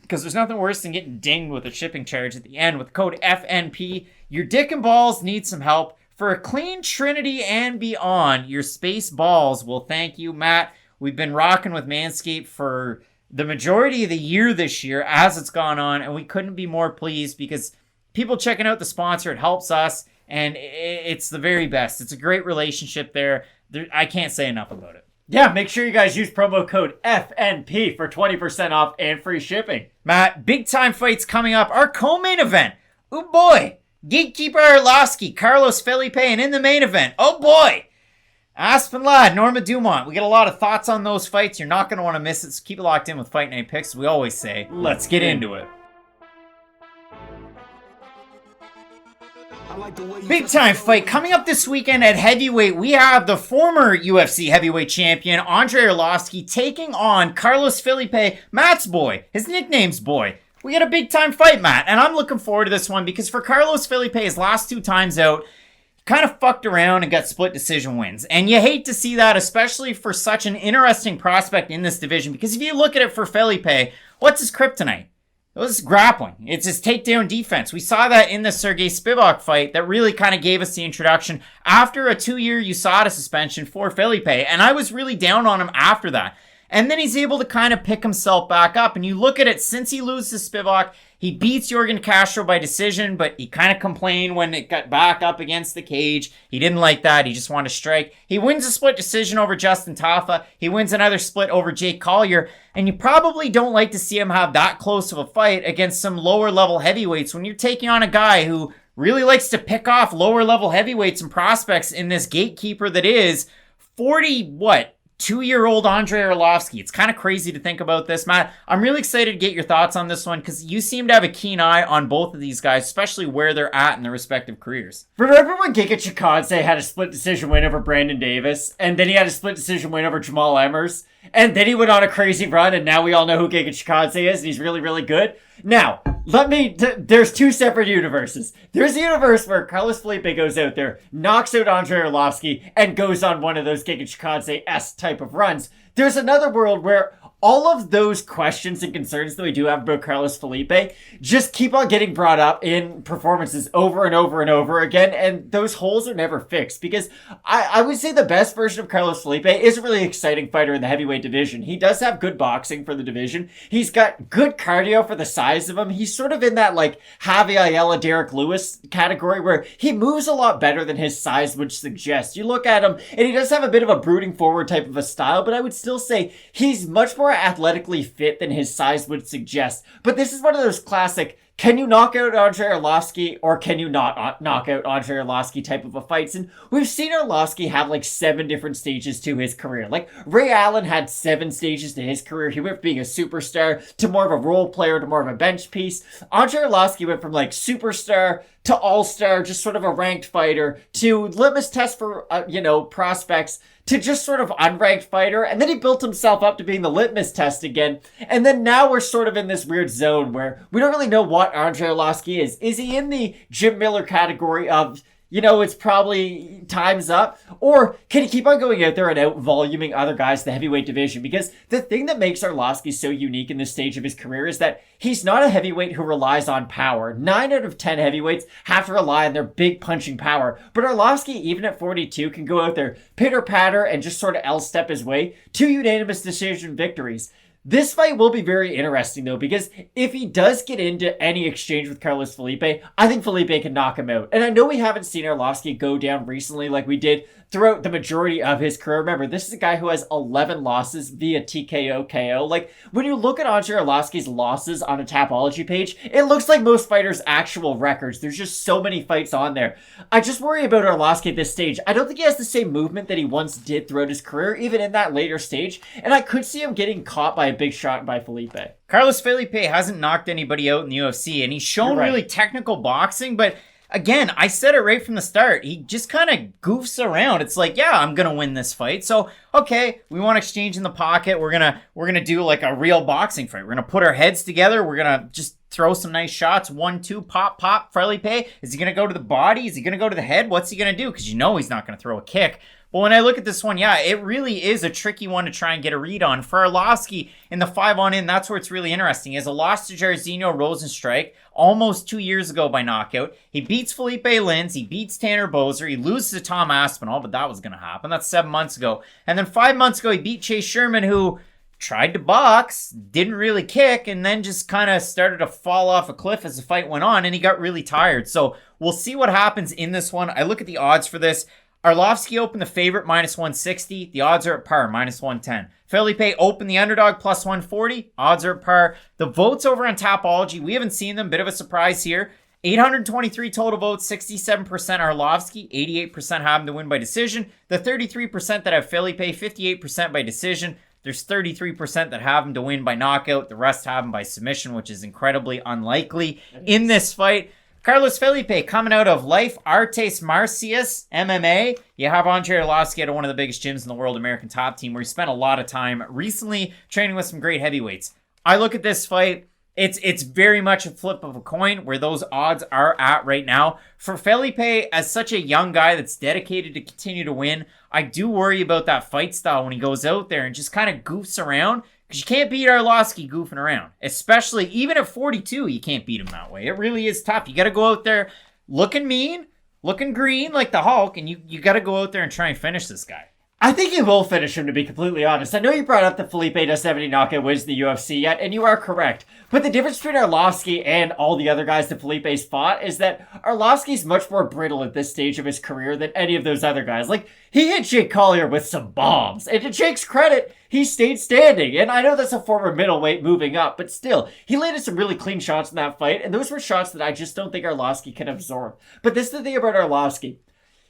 because there's nothing worse than getting dinged with a shipping charge at the end. With code FNP, your dick and balls need some help. For a clean trinity and beyond, your space balls will thank you. Matt, we've been rocking with Manscaped for the majority of the year this year as it's gone on, and we couldn't be more pleased because people checking out the sponsor, it helps us, and it's the very best. It's a great relationship there. I can't say enough about it. Yeah, make sure you guys use promo code FNP for 20% off and free shipping. Matt, big time fights coming up. Our co-main event. Oh boy. Gatekeeper Arlovsky, Carlos Felipe, and in the main event, oh boy, Aspen Ladd, Norma Dumont. We get a lot of thoughts on those fights. You're not going to want to miss it, so keep it locked in with Fight Night Picks. We always say, let's get into it. Big time fight coming up this weekend at heavyweight. We have the former UFC heavyweight champion, Andrei Arlovsky, taking on Carlos Felipe, Matt's boy. His nickname's Boy. We got a big time fight, Matt, and I'm looking forward to this one because for Carlos Felipe, his last 2 times out, kind of fucked around and got split decision wins. And you hate to see that, especially for such an interesting prospect in this division, because if you look at it for Felipe, what's his kryptonite? It was grappling. It's his takedown defense. We saw that in the Sergey Spivak fight that really kind of gave us the introduction after a 2-year USADA suspension for Felipe, and I was really down on him after that. And then he's able to kind of pick himself back up. And you look at it, since he loses to Spivak, he beats Jorgen Castro by decision, but he kind of complained when it got back up against the cage. He didn't like that. He just wanted to strike. He wins a split decision over Justin Tafa. He wins another split over Jake Collier. And you probably don't like to see him have that close of a fight against some lower level heavyweights when you're taking on a guy who really likes to pick off lower level heavyweights and prospects in this gatekeeper that is 2-year-old Andrei Arlovsky. It's kind of crazy to think about this, Matt. I'm really excited to get your thoughts on this one because you seem to have a keen eye on both of these guys, especially where they're at in their respective careers. Remember when Giga Chikadze had a split decision win over Brandon Davis, and then he had a split decision win over Jamal Emmers, and then he went on a crazy run, and now we all know who Giga Chikadze is, and he's really, really good? Now, there's 2 separate universes. There's a universe where Carlos Felipe goes out there, knocks out Andrei Arlovsky, and goes on one of those Giga Chikadze-esque type of runs. There's another world where all of those questions and concerns that we do have about Carlos Felipe just keep on getting brought up in performances over and over and over again, and those holes are never fixed, because I would say the best version of Carlos Felipe is a really exciting fighter in the heavyweight division. He does have good boxing for the division. He's got good cardio for the size of him. He's sort of in that like Javi Ayala, Derek Lewis category where he moves a lot better than his size would suggest. You look at him and he does have a bit of a brooding forward type of a style, but I would still say he's much more athletically fit than his size would suggest. But this is one of those classic, can you knock out Andrei Arlovsky or can you not knock out Andrei Arlovsky type of a fights? And we've seen Arlovsky have like 7 different stages to his career. Like Ray Allen had 7 stages to his career. He went from being a superstar to more of a role player to more of a bench piece. Andrei Arlovsky went from like superstar to all-star, just sort of a ranked fighter, to litmus test for, prospects, to just sort of unranked fighter. And then he built himself up to being the litmus test again. And then now we're sort of in this weird zone where we don't really know what Andrei Arlovsky is. Is he in the Jim Miller category of, it's probably time's up? Or can he keep on going out there and out-voluming other guys in the heavyweight division? Because the thing that makes Arlovsky so unique in this stage of his career is that he's not a heavyweight who relies on power. 9 out of 10 heavyweights have to rely on their big punching power. But Arlovsky, even at 42, can go out there, pitter-patter, and just sort of L-step his way to unanimous decision victories. This fight will be very interesting, though, because if he does get into any exchange with Carlos Felipe, I think Felipe can knock him out. And I know we haven't seen Arlovsky go down recently like we did throughout the majority of his career. Remember, this is a guy who has 11 losses via TKO KO. Like, when you look at Andrei Arlovsky's losses on a Tapology page, it looks like most fighters' actual records. There's just so many fights on there. I just worry about Arlovsky at this stage. I don't think he has the same movement that he once did throughout his career, even in that later stage, and I could see him getting caught by a big shot by Felipe. Carlos Felipe hasn't knocked anybody out in the UFC, and he's shown really technical boxing, but again, I said it right from the start. He just kind of goofs around. It's like, yeah, I'm gonna win this fight. So, okay, we want to exchange in the pocket. We're gonna do like a real boxing fight. We're gonna put our heads together. We're gonna just throw some nice shots. 1, 2, pop, pop. Felipe, is he gonna go to the body? Is he gonna go to the head? What's he gonna do? Because you know he's not gonna throw a kick. But when I look at this one, yeah, it really is a tricky one to try and get a read on. For Arlovski in the 5-on-in, that's where it's really interesting. He has a loss to Jairzinho Rosenstrike almost 2 years ago by knockout. He beats Felipe Lins. He beats Tanner Boser. He loses to Tom Aspinall, but that was going to happen. That's 7 months ago. And then 5 months ago, he beat Chase Sherman, who tried to box, didn't really kick, and then just kind of started to fall off a cliff as the fight went on, and he got really tired. So we'll see what happens in this one. I look at the odds for this. Arlovski opened the favorite, -160. The odds are at par, -110. Felipe opened the underdog, +140. Odds are at par. The votes over on Tapology, we haven't seen them. Bit of a surprise here. 823 total votes, 67% Arlovski, 88% have him to win by decision. The 33% that have Felipe, 58% by decision. There's 33% that have him to win by knockout. The rest have him by submission, which is incredibly unlikely in this fight. Carlos Felipe coming out of Life Artes Marcias MMA. You have Andrei Arlovski at one of the biggest gyms in the world, American Top Team, where he spent a lot of time recently training with some great heavyweights. I look at this fight. It's very much a flip of a coin where those odds are at right now. For Felipe, as such a young guy that's dedicated to continue to win, I do worry about that fight style when he goes out there and just kind of goofs around. Because you can't beat Arlovski goofing around. Especially, even at 42, you can't beat him that way. It really is tough. You got to go out there looking mean, looking green like the Hulk, and you got to go out there and try and finish this guy. I think he will finish him, to be completely honest. I know you brought up that Felipe doesn't have any knockout wins in the UFC yet, and you are correct. But the difference between Arlovski and all the other guys that Felipe's fought is that Arlovski's much more brittle at this stage of his career than any of those other guys. Like, he hit Jake Collier with some bombs, and to Jake's credit, he stayed standing. And I know that's a former middleweight moving up, but still, he landed some really clean shots in that fight, and those were shots that I just don't think Arlovski can absorb. But this is the thing about Arlovski.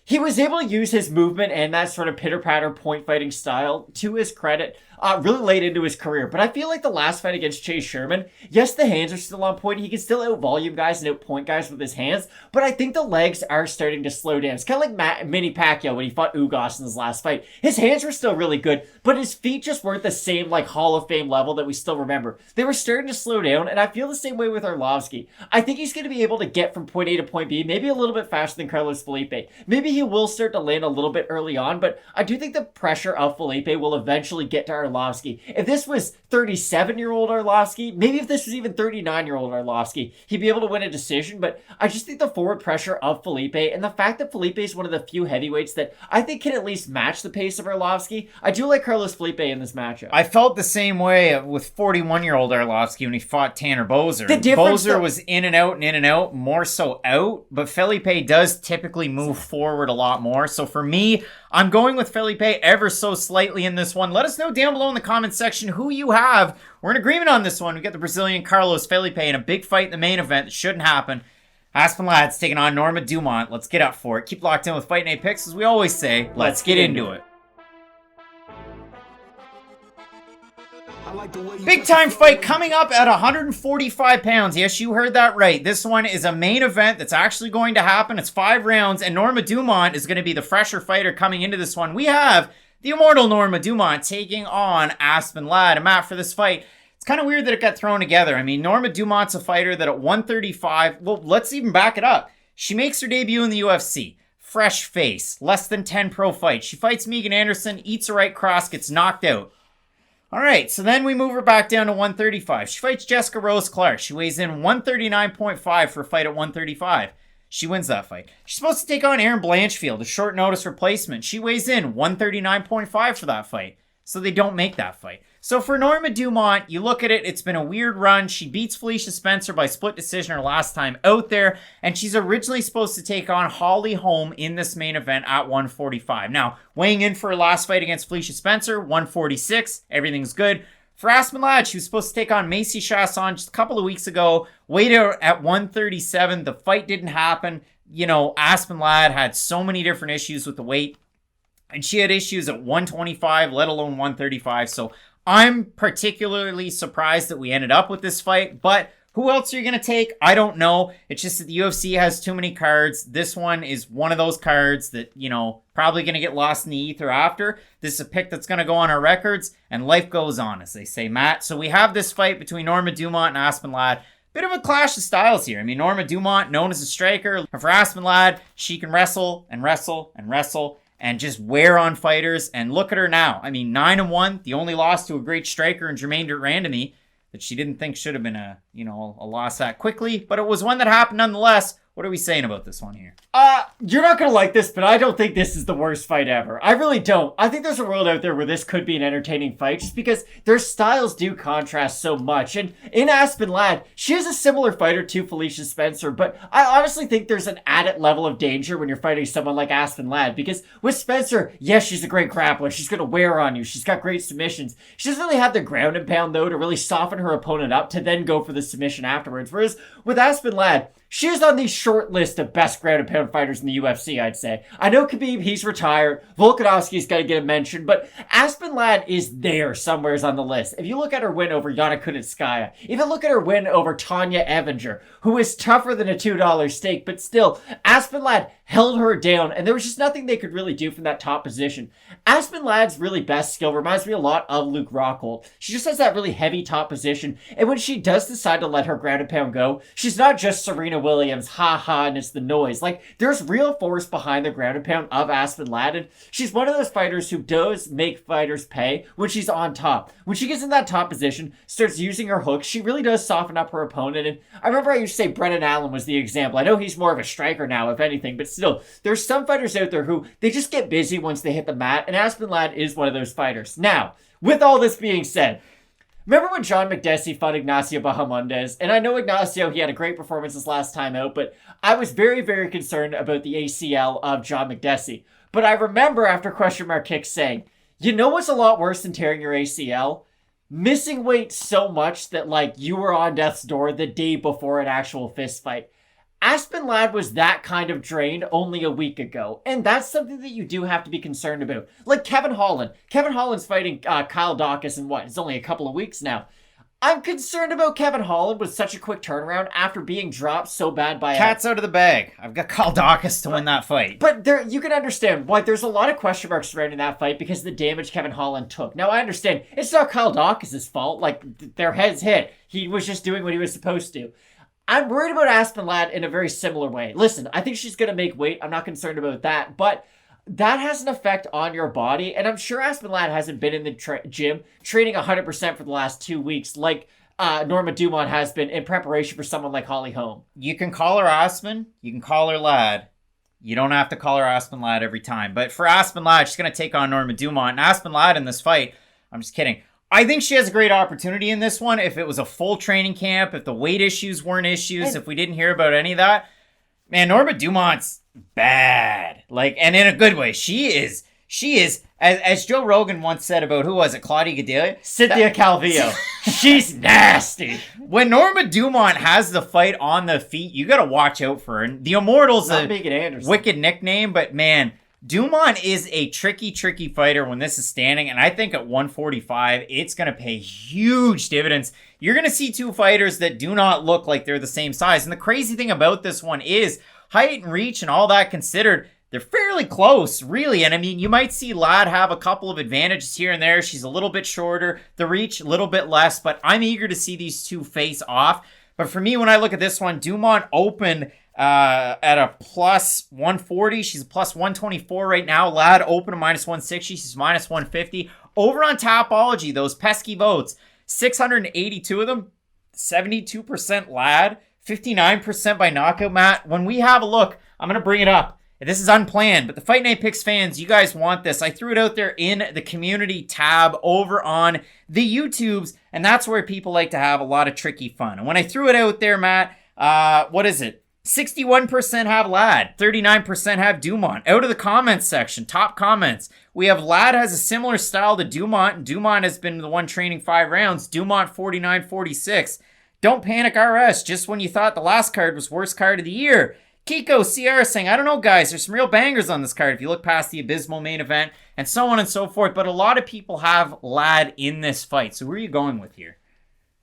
He was able to use his movement and that sort of pitter-patter point fighting style, to his credit, really late into his career. But I feel like the last fight against Chase Sherman, yes, the hands are still on point. He can still out-volume guys and out-point guys with his hands. But I think the legs are starting to slow down. It's kind of like Manny Pacquiao when he fought Ugas in his last fight. His hands were still really good, but his feet just weren't the same like Hall of Fame level that we still remember. They were starting to slow down, and I feel the same way with Arlovski. I think he's going to be able to get from point A to point B, maybe a little bit faster than Carlos Felipe. Maybe he will start to land a little bit early on, but I do think the pressure of Felipe will eventually get to Arlovski. If this was 37-year-old Arlovski, maybe if this was even 39-year-old Arlovski, he'd be able to win a decision, but I just think the forward pressure of Felipe and the fact that Felipe is one of the few heavyweights that I think can at least match the pace of Arlovski, I do like Carlos Felipe in this matchup. I felt the same way with 41-year-old Arlovski when he fought Tanner Boser. Boser was in and out, more so out, but Felipe does typically move forward a lot more. So for me, I'm going with Felipe ever so slightly in this one. Let us know down below in the comments section who you have. We're in agreement on this one. We got the Brazilian Carlos Felipe in a big fight in the main event that shouldn't happen. Aspen Ladd's taking on Norma Dumont. Let's get up for it. Keep locked in with Fight Night Picks. As we always say, let's get into it. Big time fight coming up at 145 pounds. Yes, you heard that right. This one is a main event that's actually going to happen. It's 5 rounds, and Norma Dumont is going to be the fresher fighter coming into this one. We have the immortal Norma Dumont taking on Aspen Ladd. And Matt, for this fight, it's kind of weird that it got thrown together. I mean, Norma Dumont's a fighter that at 135, well, let's even back it up. She makes her debut in the UFC. Fresh face, less than 10 pro fights. She fights Megan Anderson, eats a right cross, gets knocked out. All right, so then we move her back down to 135. She fights Jessica Rose Clark. She weighs in 139.5 for a fight at 135. She wins that fight. She's supposed to take on Erin Blanchfield, a short notice replacement. She weighs in 139.5 for that fight. So they don't make that fight. So for Norma Dumont, you look at it, it's been a weird run. She beats Felicia Spencer by split decision her last time out there, and she's originally supposed to take on Holly Holm in this main event at 145. Now, weighing in for her last fight against Felicia Spencer, 146, everything's good. For Aspen Ladd, she was supposed to take on Macy Chasson just a couple of weeks ago, weighed her at 137. The fight didn't happen. You know, Aspen Ladd had so many different issues with the weight, and she had issues at 125, let alone 135, so I'm particularly surprised that we ended up with this fight, but Who else are you going to take? I don't know. It's just that the UFC has too many cards. This one is one of those cards that, probably going to get lost in the ether after. This is a pick that's going to go on our records, and life goes on, as they say, Matt. So we have this fight between Norma Dumont and Aspen Ladd. Bit of a clash of styles here. I mean, Norma Dumont, known as a striker. And for Aspen Ladd, she can wrestle and wrestle and wrestle and just wear on fighters. And look at her now. I mean, 9-1, the only loss to a great striker in Jermaine Durandamy that she didn't think should have been a loss that quickly, but it was one that happened nonetheless. What are we saying about this one here? You're not gonna like this, but I don't think this is the worst fight ever. I really don't. I think there's a world out there where this could be an entertaining fight just because their styles do contrast so much. And in Aspen Ladd, she is a similar fighter to Felicia Spencer, but I honestly think there's an added level of danger when you're fighting someone like Aspen Ladd because with Spencer, yes, she's a great grappler. She's gonna wear on you. She's got great submissions. She doesn't really have the ground and pound though to really soften her opponent up to then go for the submission afterwards. Whereas with Aspen Ladd, she is on the short list of best ground and pound fighters in the UFC, I'd say. I know Khabib, he's retired. Volkanovski's got to get a mention, but Aspen Ladd is there somewheres on the list. If you look at her win over Yana Kunitskaya, even look at her win over Tanya Evinger, who is tougher than a $2 steak, but still, Aspen Ladd held her down, and there was just nothing they could really do from that top position. Aspen Ladd's really best skill reminds me a lot of Luke Rockhold. She just has that really heavy top position, and when she does decide to let her ground and pound go, she's not just Serena Williams, ha, and it's the noise. Like, there's real force behind the ground and pound of Aspen Ladd, and she's one of those fighters who does make fighters pay when she's on top. When she gets in that top position, starts using her hooks, she really does soften up her opponent, and I remember I used to say Brennan Allen was the example. I know he's more of a striker now, if anything, but still, there's some fighters out there who, they just get busy once they hit the mat, and Aspen Ladd is one of those fighters. Now, with all this being said, remember when John McDessie fought Ignacio Bahamondes? And I know Ignacio, he had a great performance his last time out, but I was very, very concerned about the ACL of John McDessie. But I remember after question mark kick saying, you know what's a lot worse than tearing your ACL? Missing weight so much that like you were on death's door the day before an actual fist fight. Aspen Ladd was that kind of drained only a week ago, and that's something that you do have to be concerned about. Like Kevin Holland. Kevin Holland's fighting Kyle Dawkins in what? It's only a couple of weeks now. I'm concerned about Kevin Holland with such a quick turnaround after being dropped so bad by Cat's out of the bag. I've got Kyle Dawkins to win that fight. But there, you can understand why there's a lot of question marks surrounding that fight because of the damage Kevin Holland took. Now, I understand it's not Kyle Dawkins' fault. Like, their heads hit. He was just doing what he was supposed to. I'm worried about Aspen Ladd in a very similar way. Listen, I think she's going to make weight. I'm not concerned about that. But that has an effect on your body. And I'm sure Aspen Ladd hasn't been in the gym training 100% for the last 2 weeks like Norma Dumont has been in preparation for someone like Holly Holm. You can call her Aspen. You can call her Ladd. You don't have to call her Aspen Ladd every time. But for Aspen Ladd, she's going to take on Norma Dumont. And Aspen Ladd in this fight, I'm just kidding. I think she has a great opportunity in this one. If it was a full training camp, if the weight issues weren't issues, if we didn't hear about any of that, man, Norma Dumont's bad. Like, and in a good way. She is, as Joe Rogan once said about, who was it, Claudia Gadelia? Cynthia Calvillo. She's nasty. When Norma Dumont has the fight on the feet, you got to watch out for her. And the Immortal's a wicked nickname, but man, Dumont is a tricky fighter when this is standing, and I think at 145, it's going to pay huge dividends. You're going to see two fighters that do not look like they're the same size, and the crazy thing about this one is height and reach and all that considered, they're fairly close, really, and I mean, you might see Ladd have a couple of advantages here and there. She's a little bit shorter, the reach a little bit less, but I'm eager to see these two face off. But for me, when I look at this one, Dumont opened at a plus 140. She's a plus 124 right now. Ladd open to minus 160. She's minus 150. Over on Tapology, those pesky votes, 682 of them, 72% Ladd, 59% by knockout. Matt, when we have a look, I'm going to bring it up. This is unplanned, but the Fight Night Picks fans, you guys want this. I threw it out there in the community tab over on the YouTubes, and that's where people like to have a lot of tricky fun. And when I threw it out there, Matt, what is it? 61% have Ladd, 39% have Dumont. Out of the comments section, top comments, we have Ladd has a similar style to Dumont, and Dumont has been the one training 5 rounds. Dumont 49-46. Don't panic RS, just when you thought the last card was worst card of the year. Kiko Sijara saying, I don't know, guys, there's some real bangers on this card if you look past the abysmal main event and so on and so forth. But a lot of people have Ladd in this fight. So who are you going with here?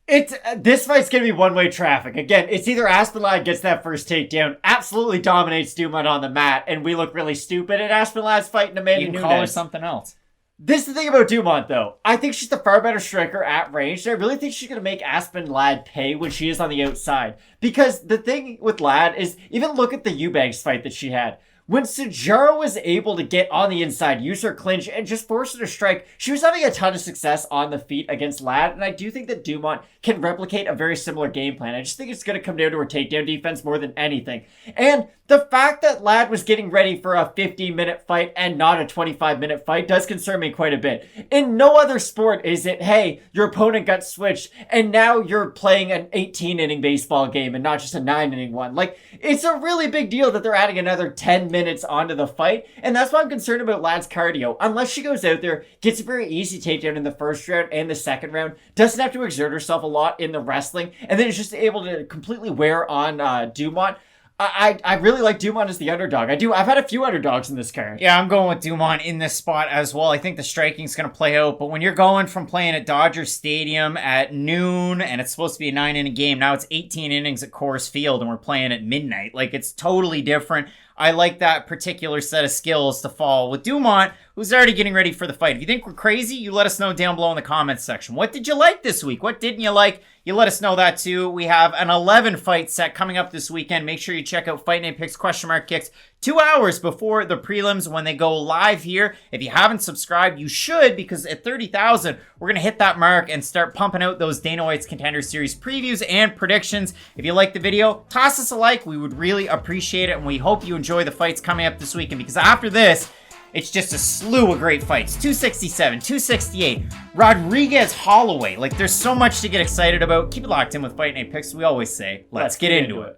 This fight's gonna be one-way traffic. Again, it's either Aspen Ladd gets that first takedown, absolutely dominates Dumont on the mat, and we look really stupid, and Aspen Ladd's fighting Amanda You can Nunes. call her something else. This is the thing about Dumont, though. I think she's the far better striker at range, and I really think she's going to make Aspen Ladd pay when she is on the outside. Because the thing with Ladd is, even look at the Eubanks fight that she had. When Sijara was able to get on the inside, use her clinch, and just force her to strike, she was having a ton of success on the feet against Ladd, and I do think that Dumont can replicate a very similar game plan. I just think it's going to come down to her takedown defense more than anything. And the fact that Ladd was getting ready for a 15-minute fight and not a 25-minute fight does concern me quite a bit. In no other sport is it, hey, your opponent got switched, and now you're playing an 18-inning baseball game and not just a 9-inning one. Like, it's a really big deal that they're adding another 10 minutes onto the fight, and that's why I'm concerned about Ladd's cardio. Unless she goes out there, gets a very easy takedown in the first round and the second round, doesn't have to exert herself a lot in the wrestling, and then is just able to completely wear on Dumont. I really like Dumont as the underdog. I've had a few underdogs in this card. Yeah, I'm going with Dumont in this spot as well. I think the striking's going to play out, but when you're going from playing at Dodger Stadium at noon, and it's supposed to be a 9-inning game, now it's 18 innings at Coors Field, and we're playing at midnight. Like, it's totally different. I like that particular set of skills to fall with Dumont, who's already getting ready for the fight. If you think we're crazy, you let us know down below in the comments section. What did you like this week? What didn't you like? You let us know that too. We have an 11 fight set coming up this weekend. Make sure you check out Fight Night Picks !Kicks 2 hours before the prelims when they go live here. If you haven't subscribed, you should, because at 30,000, we're going to hit that mark and start pumping out those Dana White's Contender Series previews and predictions. If you like the video, toss us a like. We would really appreciate it, and we hope you enjoy the fights coming up this weekend, because after this, it's just a slew of great fights. 267, 268, Rodriguez Holloway. Like, there's so much to get excited about. Keep it locked in with Fight Night Picks. We always say, let's get into it.